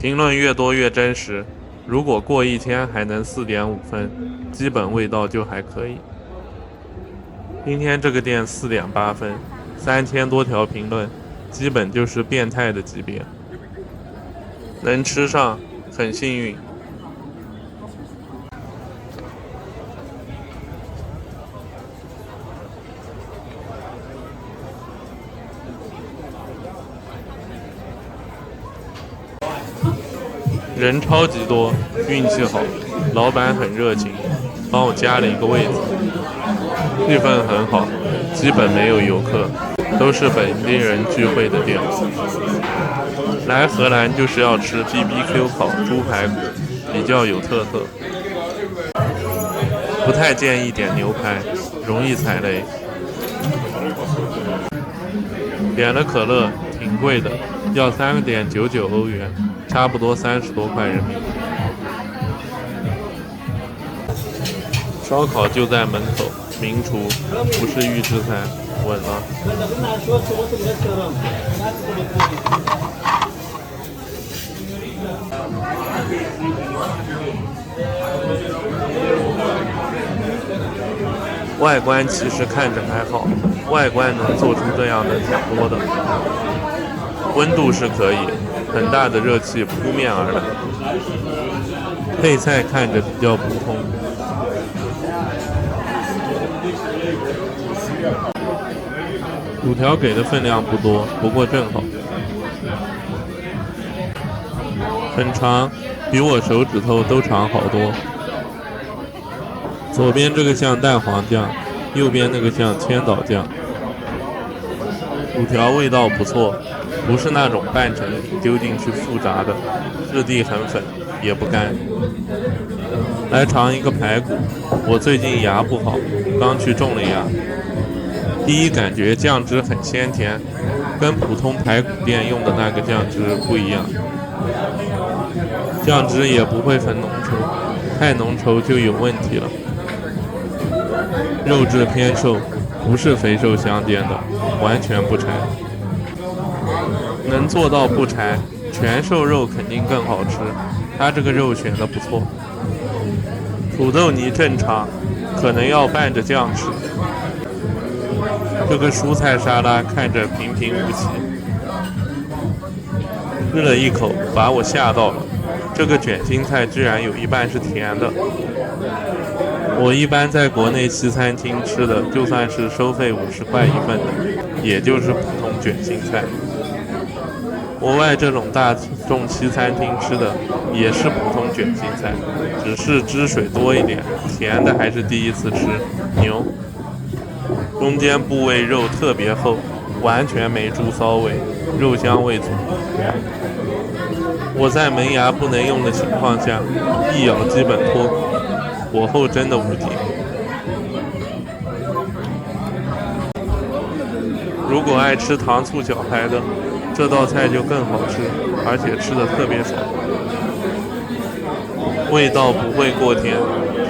评论越多越真实，如果过一天还能4.5分，基本味道就还可以。今天这个店4.8分，3000多条评论，基本就是变态的级别。能吃上，很幸运。人超级多，运气好，老板很热情，帮我加了一个位子。气氛很好，基本没有游客，都是本地人聚会的店。来荷兰就是要吃 BBQ 烤猪排骨，比较有特色。不太建议点牛排，容易踩雷。点了可乐，挺贵的，要3.99欧元，差不多30多块人民币。烧烤就在门口，名厨，不是预制菜，稳了。外观其实看着还好，外观能做出这样的挺多的。温度是可以，很大的热气扑面而来。配菜看着比较普通。薯条给的分量不多，不过正好。很长，比我手指头都长好多。左边这个像蛋黄酱，右边那个像千岛酱。薯条味道不错，不是那种半成品丢进去复炸的，质地很粉，也不干。来尝一个排骨，我最近牙不好，刚去种了牙。第一感觉酱汁很鲜甜，跟普通排骨店用的那个酱汁不一样。酱汁也不会很浓稠，太浓稠就有问题了。肉质偏瘦，不是肥瘦相间的，完全不柴。能做到不柴，全瘦肉肯定更好吃。它这个肉选的不错。土豆泥正常，可能要拌着酱吃。这个蔬菜沙拉看着平平无奇，吃了一口把我吓到了。这个卷心菜居然有一半是甜的。我一般在国内西餐厅吃的，就算是收费50块一份的，也就是普通卷心菜。国外这种大众西餐厅吃的也是普通卷心菜，只是汁水多一点，甜的还是第一次吃，牛。中间部位肉特别厚，完全没猪骚味，肉香味足。我在门牙不能用的情况下，一咬基本脱骨，火候真的无敌。如果爱吃糖醋小排的，这道菜就更好吃，而且吃的特别爽。味道不会过甜，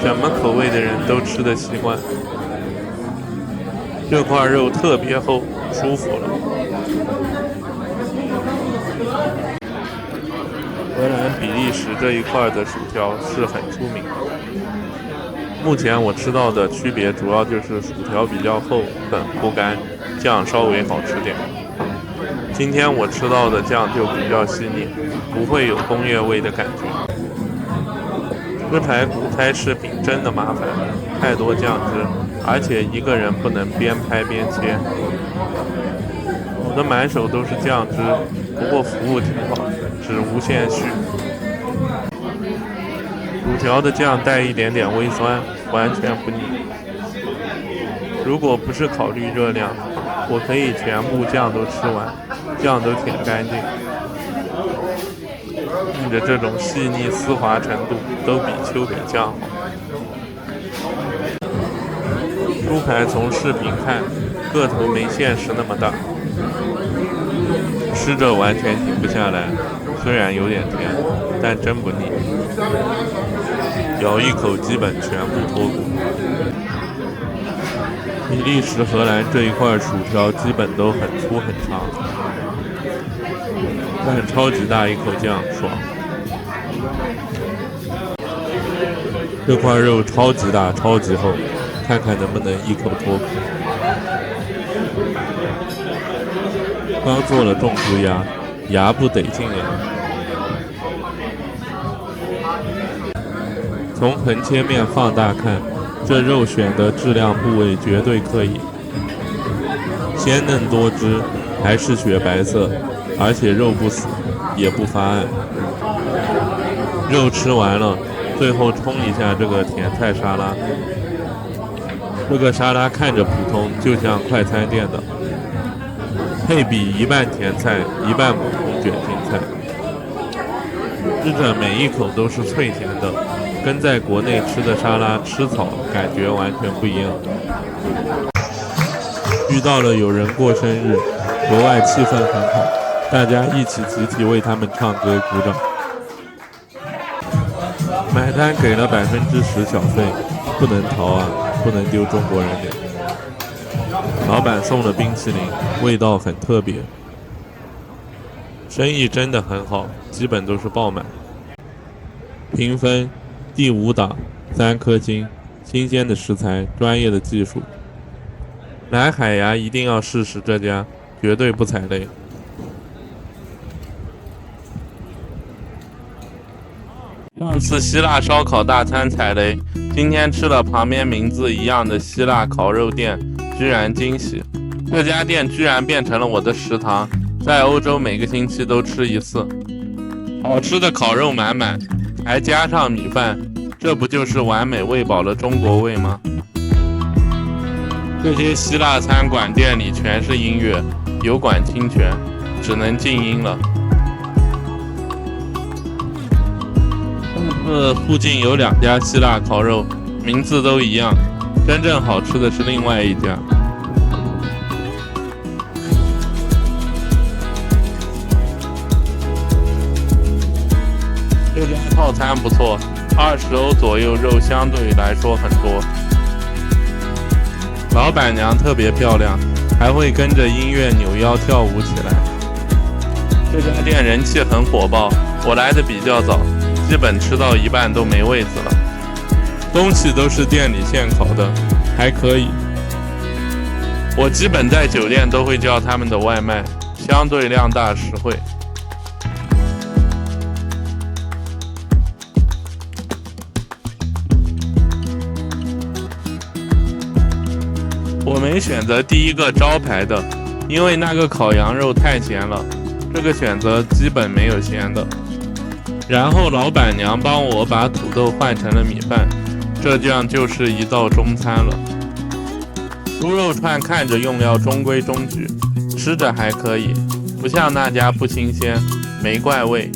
什么口味的人都吃得习惯。这块肉特别厚，舒服了。荷兰、比利时这一块的薯条是很出名的。目前我吃到的区别主要就是薯条比较厚，粉不干，酱稍微好吃点。今天我吃到的酱就比较细腻，不会有工业味的感觉。吃排骨拍视频真的麻烦，太多酱汁，而且一个人不能边拍边切。我的满手都是酱汁，不过服务挺好，只无限续。薯条的酱带一点点微酸，完全不腻。如果不是考虑热量，我可以全部酱都吃完，酱都舔干净。看着这种细腻丝滑程度，都比丘比酱好。猪排从视频看，个头没现实那么大，吃着完全停不下来。虽然有点甜，但真不腻。咬一口基本全部脱骨。比利时、荷兰这一块薯条基本都很粗很长，但超级大一口酱，爽。这块肉超级大，超级厚，看看能不能一口脱口。刚做了种猪鸭，牙不得劲呀。从横切面放大看，这肉选的质量部位绝对可以，鲜嫩多汁，还是雪白色，而且肉不死，也不发暗。肉吃完了，最后冲一下这个甜菜沙拉。这个沙拉看着普通，就像快餐店的，配比一半甜菜，一半普通卷心菜，吃着每一口都是脆甜的，跟在国内吃的沙拉吃草感觉完全不一样。遇到了有人过生日，国外气氛很好，大家一起集体为他们唱歌鼓掌。买单给了10%小费，不能逃啊，不能丢中国人脸。老板送了冰淇淋，味道很特别。生意真的很好，基本都是爆满。评分第5档，3颗星，新鲜的食材，专业的技术。来海牙一定要试试这家，绝对不踩雷。上次希腊烧烤大餐踩雷，今天吃了旁边名字一样的希腊烤肉店，居然惊喜。这家店居然变成了我的食堂，在欧洲每个星期都吃一次。好吃的烤肉满满，还加上米饭，这不就是完美喂饱了中国胃吗？这些希腊餐馆店里全是音乐，有管侵权，只能静音了。附近有2家希腊烤肉，名字都一样，真正好吃的是另外一家。这家套餐不错，20欧左右，肉相对来说很多。老板娘特别漂亮，还会跟着音乐扭腰跳舞起来。这家店人气很火爆，我来的比较早，基本吃到一半都没位子了。东西都是店里现烤的，还可以。我基本在酒店都会叫他们的外卖，相对量大实惠。我没选择第一个招牌的，因为那个烤羊肉太咸了，这个选择基本没有咸的。然后老板娘帮我把土豆换成了米饭，这样就是一道中餐了。猪肉串看着用料中规中矩，吃着还可以，不像那家不新鲜，没怪味。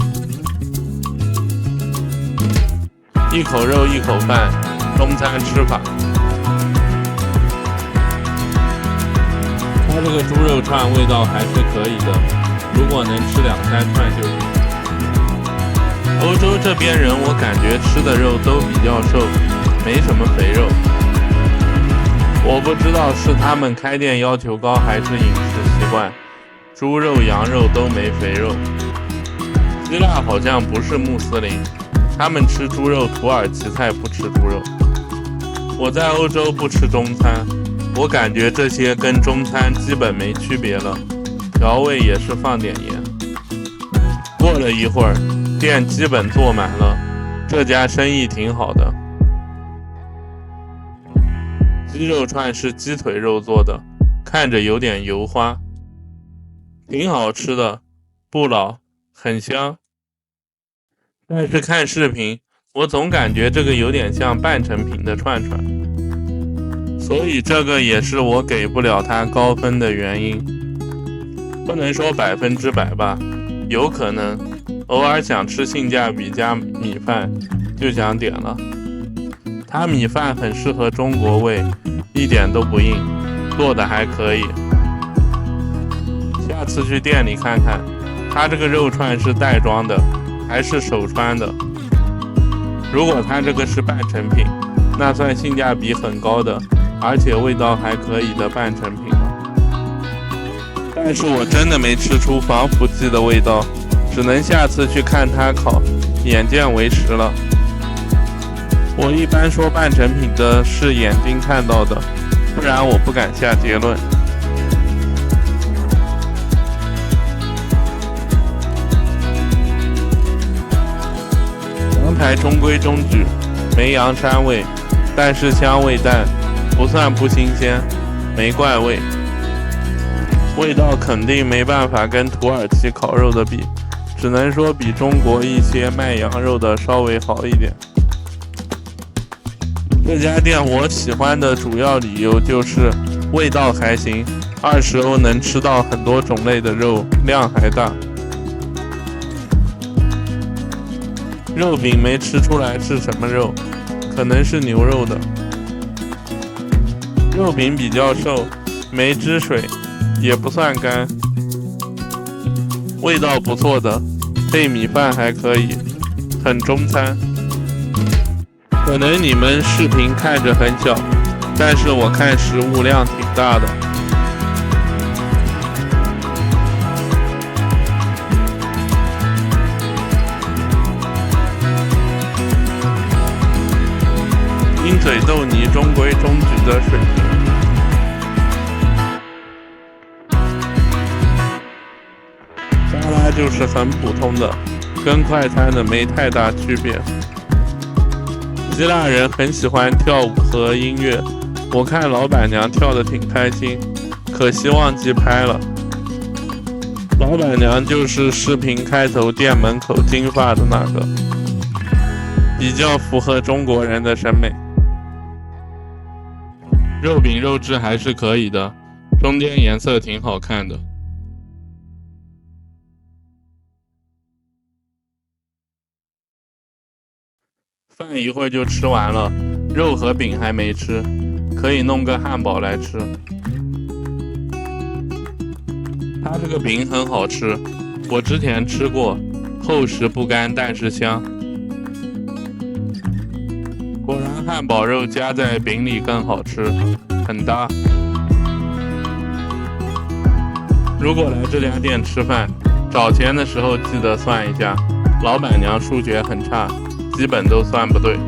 一口肉一口饭，中餐吃法。它这个猪肉串味道还是可以的，如果能吃2-3串就行。欧洲这边人我感觉吃的肉都比较瘦，没什么肥肉。我不知道是他们开店要求高还是饮食习惯，猪肉羊肉都没肥肉。希腊好像不是穆斯林，他们吃猪肉，土耳其菜不吃猪肉。我在欧洲不吃中餐，我感觉这些跟中餐基本没区别了，调味也是放点盐。过了一会儿，店基本坐满了，这家生意挺好的。鸡肉串是鸡腿肉做的，看着有点油花，挺好吃的，不老，很香。但是看视频，我总感觉这个有点像半成品的串串，所以这个也是我给不了它高分的原因。不能说100%吧，有可能偶尔想吃性价比加米饭，就想点了。它米饭很适合中国胃，一点都不硬，做的还可以。下次去店里看看，它这个肉串是袋装的，还是手穿的。如果它这个是半成品，那算性价比很高的，而且味道还可以的半成品了。但是我真的没吃出防腐剂的味道，只能下次去看它烤，眼见为实了。我一般说半成品的是眼睛看到的，不然我不敢下结论。羊排中规中矩，没羊膻味，但是香味淡，不算不新鲜，没怪味。味道肯定没办法跟土耳其烤肉的比，只能说比中国一些卖羊肉的稍微好一点。这家店我喜欢的主要理由就是味道还行，20欧能吃到很多种类的肉，量还大。肉饼没吃出来是什么肉，可能是牛肉的。肉饼比较瘦，没汁水，也不算干，味道不错的，配米饭还可以，很中餐。可能你们视频看着很小，但是我看食物量挺大的。鹰嘴豆泥中规中矩的水平。沙拉就是很普通的，跟快餐的没太大区别。希腊人很喜欢跳舞和音乐，我看老板娘跳得挺开心，可惜忘记拍了。老板娘就是视频开头店门口金发的那个，比较符合中国人的审美。肉饼肉质还是可以的，中间颜色挺好看的。饭一会儿就吃完了，肉和饼还没吃，可以弄个汉堡来吃。它这个饼很好吃，我之前吃过，厚实不干，但是香。果然汉堡肉夹在饼里更好吃，很搭。如果来这家店吃饭，找钱的时候记得算一下，老板娘数学很差，基本都算不对。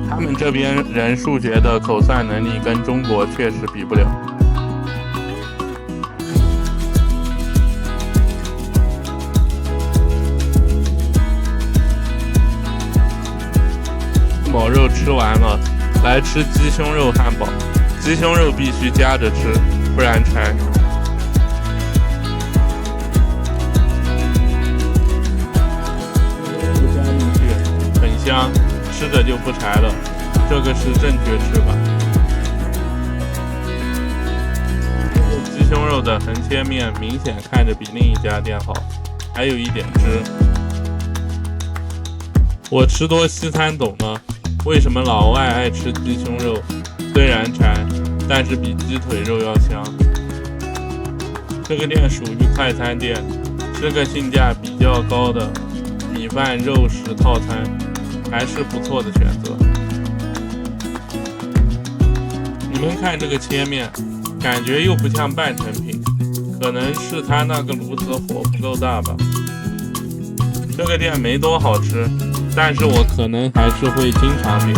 他们这边人数学的口算能力跟中国确实比不了。汉堡肉吃完了，来吃鸡胸肉汉堡。鸡胸肉必须夹着吃，不然柴。加进去，很香，吃着就不柴了。这个是正确吃法。鸡胸肉的横切面明显看着比另一家店好，还有一点汁。我吃多西餐懂了，为什么老外爱吃鸡胸肉？虽然柴，但是比鸡腿肉要香。这个店属于快餐店，吃个性价比较高的米饭肉食套餐，还是不错的选择。你们看这个切面，感觉又不像半成品，可能是它那个炉子火不够大吧。这个店没多好吃，但是我可能还是会经常点。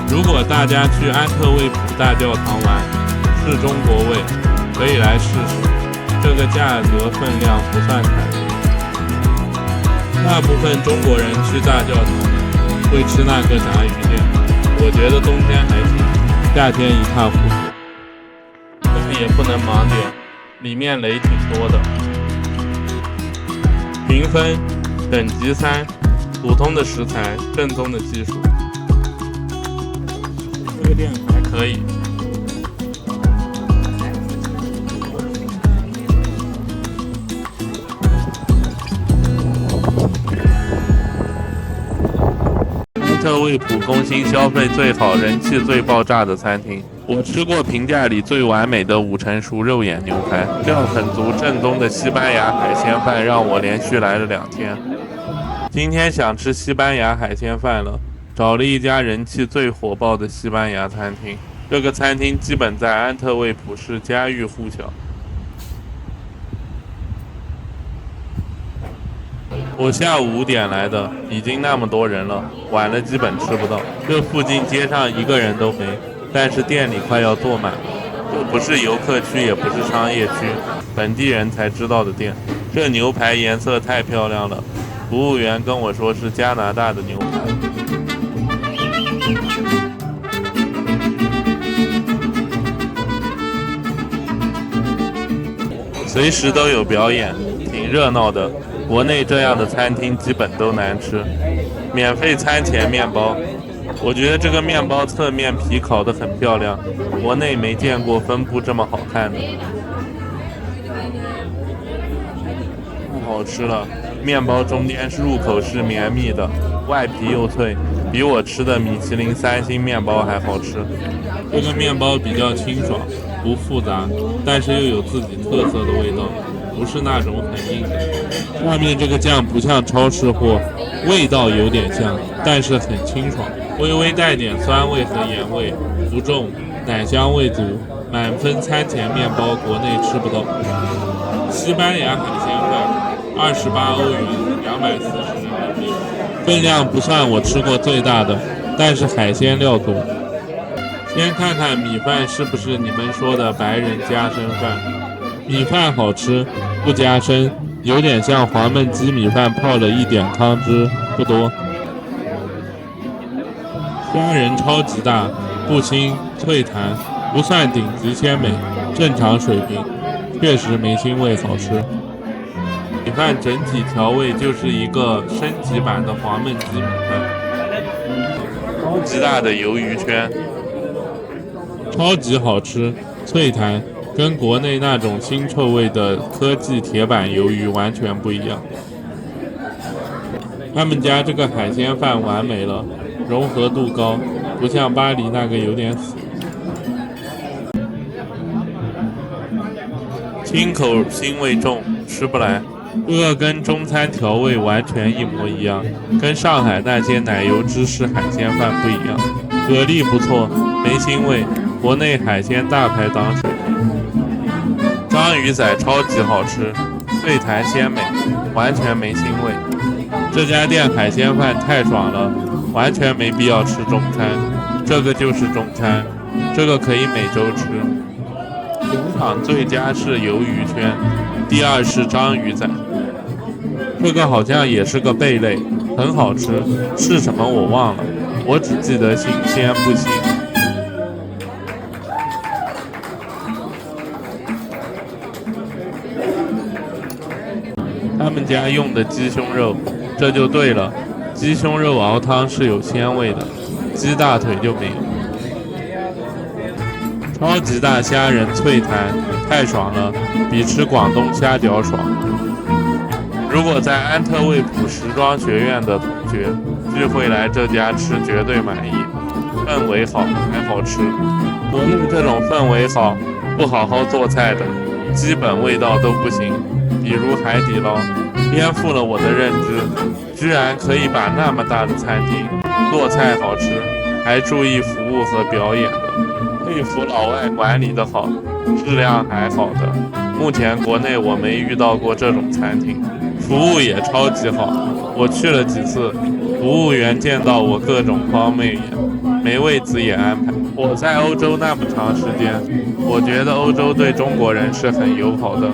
如果大家去安特卫普大教堂玩，是中国味，可以来试试，这个价格分量不算太贵。大部分中国人去大教堂会吃那个炸鱼店，我觉得冬天还行，夏天一塌糊涂。但也不能盲点，里面雷挺多的。评分等级3，普通的食材，正宗的技术。这个店还可以。安特卫普工薪消费最好、人气最爆炸的餐厅。我吃过评价里最完美的5成熟肉眼牛排，料很足，正宗的西班牙海鲜饭让我连续来了2天。今天想吃西班牙海鲜饭了，找了一家人气最火爆的西班牙餐厅。这个餐厅基本在安特卫普市家喻户晓。我下午5点来的，已经那么多人了，晚了基本吃不到。这附近街上一个人都没，但是店里快要坐满了。这不是游客区，也不是商业区，本地人才知道的店。这牛排颜色太漂亮了，服务员跟我说是加拿大的牛排。随时都有表演，挺热闹的。国内这样的餐厅基本都难吃。免费餐前面包，我觉得这个面包侧面皮烤得很漂亮，国内没见过分布这么好看的。太好吃了，面包中间入口是绵密的，外皮又脆，比我吃的米其林3星面包还好吃。这个面包比较清爽，不复杂，但是又有自己特色的味道，不是那种很硬的。外面这个酱不像超市货，味道有点像，但是很清爽，微微带点酸味和盐味，不重，奶香味足，满分餐前面包国内吃不到。西班牙海鲜饭28欧元，240人民币，分量不算我吃过最大的，但是海鲜料多。先看看米饭是不是你们说的白人加深饭，米饭好吃，不加深，有点像黄焖鸡米饭泡了一点汤汁，不多。虾仁超级大，不腥，脆弹，不算顶级鲜美，正常水平，确实没腥味好吃。米饭整体调味就是一个升级版的黄焖鸡米饭，超级大的鱿鱼圈，超级好吃，脆弹，跟国内那种腥臭味的科技铁板鱿鱼完全不一样。他们家这个海鲜饭完美了，融合度高，不像巴黎那个有点死。清口腥味重，吃不来。这个跟中餐调味完全一模一样，跟上海那些奶油芝士海鲜饭不一样。蛤蜊不错，没腥味，国内海鲜大排档水平。章鱼仔超级好吃，脆弹鲜美，完全没腥味。这家店海鲜饭太爽了，完全没必要吃中餐，这个就是中餐，这个可以每周吃。全场最佳是鱿鱼圈，第二是章鱼仔，这个好像也是个贝类，很好吃，是什么我忘了，我只记得新鲜不腥。他们家用的鸡胸肉，这就对了，鸡胸肉熬汤是有鲜味的，鸡大腿就没有。超级大虾仁脆弹，太爽了，比吃广东虾饺爽。如果在安特卫普时装学院的同学聚会来这家吃，绝对满意，氛围好还好吃。国内这种氛围好，不好好做菜的，基本味道都不行。比如海底捞，颠覆了我的认知，居然可以把那么大的餐厅做菜好吃，还注意服务和表演的。佩服老外管理的好，质量还好的。目前国内我没遇到过这种餐厅，服务也超级好。我去了几次，服务员见到我各种方面没位子也安排。我在欧洲那么长时间，我觉得欧洲对中国人是很友好的，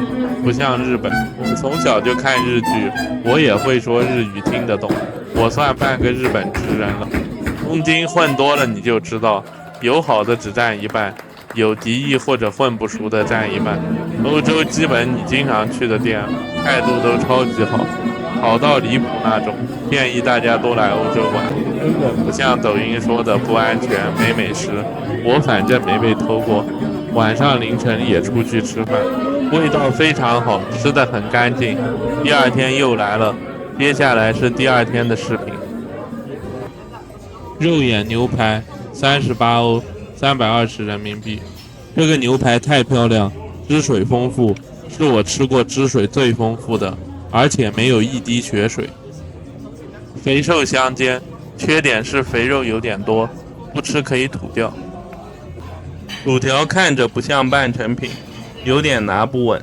不像日本。我从小就看日剧，我也会说日语，听得懂，我算半个日本直人了。东京混多了你就知道，友好的只占一半，有敌意或者混不熟的占一半。欧洲基本你经常去的店态度都超级好，好到离谱那种，建议大家多来欧洲玩，根本不像抖音说的不安全没美食。我反正没被偷过，晚上凌晨也出去吃饭，味道非常好，吃得很干净。第二天又来了，接下来是第二天的视频。肉眼牛排38欧，320人民币。这个牛排太漂亮，汁水丰富，是我吃过汁水最丰富的，而且没有一滴血水。肥瘦相间，缺点是肥肉有点多，不吃可以吐掉。薯条看着不像半成品，有点拿不稳。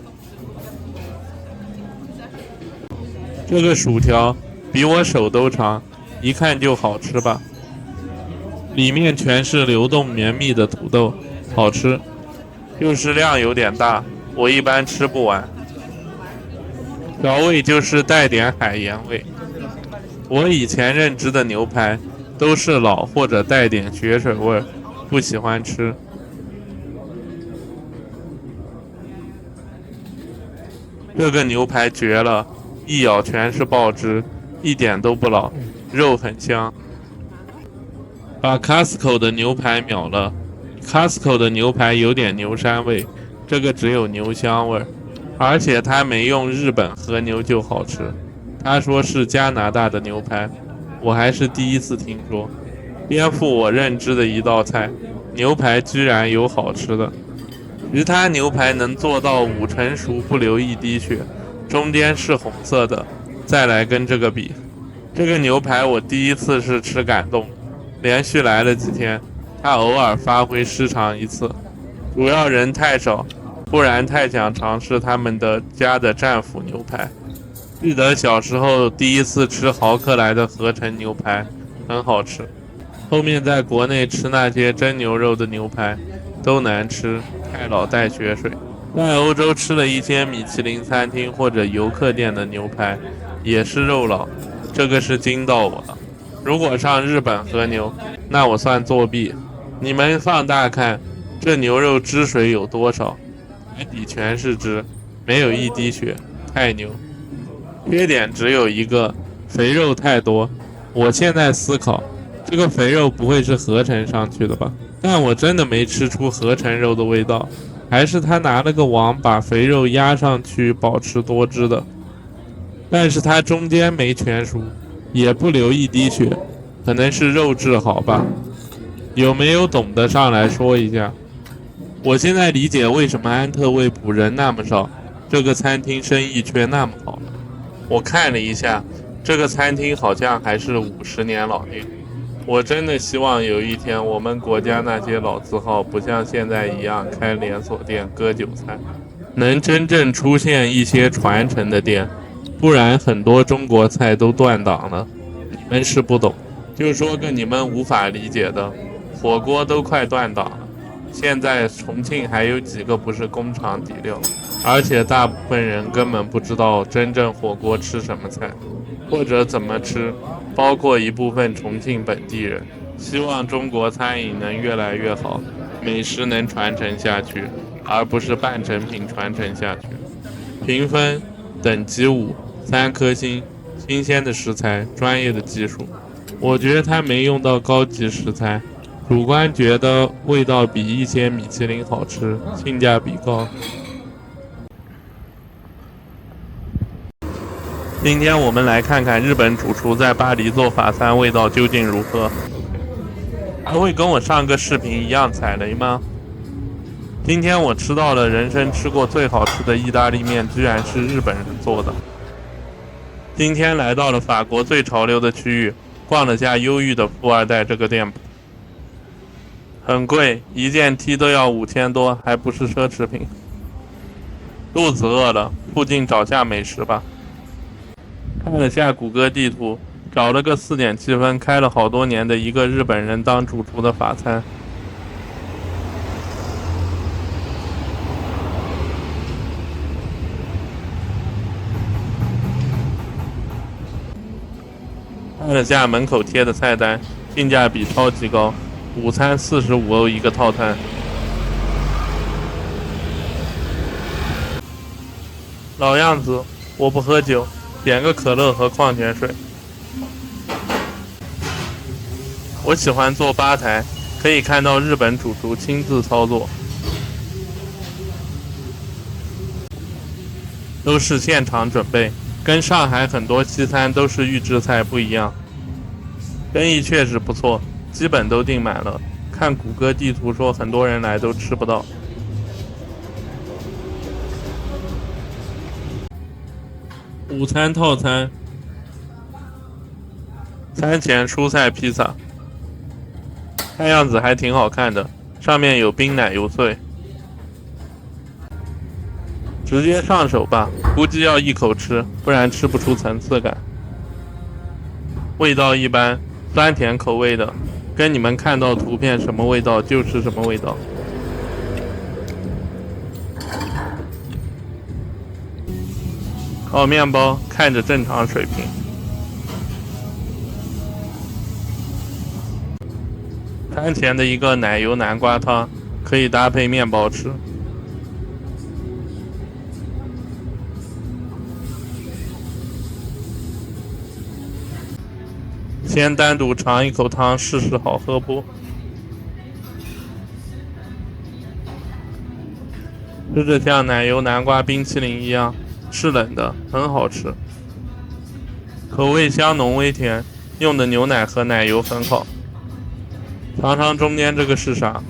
这个薯条比我手都长，一看就好吃吧。里面全是流动绵密的土豆，好吃，就是量有点大，我一般吃不完。调味就是带点海盐味。我以前认知的牛排都是老或者带点血水味，不喜欢吃。这个牛排绝了，一咬全是爆汁，一点都不老，肉很香。把 Costco 的牛排秒了。Costco 的牛排有点牛膻味，这个只有牛香味，而且他没用日本和牛就好吃。他说是加拿大的牛排，我还是第一次听说。颠覆我认知的一道菜，牛排居然有好吃的。其他牛排能做到5成熟不流一滴血，中间是红色的，再来跟这个比，这个牛排我第一次是吃感动。连续来了几天，他偶尔发挥失常一次，主要人太少，不然太想尝试他们的家的战斧牛排。记得小时候第一次吃豪克莱的合成牛排，很好吃。后面在国内吃那些真牛肉的牛排都难吃，太老带血水。在欧洲吃了一些米其林餐厅或者游客店的牛排，也是肉老，这个是惊到我了。如果上日本和牛，那我算作弊。你们放大看，这牛肉汁水有多少？海底全是汁，没有一滴血，太牛。缺点只有一个，肥肉太多。我现在思考，这个肥肉不会是合成上去的吧？但我真的没吃出合成肉的味道，还是他拿了个网把肥肉压上去保持多汁的。但是它中间没全熟，也不流一滴血，可能是肉质好吧？有没有懂得上来说一下？我现在理解为什么安特卫普人那么少，这个餐厅生意却那么好了。我看了一下，这个餐厅好像还是50年老店。我真的希望有一天我们国家那些老字号不像现在一样开连锁店割韭菜，能真正出现一些传承的店，不然很多中国菜都断档了。你们是不懂，就说个你们无法理解的，火锅都快断档了，现在重庆还有几个不是工厂底料，而且大部分人根本不知道真正火锅吃什么菜，或者怎么吃，包括一部分重庆本地人。希望中国餐饮能越来越好，美食能传承下去，而不是半成品传承下去。评分等级5，3颗星，新鲜的食材，专业的技术。我觉得它没用到高级食材，主观觉得味道比一些米其林好吃，性价比高。今天我们来看看日本主厨在巴黎做法餐味道究竟如何。还会跟我上个视频一样踩雷吗？今天我吃到了人生吃过最好吃的意大利面，居然是日本人做的。今天来到了法国最潮流的区域，逛了下忧郁的富二代这个店铺。很贵，一件 T 都要5000多，还不是奢侈品。肚子饿了，附近找下美食吧。看了下谷歌地图，找了个4.7分，开了好多年的一个日本人当主厨的法餐。看了下门口贴的菜单，性价比超级高，午餐45欧一个套餐。老样子，我不喝酒，点个可乐和矿泉水。我喜欢坐吧台，可以看到日本主厨亲自操作，都是现场准备，跟上海很多西餐都是预制菜不一样。生意确实不错，基本都订满了，看谷歌地图说很多人来都吃不到。午餐套餐，餐前蔬菜披萨，看样子还挺好看的，上面有冰奶油脆。直接上手吧，估计要一口吃，不然吃不出层次感。味道一般，酸甜口味的，跟你们看到图片什么味道就是什么味道。烤面包看着正常水平。餐前的一个奶油南瓜汤可以搭配面包吃。先单独尝一口汤试试好喝不？吃着像奶油南瓜冰淇淋一样，是冷的，很好吃。口味香浓微甜，用的牛奶和奶油很好。尝尝中间这个是啥？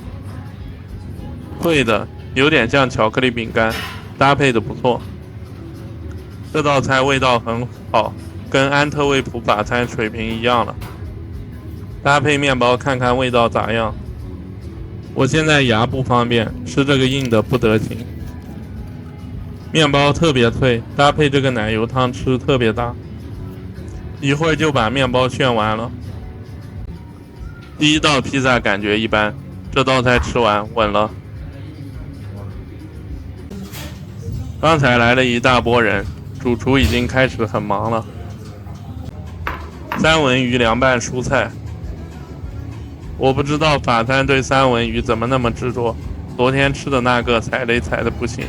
脆的，有点像巧克力饼干，搭配的不错。这道菜味道很好，跟安特卫普法餐水平一样了。搭配面包看看味道咋样？我现在牙不方便，吃这个硬的不得行。面包特别脆，搭配这个奶油汤吃特别搭。一会儿就把面包炫完了。第一道披萨感觉一般，这道菜吃完稳了。刚才来了一大波人，主厨已经开始很忙了。三文鱼凉拌蔬菜，我不知道法餐对三文鱼怎么那么执着，昨天吃的那个踩雷踩的不行。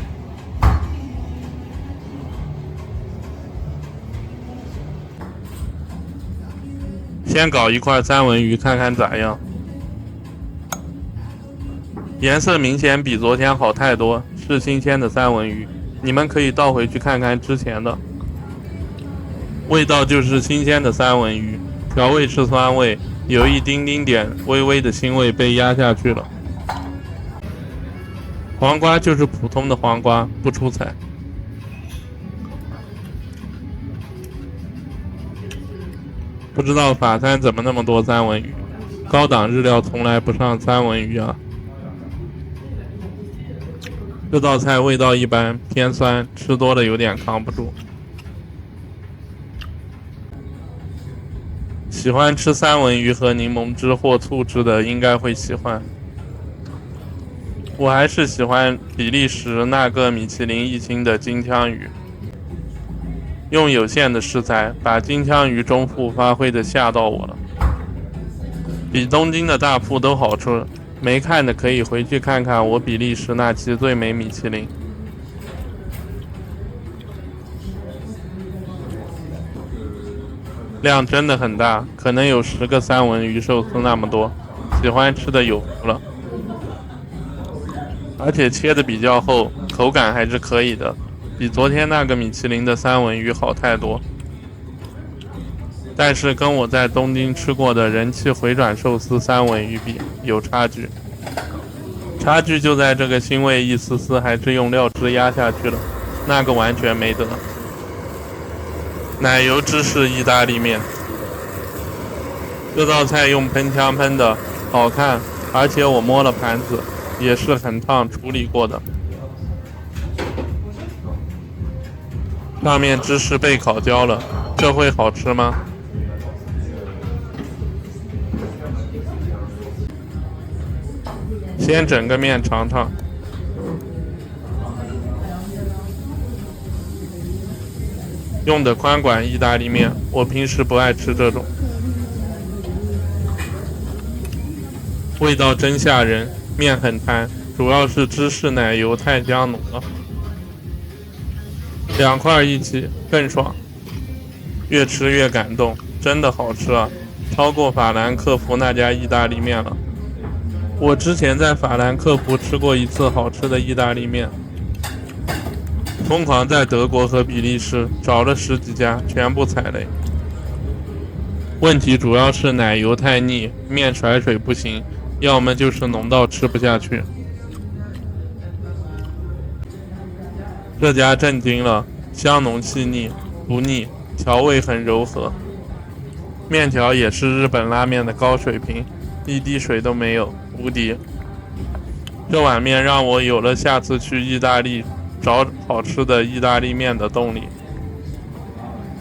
先搞一块三文鱼看看咋样，颜色明显比昨天好太多，是新鲜的三文鱼，你们可以倒回去看看之前的。味道就是新鲜的三文鱼，调味是酸味，有一丁丁点微微的腥味被压下去了。黄瓜就是普通的黄瓜，不出彩。不知道法餐怎么那么多三文鱼，高档日料从来不上三文鱼啊。这道菜味道一般，偏酸，吃多了有点扛不住。喜欢吃三文鱼和柠檬汁或醋汁的应该会喜欢。我还是喜欢比利时那个米其林1星的金枪鱼。用有限的食材把金枪鱼中腹发挥的吓到我了，比东京的大铺都好吃。没看的可以回去看看我比利时那期最美米其林。量真的很大，可能有10个三文鱼寿司那么多，喜欢吃的有福了。而且切的比较厚，口感还是可以的，比昨天那个米其林的三文鱼好太多。但是跟我在东京吃过的人气回转寿司三文鱼比，有差距。差距就在这个腥味一丝丝还是用料汁压下去了，那个完全没得。奶油芝士意大利面，这道菜用喷枪喷的，好看，而且我摸了盘子，也是很烫处理过的。上面芝士被烤焦了，这会好吃吗？先整个面尝尝。用的宽管意大利面，我平时不爱吃这种。味道真吓人，面很弹，主要是芝士奶油太香浓了。2块一起更爽，越吃越感动，真的好吃啊，超过法兰克福那家意大利面了。我之前在法兰克福吃过一次好吃的意大利面，疯狂在德国和比利时找了10几家，全部踩雷。问题主要是奶油太腻，面甩水不行，要么就是浓到吃不下去。这家震惊了，香浓细腻，不腻，调味很柔和。面条也是日本拉面的高水平，一滴水都没有，无敌。这碗面让我有了下次去意大利找好吃的意大利面的动力。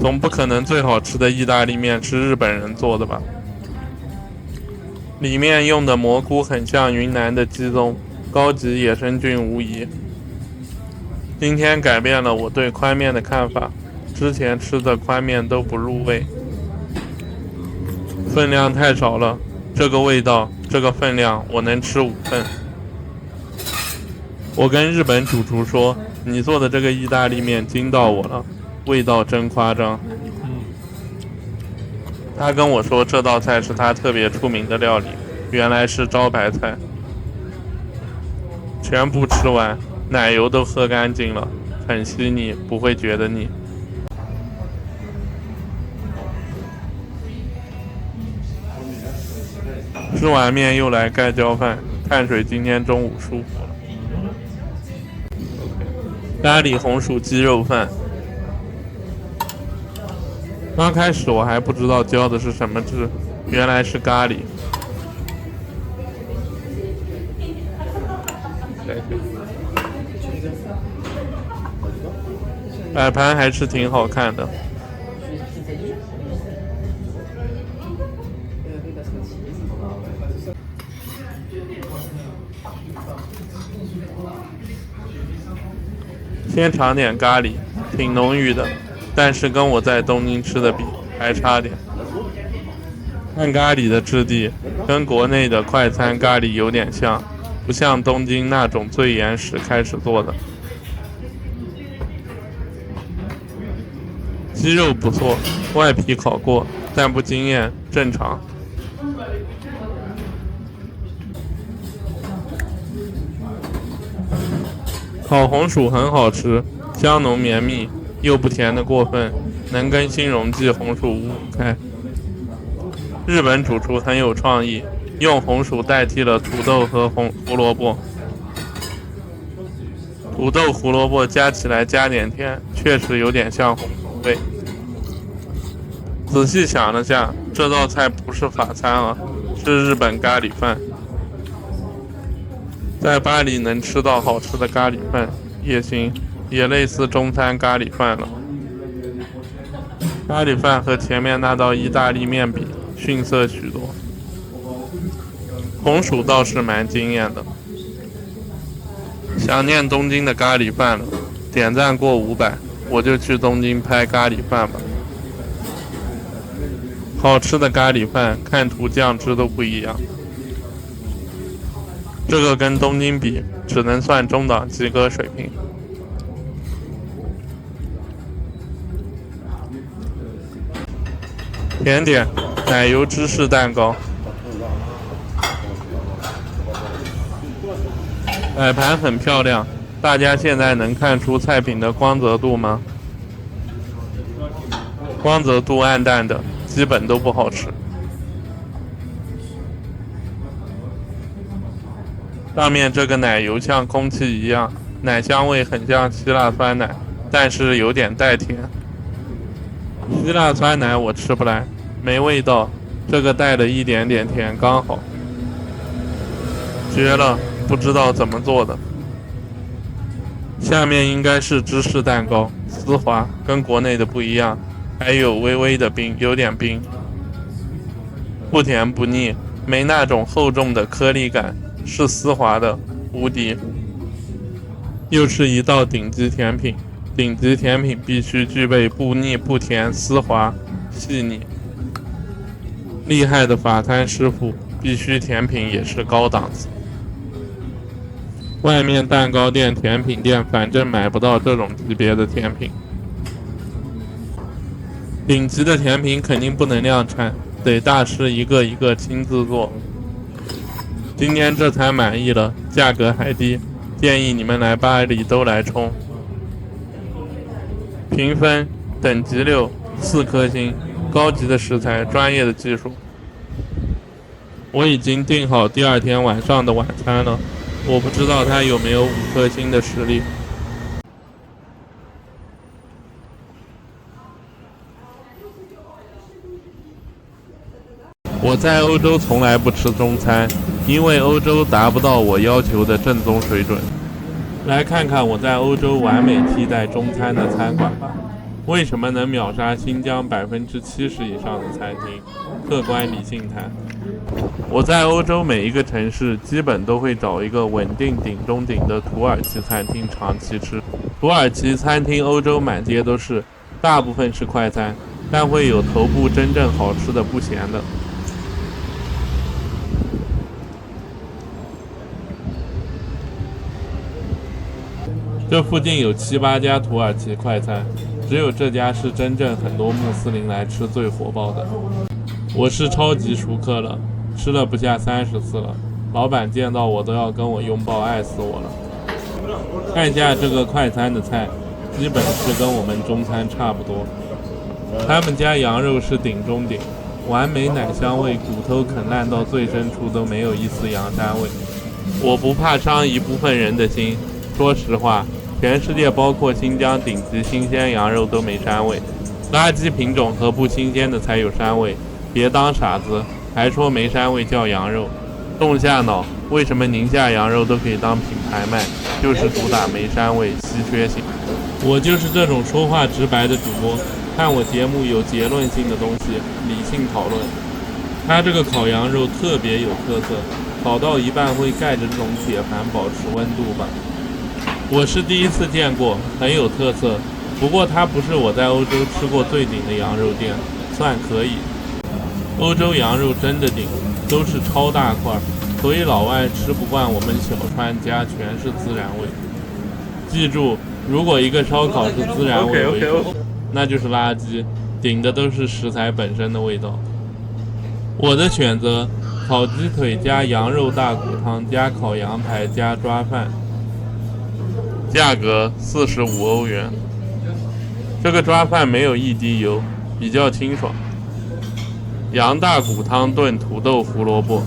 总不可能最好吃的意大利面是日本人做的吧？里面用的蘑菇很像云南的鸡枞，高级野生菌无疑。今天改变了我对宽面的看法，之前吃的宽面都不入味，分量太少了，这个味道，这个分量，我能吃5份。我跟日本主厨说，你做的这个意大利面惊到我了，味道真夸张。他跟我说这道菜是他特别出名的料理，原来是招牌菜。全部吃完，奶油都喝干净了，很细腻，不会觉得腻。吃完面又来盖浇饭，碳水今天中午舒服了。咖喱红薯鸡肉饭，刚开始我还不知道浇的是什么汁，原来是咖喱。摆盘还是挺好看的。先尝点咖喱，挺浓郁的，但是跟我在东京吃的比还差点。看咖喱的质地，跟国内的快餐咖喱有点像，不像东京那种最原始开始做的。鸡肉不错，外皮烤过，但不惊艳，正常。烤红薯很好吃，香浓绵密，又不甜得过分，能跟新荣记红薯五五开。日本主厨很有创意，用红薯代替了土豆和胡萝卜。土豆、胡萝卜加起来加点甜，确实有点像红薯味。仔细想了下，这道菜不是法餐啊，是日本咖喱饭。在巴黎能吃到好吃的咖喱饭也行，也类似中餐咖喱饭了。咖喱饭和前面那道意大利面比，逊色许多。红薯倒是蛮惊艳的。想念东京的咖喱饭了，点赞过500，我就去东京拍咖喱饭吧。好吃的咖喱饭，看图酱汁都不一样。这个跟东京比，只能算中档及格水平。甜点，奶油芝士蛋糕。摆盘很漂亮，大家现在能看出菜品的光泽度吗？光泽度暗淡的，基本都不好吃。上面这个奶油像空气一样，奶香味很像希腊酸奶，但是有点带甜。希腊酸奶我吃不来，没味道，这个带了一点点甜刚好。绝了，不知道怎么做的。下面应该是芝士蛋糕，丝滑，跟国内的不一样，还有微微的冰，有点冰。不甜不腻，没那种厚重的颗粒感，是丝滑的，无敌。又是一道顶级甜品，顶级甜品必须具备不腻不甜、丝滑细腻。厉害的法餐师傅必须甜品也是高档次。外面蛋糕店、甜品店反正买不到这种级别的甜品。顶级的甜品肯定不能量产，得大师一个一个亲自做。今天这才满意了，价格还低，建议你们来巴黎都来冲。评分等级6，4颗星，高级的食材，专业的技术。我已经订好第2天晚上的晚餐了，我不知道他有没有5颗星的实力。我在欧洲从来不吃中餐，因为欧洲达不到我要求的正宗水准。来看看我在欧洲完美替代中餐的餐馆吧。为什么能秒杀新疆70%以上的餐厅？客观理性谈。我在欧洲每一个城市基本都会找一个稳定顶中顶的土耳其餐厅长期吃。土耳其餐厅欧洲满街都是，大部分是快餐，但会有头部真正好吃的不咸的。这附近有7、8家土耳其快餐，只有这家是真正很多穆斯林来吃最火爆的。我是超级熟客了，吃了不下30次了，老板见到我都要跟我拥抱，爱死我了。看一下这个快餐的菜，基本是跟我们中餐差不多。他们家羊肉是顶中顶，完美奶香味，骨头啃烂到最深处都没有一丝羊膻味。我不怕伤一部分人的心，说实话，全世界包括新疆顶级新鲜羊肉都没膻味，垃圾品种和不新鲜的才有膻味。别当傻子，还说没膻味叫羊肉，动下脑，为什么宁夏羊肉都可以当品牌卖？就是主打没膻味，稀缺性。我就是这种说话直白的主播，看我节目有结论性的东西，理性讨论。它这个烤羊肉特别有特色，烤到一半会盖着这种铁盘保持温度吧。我是第一次见过，很有特色。不过它不是我在欧洲吃过最顶的羊肉店，算可以。欧洲羊肉真的顶，都是超大块，所以老外吃不惯我们小川家全是孜然味。记住，如果一个烧烤是孜然味为主，那就是垃圾，顶的都是食材本身的味道。我的选择：烤鸡腿加羊肉大骨汤加烤羊排加抓饭，价格45欧元。这个抓饭没有一滴油，比较清爽。羊大骨汤炖土豆胡萝卜。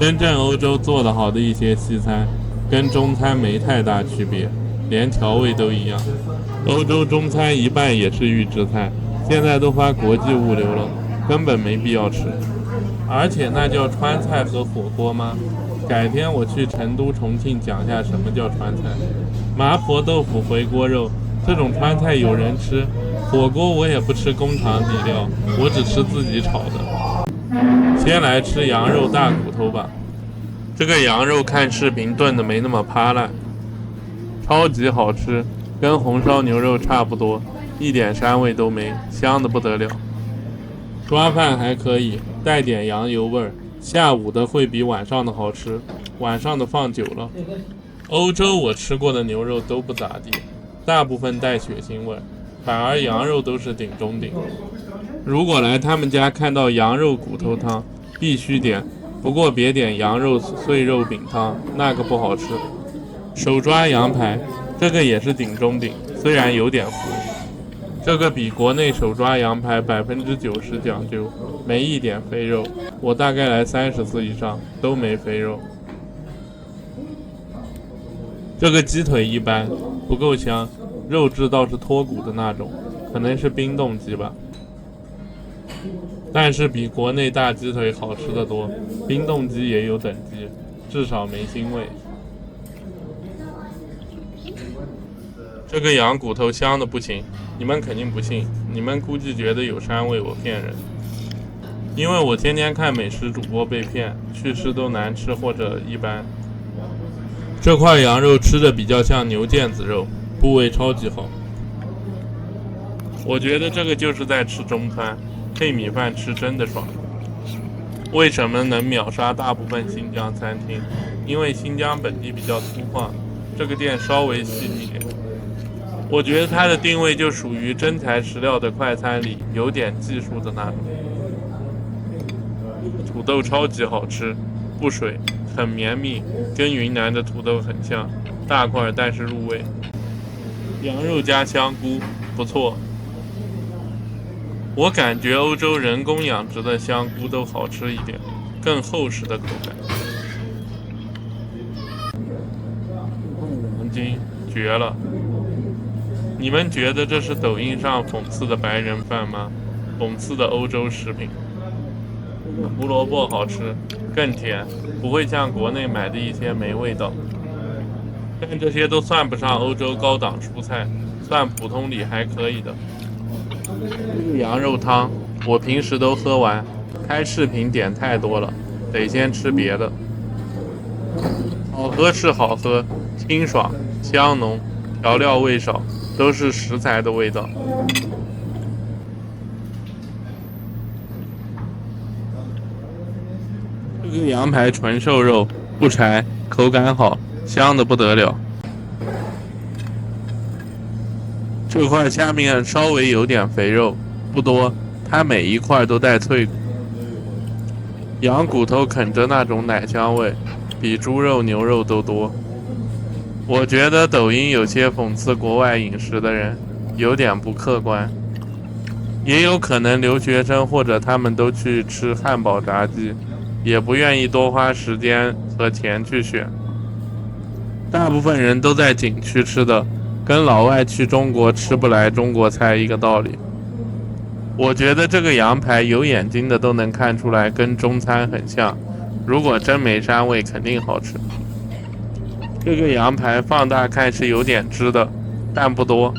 真正欧洲做得好的一些西餐，跟中餐没太大区别，连调味都一样。欧洲中餐一半也是预制菜，现在都发国际物流了，根本没必要吃。而且那叫川菜和火锅吗？改天我去成都、重庆讲下什么叫川菜。麻婆豆腐、回锅肉这种川菜有人吃，火锅我也不吃工厂底料，我只吃自己炒的。先来吃羊肉大骨头吧，这个羊肉看视频炖的没那么趴烂，超级好吃，跟红烧牛肉差不多，一点膻味都没，香的不得了。抓饭还可以，带点羊油味儿，下午的会比晚上的好吃，晚上的放久了。欧洲我吃过的牛肉都不咋地，大部分带血腥味，反而羊肉都是顶中顶。如果来他们家看到羊肉骨头汤，必须点，不过别点羊肉碎肉饼汤，那个不好吃。手抓羊排，这个也是顶中顶，虽然有点糊。这个比国内手抓羊排90%讲究，没一点肥肉，我大概来30次以上都没肥肉。这个鸡腿一般，不够香，肉质倒是脱骨的那种，可能是冰冻鸡吧。但是比国内大鸡腿好吃得多，冰冻鸡也有等级，至少没腥味。这个羊骨头香的不行，你们肯定不信，你们估计觉得有膻味，我骗人。因为我天天看美食主播被骗，去吃都难吃或者一般。这块羊肉吃着比较像牛腱子肉，部位超级好。我觉得这个就是在吃中餐，配米饭吃真的爽。为什么能秒杀大部分新疆餐厅？因为新疆本地比较粗犷，这个店稍微细腻点。我觉得它的定位就属于真材实料的快餐里有点技术的那种。土豆超级好吃，不水，很绵密，跟云南的土豆很像，大块但是入味。羊肉加香菇，不错。我感觉欧洲人工养殖的香菇都好吃一点，更厚实的口感。黄金绝了！你们觉得这是抖音上讽刺的白人饭吗？讽刺的欧洲食品。胡萝卜好吃，更甜，不会像国内买的一些没味道。但这些都算不上欧洲高档蔬菜，算普通里还可以的。羊肉汤我平时都喝完，开视频点太多了，得先吃别的。好喝是好喝，清爽香浓，调料味少，都是食材的味道。这个羊排纯瘦肉，不柴，口感好，香的不得了。这块下面稍微有点肥肉，不多，它每一块都带脆骨。羊骨头啃着那种奶香味，比猪肉、牛肉都多。我觉得抖音有些讽刺国外饮食的人有点不客观，也有可能留学生或者他们都去吃汉堡炸鸡，也不愿意多花时间和钱去选。大部分人都在景区吃的，跟老外去中国吃不来中国菜一个道理。我觉得这个羊排有眼睛的都能看出来跟中餐很像，如果真没膻味肯定好吃。这个羊排放大看是有点汁的，但不多。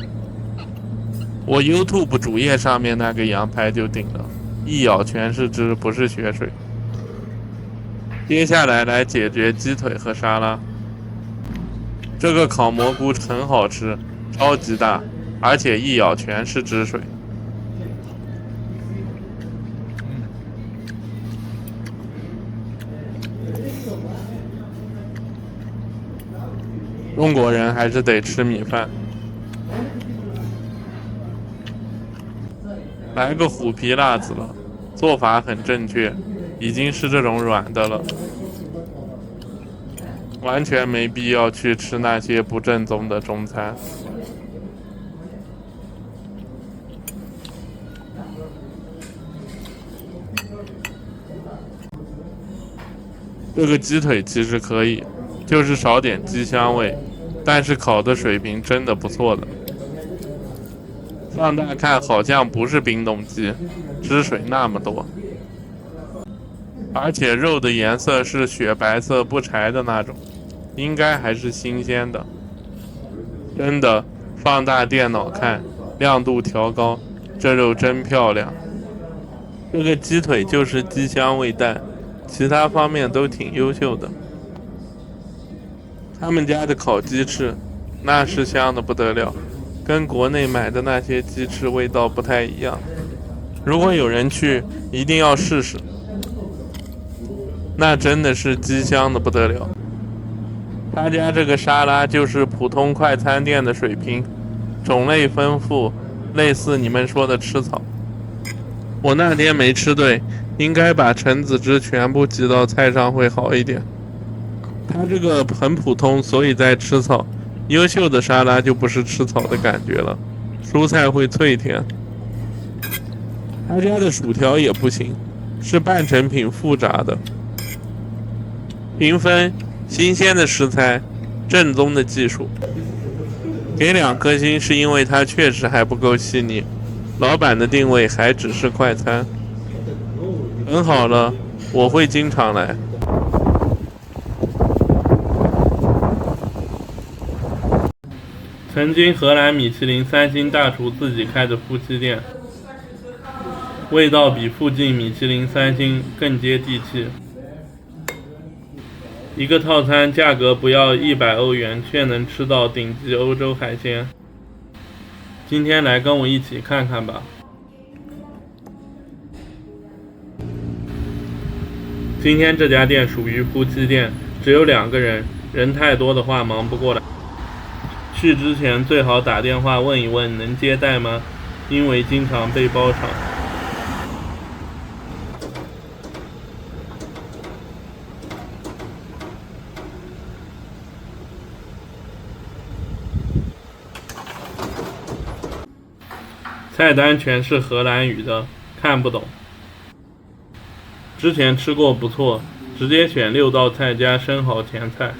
我 YouTube 主页上面那个羊排就顶了，一咬全是汁，不是血水。接下来来解决鸡腿和沙拉。这个烤蘑菇很好吃，超级大，而且一咬全是汁水。中国人还是得吃米饭。来个虎皮辣子了，做法很正确，已经是这种软的了，完全没必要去吃那些不正宗的中餐。这个鸡腿其实可以，就是少点鸡香味，但是烤的水平真的不错的。放大看好像不是冰冻鸡，汁水那么多，而且肉的颜色是雪白色不柴的那种，应该还是新鲜的。真的，放大电脑看，亮度调高，这肉真漂亮。这个鸡腿就是鸡香味淡，其他方面都挺优秀的。他们家的烤鸡翅，那是香的不得了，跟国内买的那些鸡翅味道不太一样。如果有人去，一定要试试。那真的是鸡香的不得了。他家这个沙拉就是普通快餐店的水平，种类丰富，类似你们说的吃草。我那天没吃对，应该把橙子汁全部挤到菜上会好一点。它这个很普通，所以在吃草。优秀的沙拉就不是吃草的感觉了，蔬菜会脆甜。他家的薯条也不行，是半成品复炸的。评分：新鲜的食材，正宗的技术。给2颗星是因为它确实还不够细腻，老板的定位还只是快餐。很好了，我会经常来。曾经荷兰米其林3星大厨自己开的夫妻店，味道比附近米其林3星更接地气。一个套餐价格不要100欧元，却能吃到顶级欧洲海鲜。今天来跟我一起看看吧。今天这家店属于夫妻店，只有2个人，人太多的话忙不过来。去之前最好打电话问一问能接待吗？因为经常被包场。菜单全是荷兰语的，看不懂。之前吃过不错，直接选6道菜加生蚝前菜。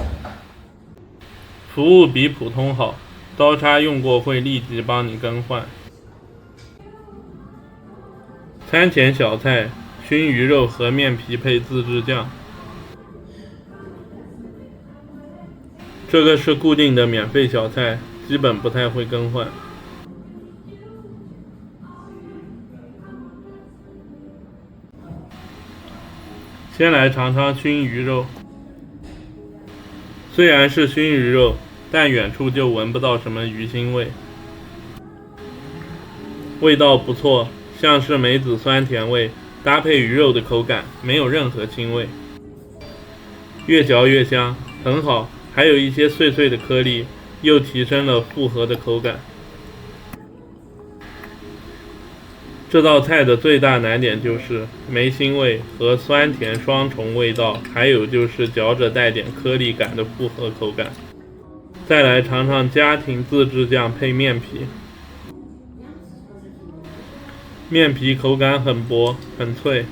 服务比普通好，刀叉用过会立即帮你更换。餐前小菜：熏鱼肉和面皮配自制酱。这个是固定的免费小菜，基本不太会更换。先来尝尝熏鱼肉，虽然是熏鱼肉，但远处就闻不到什么鱼腥味，味道不错，像是梅子酸甜味，搭配鱼肉的口感，没有任何腥味，越嚼越香，很好，还有一些碎碎的颗粒，又提升了复合的口感。这道菜的最大难点就是没腥味和酸甜双重味道，还有就是嚼着带点颗粒感的复合口感。再来尝尝家庭自制酱配面皮，面皮口感很薄很脆，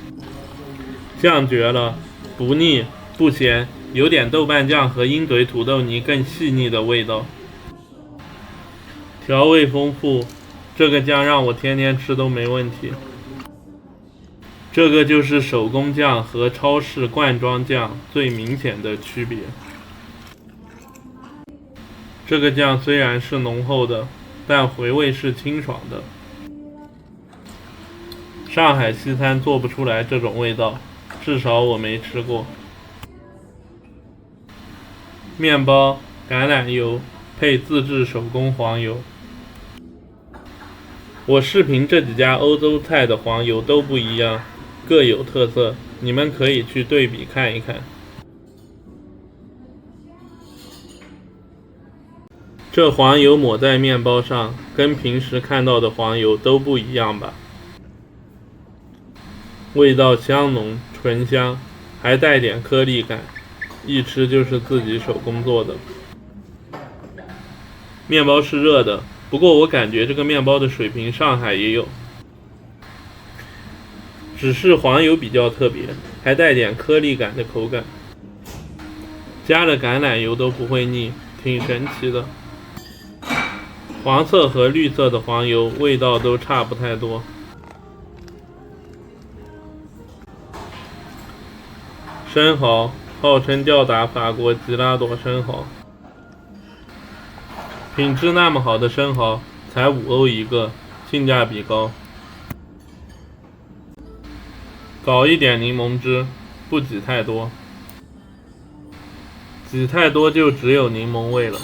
酱绝了，不腻不咸，有点豆瓣酱和鹰嘴土豆泥更细腻的味道，调味丰富，这个酱让我天天吃都没问题。这个就是手工酱和超市罐装酱最明显的区别。这个酱虽然是浓厚的，但回味是清爽的。上海西餐做不出来这种味道，至少我没吃过。面包、橄榄油配自制手工黄油。我视频这几家欧洲菜的黄油都不一样，各有特色，你们可以去对比看一看。这黄油抹在面包上，跟平时看到的黄油都不一样吧？味道香浓醇香，还带点颗粒感，一吃就是自己手工做的。面包是热的，不过我感觉这个面包的水平上海也有，只是黄油比较特别，还带点颗粒感的口感，加了橄榄油都不会腻，挺神奇的。黄色和绿色的黄油味道都差不太多。生蚝号称吊打法国吉拉朵生蚝，品质那么好的生蚝才5欧一个，性价比高。搞一点柠檬汁，不挤太多，挤太多就只有柠檬味了。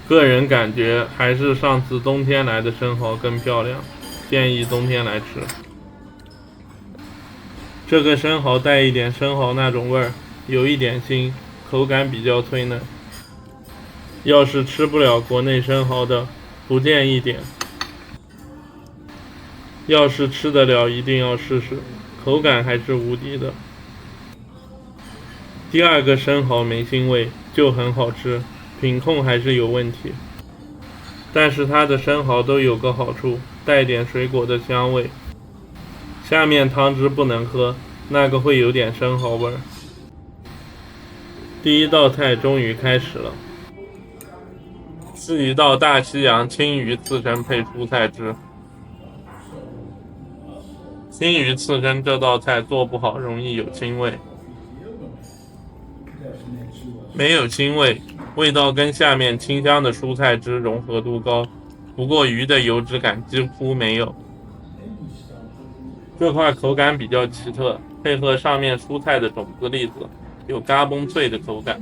个人感觉还是上次冬天来的生蚝更漂亮，建议冬天来吃。这个生蚝带一点生蚝那种味儿，有一点腥，口感比较脆嫩。要是吃不了国内生蚝的，不建议点。要是吃得了，一定要试试，口感还是无敌的。第二个生蚝没腥味，就很好吃，品控还是有问题。但是它的生蚝都有个好处，带点水果的香味。下面汤汁不能喝，那个会有点生蚝味儿。第一道菜终于开始了，是一道大西洋青鱼刺身配蔬菜汁。青鱼刺身这道菜做不好容易有腥味，没有腥味，味道跟下面清香的蔬菜汁融合度高，不过鱼的油脂感几乎没有。这块口感比较奇特，配合上面蔬菜的种子粒子，有嘎嘣脆的口感。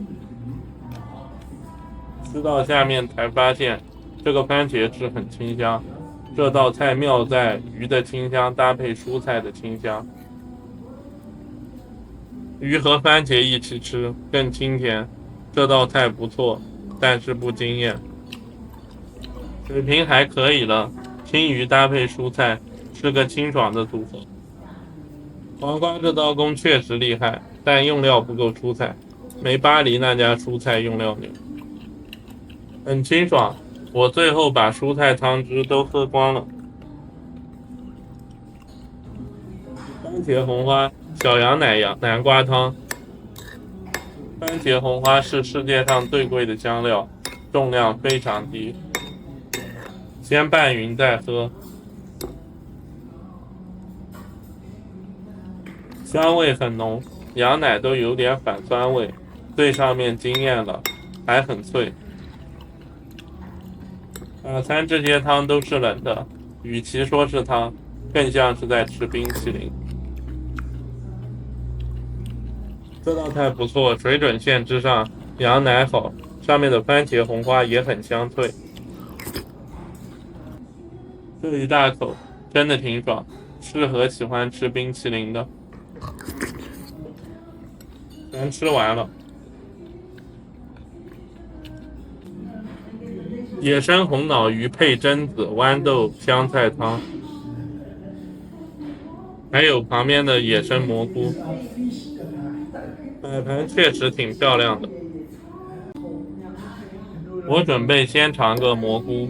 吃到下面才发现，这个番茄汁很清香。这道菜妙在鱼的清香搭配蔬菜的清香，鱼和番茄一起吃更清甜。这道菜不错，但是不惊艳，水平还可以了。青鱼搭配蔬菜是个清爽的组合。黄瓜这道工确实厉害，但用料不够出彩，没巴黎那家蔬菜用料牛。很清爽，我最后把蔬菜汤汁都喝光了。番茄红花小羊奶南瓜汤。番茄红花是世界上最贵的香料，重量非常低。先拌匀再喝，香味很浓，羊奶都有点反酸味，最上面惊艳了，还很脆。早餐这些汤都是冷的，与其说是汤，更像是在吃冰淇淋。这道菜不错，水准线之上，羊奶好，上面的番茄红花也很香脆。这一大口真的挺爽，适合喜欢吃冰淇淋的。全吃完了。野生红脑鱼配榛子、豌豆香菜汤，还有旁边的野生蘑菇。摆盘确实挺漂亮的。我准备先尝个蘑菇，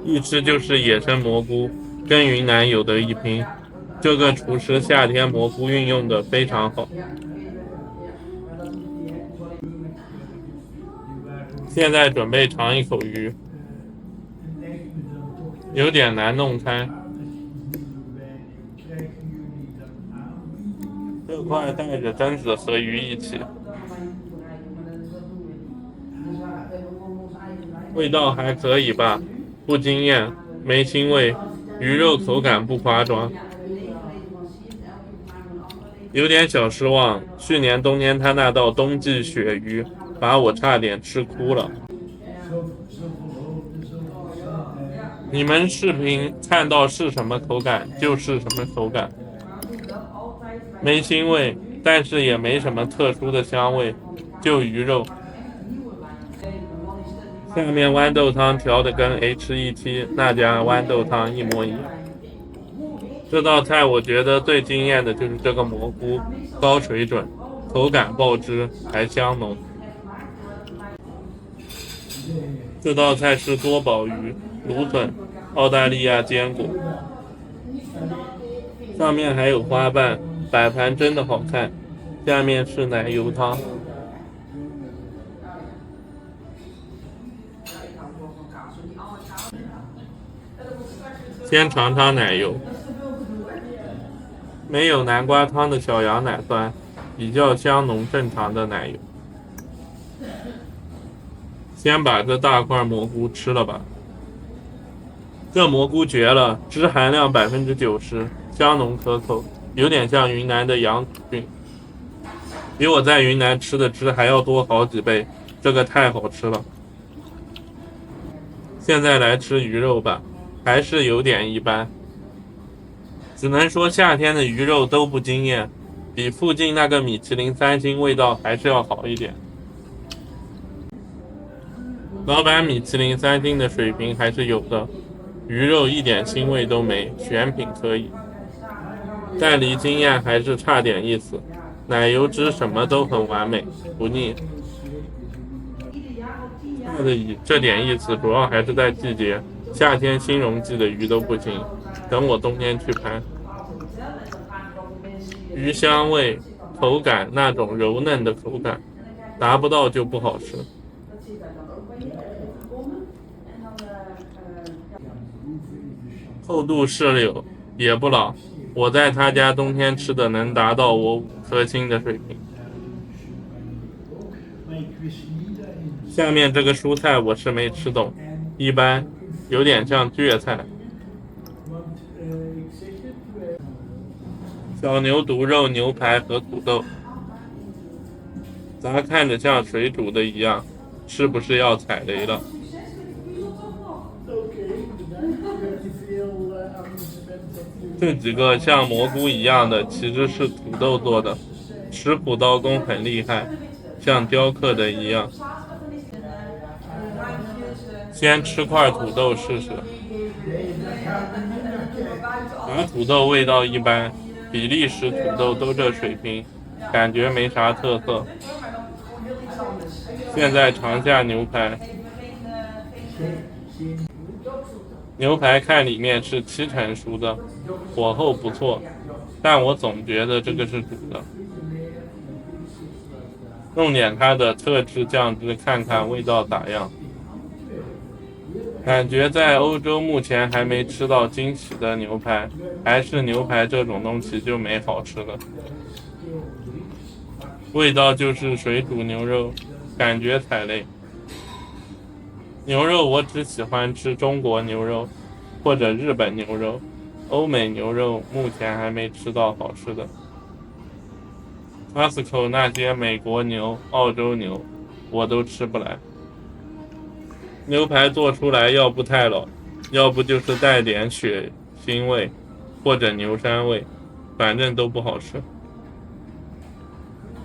一吃就是野生蘑菇，跟云南有得一拼。这个厨师夏天蘑菇运用的非常好。现在准备尝一口鱼，有点难弄开。这块带着榛子和鱼一起，味道还可以吧，不惊艳，没腥味，鱼肉口感不夸张，有点小失望。去年冬天他那道冬季鳕鱼把我差点吃哭了。你们视频看到是什么口感就是什么口感，没腥味，但是也没什么特殊的香味，就鱼肉。下面豌豆汤调的跟 HET 那家豌豆汤一模一样。这道菜我觉得最惊艳的就是这个蘑菇，高水准，口感爆汁，还香浓。这道菜是多宝鱼、芦笋、澳大利亚坚果，上面还有花瓣，摆盘真的好看。下面是奶油汤，先尝尝奶油，没有南瓜汤的小羊奶酸，比较香浓正常的奶油。先把这大块蘑菇吃了吧，这蘑菇绝了，汁含量90%，香浓可口，有点像云南的羊菌，比我在云南吃的汁还要多好几倍，这个太好吃了。现在来吃鱼肉吧，还是有点一般，只能说夏天的鱼肉都不惊艳，比附近那个米其林3星味道还是要好一点。老板米其林3星的水平还是有的，鱼肉一点腥味都没，选品可以，但离惊艳还是差点意思。奶油汁什么都很完美，不腻。差的这点意思主要还是在季节，夏天新荣记的鱼都不行，等我冬天去拍。鱼香味、口感那种柔嫩的口感，达不到就不好吃。厚度适柳，也不老，我在他家冬天吃的能达到我5颗星的水平。下面这个蔬菜我是没吃懂，一般，有点像蕨菜。小牛肚肉、牛排和土豆，咋看着像水煮的一样，是不是要踩雷了？这几个像蘑菇一样的其实是土豆做的，食谱刀工很厉害，像雕刻的一样。先吃块土豆试试，炸土豆味道一般，比利时土豆都这水平，感觉没啥特色。现在尝下牛排，牛排看里面是70%熟的，火候不错，但我总觉得这个是煮的。弄点它的特制酱汁看看味道咋样。感觉在欧洲目前还没吃到惊喜的牛排，还是牛排这种东西就没好吃的。味道就是水煮牛肉，感觉踩雷。牛肉我只喜欢吃中国牛肉或者日本牛肉，欧美牛肉目前还没吃到好吃的。Costco 那些美国牛、澳洲牛我都吃不来。牛排做出来要不太老，要不就是带点血腥味或者牛膻味，反正都不好吃。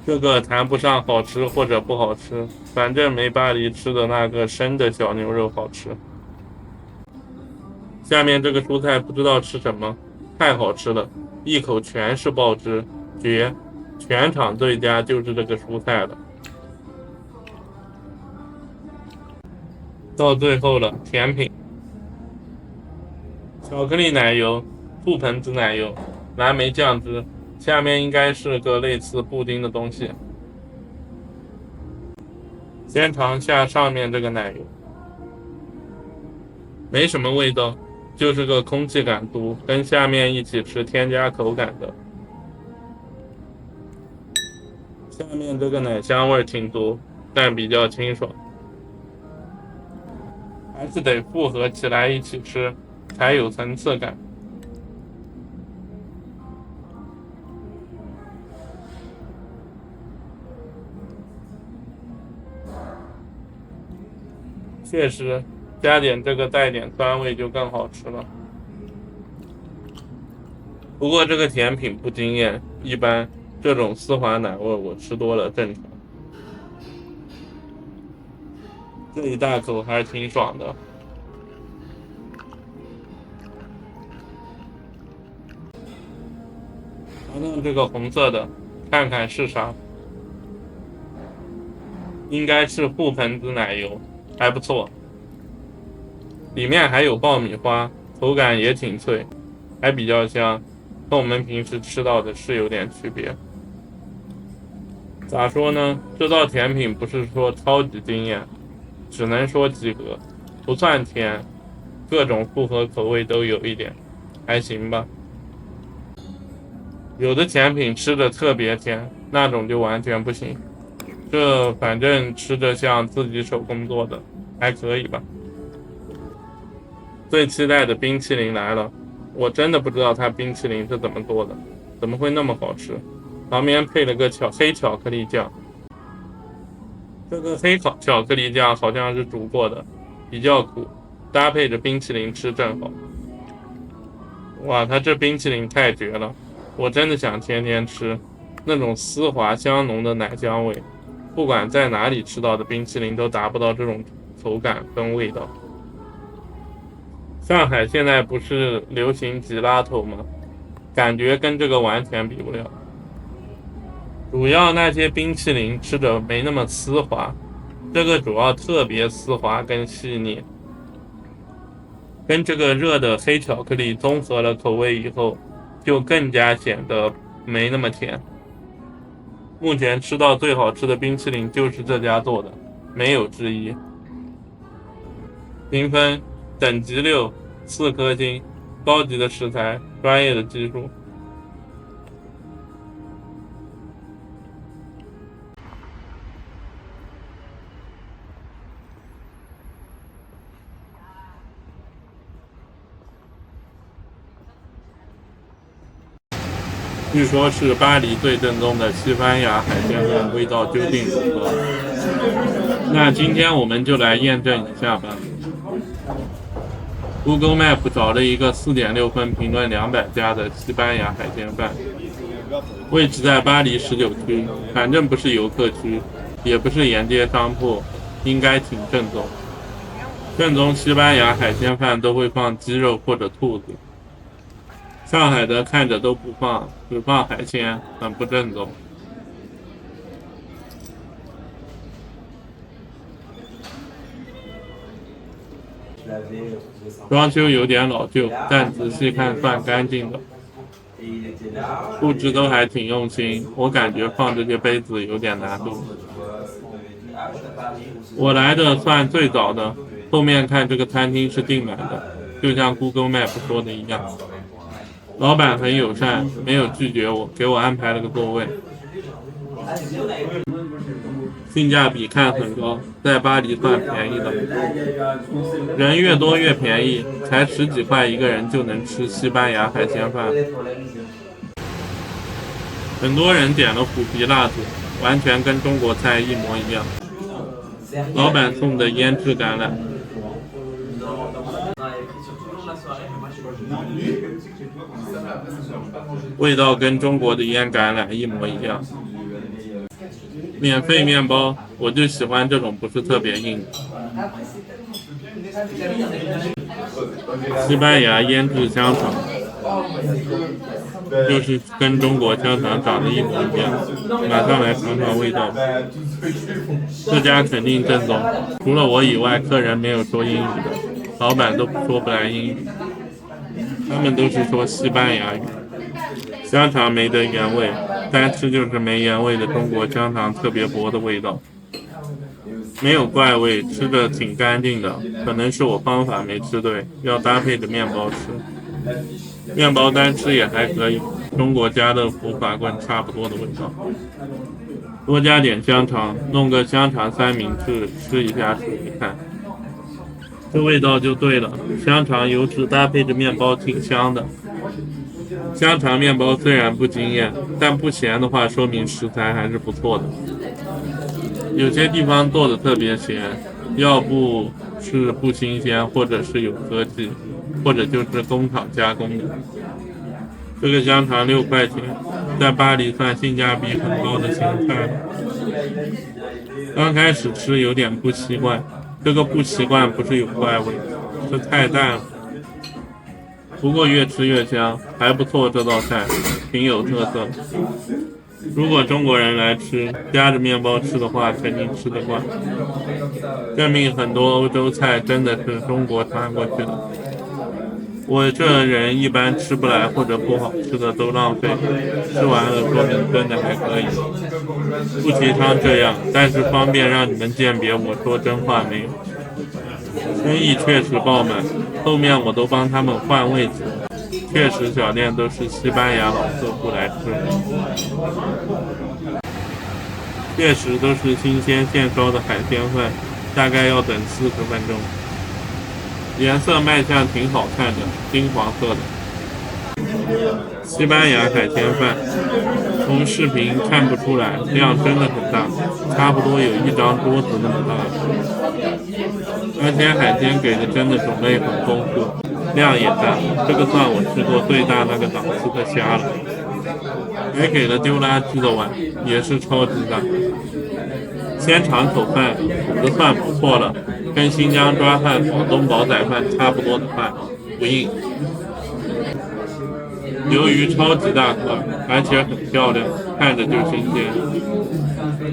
这个谈不上好吃或者不好吃，反正没巴黎吃的那个生的小牛肉好吃。下面这个蔬菜不知道吃什么，太好吃了，一口全是爆汁，绝！全场最佳就是这个蔬菜了。到最后了，甜品，巧克力奶油、覆盆子奶油、蓝莓酱汁，下面应该是个类似布丁的东西。先尝下上面这个奶油，没什么味道，就是个空气感足，跟下面一起吃添加口感的。下面这个奶香味挺足，但比较清爽。还是得复合起来一起吃，才有层次感。确实，加点这个带点酸味就更好吃了。不过这个甜品不惊艳，一般，这种丝滑奶味我吃多了正常。这一大口还是挺爽的。尝尝这个红色的，看看是啥。应该是覆盆子奶油，还不错。里面还有爆米花，口感也挺脆，还比较香，跟我们平时吃到的是有点区别。咋说呢？这道甜品不是说超级惊艳，只能说及格，不算甜，各种复合口味都有一点，还行吧。有的甜品吃的特别甜，那种就完全不行。这反正吃着像自己手工做的，还可以吧。最期待的冰淇淋来了，我真的不知道它冰淇淋是怎么做的，怎么会那么好吃？旁边配了个黑巧克力酱，这个黑巧克力酱好像是煮过的，比较苦，搭配着冰淇淋吃正好。哇，它这冰淇淋太绝了，我真的想天天吃，那种丝滑香浓的奶香味，不管在哪里吃到的冰淇淋都达不到这种口感跟味道。上海现在不是流行挤拉头吗？感觉跟这个完全比不了。主要那些冰淇淋吃着没那么丝滑，这个主要特别丝滑跟细腻，跟这个热的黑巧克力综合了口味以后，就更加显得没那么甜。目前吃到最好吃的冰淇淋就是这家做的，没有之一。评分等级6，4颗星，高级的食材，专业的技术。据说是巴黎最正宗的西班牙海鲜饭，味道究竟如何？那今天我们就来验证一下吧。Google Map 找了一个4.6分评论200家的西班牙海鲜饭，位置在巴黎19区，反正不是游客区，也不是沿街商铺，应该挺正宗。正宗西班牙海鲜饭都会放鸡肉或者兔子，上海的看着都不放，只放海鲜，很不正宗。装修有点老旧，但仔细看算干净的，布置都还挺用心，我感觉放这些杯子有点难度。我来的算最早的，后面看这个餐厅是订满的，就像 Google Map 说的一样。老板很友善，没有拒绝我，给我安排了个座位。性价比看很高，在巴黎算便宜的。人越多越便宜，才10几块一个人就能吃西班牙海鲜饭。很多人点了虎皮辣子，完全跟中国菜一模一样。老板送的腌制橄榄，味道跟中国的腌橄榄一模一样。免费面包，我就喜欢这种不是特别硬的。西班牙腌制香肠，就是跟中国香肠长得一模一样。马上来尝尝味道。这家肯定正宗，除了我以外，客人没有说英语的，老板都说不来英语，他们都是说西班牙语。香肠没得原味，单吃就是没原味的中国香肠特别薄的味道，没有怪味，吃着挺干净的。可能是我方法没吃对，要搭配着面包吃。面包单吃也还可以，中国家乐福法棍差不多的味道。多加点香肠，弄个香肠三明治吃一下试试看，这味道就对了。香肠油脂搭配着面包挺香的。香肠面包虽然不惊艳，但不咸的话说明食材还是不错的。有些地方做的特别咸，要不是不新鲜，或者是有科技，或者就是工厂加工的。这个香肠6块钱，在巴黎算性价比很高的咸菜了。刚开始吃有点不习惯，这个不习惯不是有怪味，是太淡了。不过越吃越香，还不错，这道菜挺有特色。如果中国人来吃，夹着面包吃的话，肯定吃得惯。证明很多欧洲菜真的是中国传过去的。我这人一般吃不来或者不好吃的都浪费，吃完了说明真的还可以。不提倡这样，但是方便让你们鉴别我说真话没有。生意确实爆满，后面我都帮他们换位置了。确实小店都是西班牙老客户来吃，确实都是新鲜现烧的海鲜饭，大概要等40分钟。颜色卖相挺好看的，金黄色的。西班牙海鲜饭，从视频看不出来，量真的很大，差不多有1张桌子那么大。而且海鲜给的真的种类很丰富，量也大，这个算我吃过最大那个档次的虾了。还给了丢垃圾的碗，也是超级大。鲜肠口饭煮的算不错了，跟新疆抓饭、广东煲仔饭差不多的饭，不硬。鱿鱼超级大块，而且很漂亮，看着就新鲜。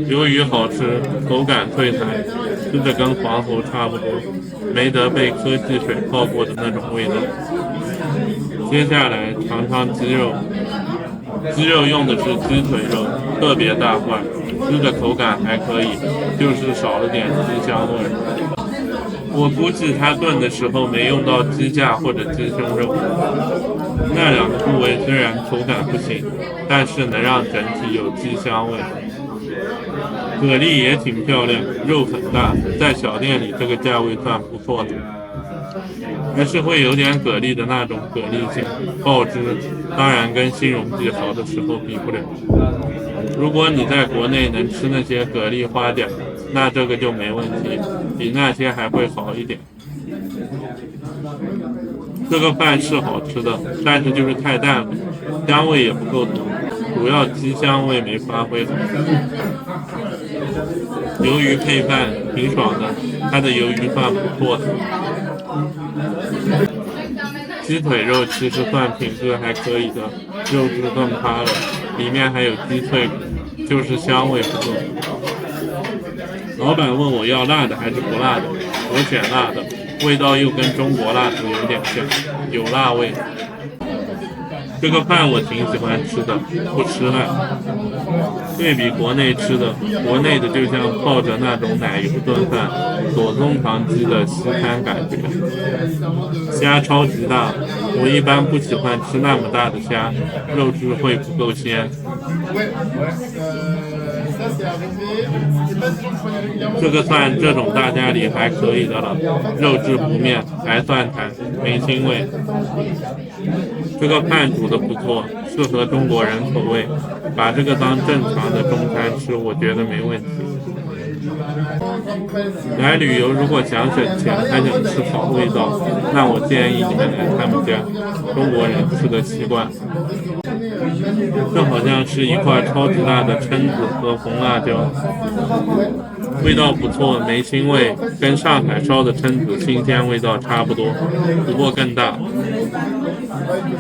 鱿鱼好吃，口感脆弹，吃着跟黄喉差不多，没得被科技水泡过的那种味道。接下来尝尝鸡肉，鸡肉用的是鸡腿肉，特别大块，吃着口感还可以，就是少了点鸡香味。我估计他炖的时候没用到鸡架或者鸡胸肉，那两个部位虽然口感不行，但是能让整体有鸡香味。蛤蜊也挺漂亮，肉很大，在小店里这个价位算不错的，还是会有点蛤蜊的那种蛤蜊性，爆汁，当然跟新荣记好的时候比不了。如果你在国内能吃那些蛤蜊花点，那这个就没问题，比那些还会好一点。这个饭是好吃的，但是就是太淡了，香味也不够足，主要鸡香味没发挥好。鱿鱼配饭挺爽的，它的鱿鱼饭不错的。鸡腿肉其实算品质还可以的，肉质更趴了，里面还有鸡脆骨，就是香味不够。老板问我要辣的还是不辣的，我选辣的，味道又跟中国辣子有点像，有辣味。这个饭我挺喜欢吃的，不吃辣。对比国内吃的，国内的就像泡着那种奶油炖饭，左宗棠鸡的西餐感觉。虾超级大，我一般不喜欢吃那么大的虾，肉质会不够鲜。这个蒜这种大家里还可以的了，肉质不面，还算弹，没腥味。这个饭煮的不错，适合中国人口味，把这个当正常的中餐吃，我觉得没问题。来旅游如果想省钱还想吃好味道，那我建议你们来他们家，中国人吃的习惯。这好像是一块超级大的蛏子和红辣椒，味道不错，没腥味，跟上海烧的蛏子新鲜味道差不多，不过更大。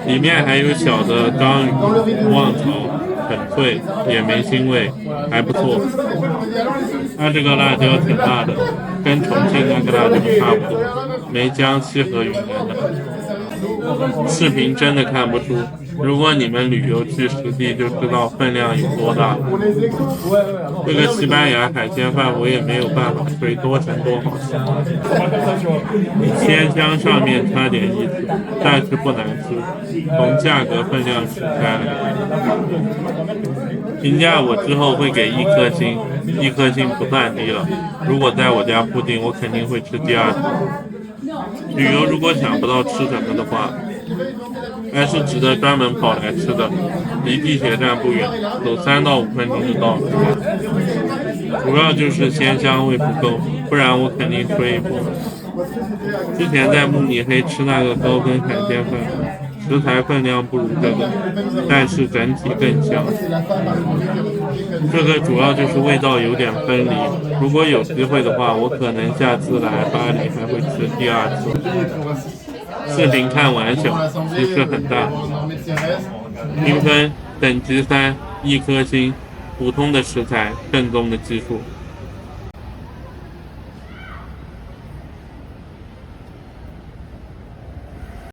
里面还有小的章鱼、旺草，很脆，也没腥味，还不错。它这个辣椒挺辣的，跟重庆那个辣椒差不多，没江西和云南的。视频真的看不出，如果你们旅游去实地就知道分量有多大了。这个西班牙海鲜饭我也没有办法吹多成多好吃，鲜香上面差点意思，但是不难吃，从价格分量吃开来。评价我之后会给1颗星，1颗星不算低了。如果在我家附近，我肯定会吃第2次。旅游如果想不到吃什么的话，还是值得专门跑来吃的。离地铁站不远，走3到5分钟就到了。主要就是鲜香味不够，不然我肯定吹一波。之前在慕尼黑吃那个高跟海鲜饭，食材分量不如这个，但是整体更香。这个主要就是味道有点分离，如果有机会的话，我可能下次来巴黎还会吃第2次。视频看完小，其实很大。评分等级3，1颗星，普通的食材，正宗的技术。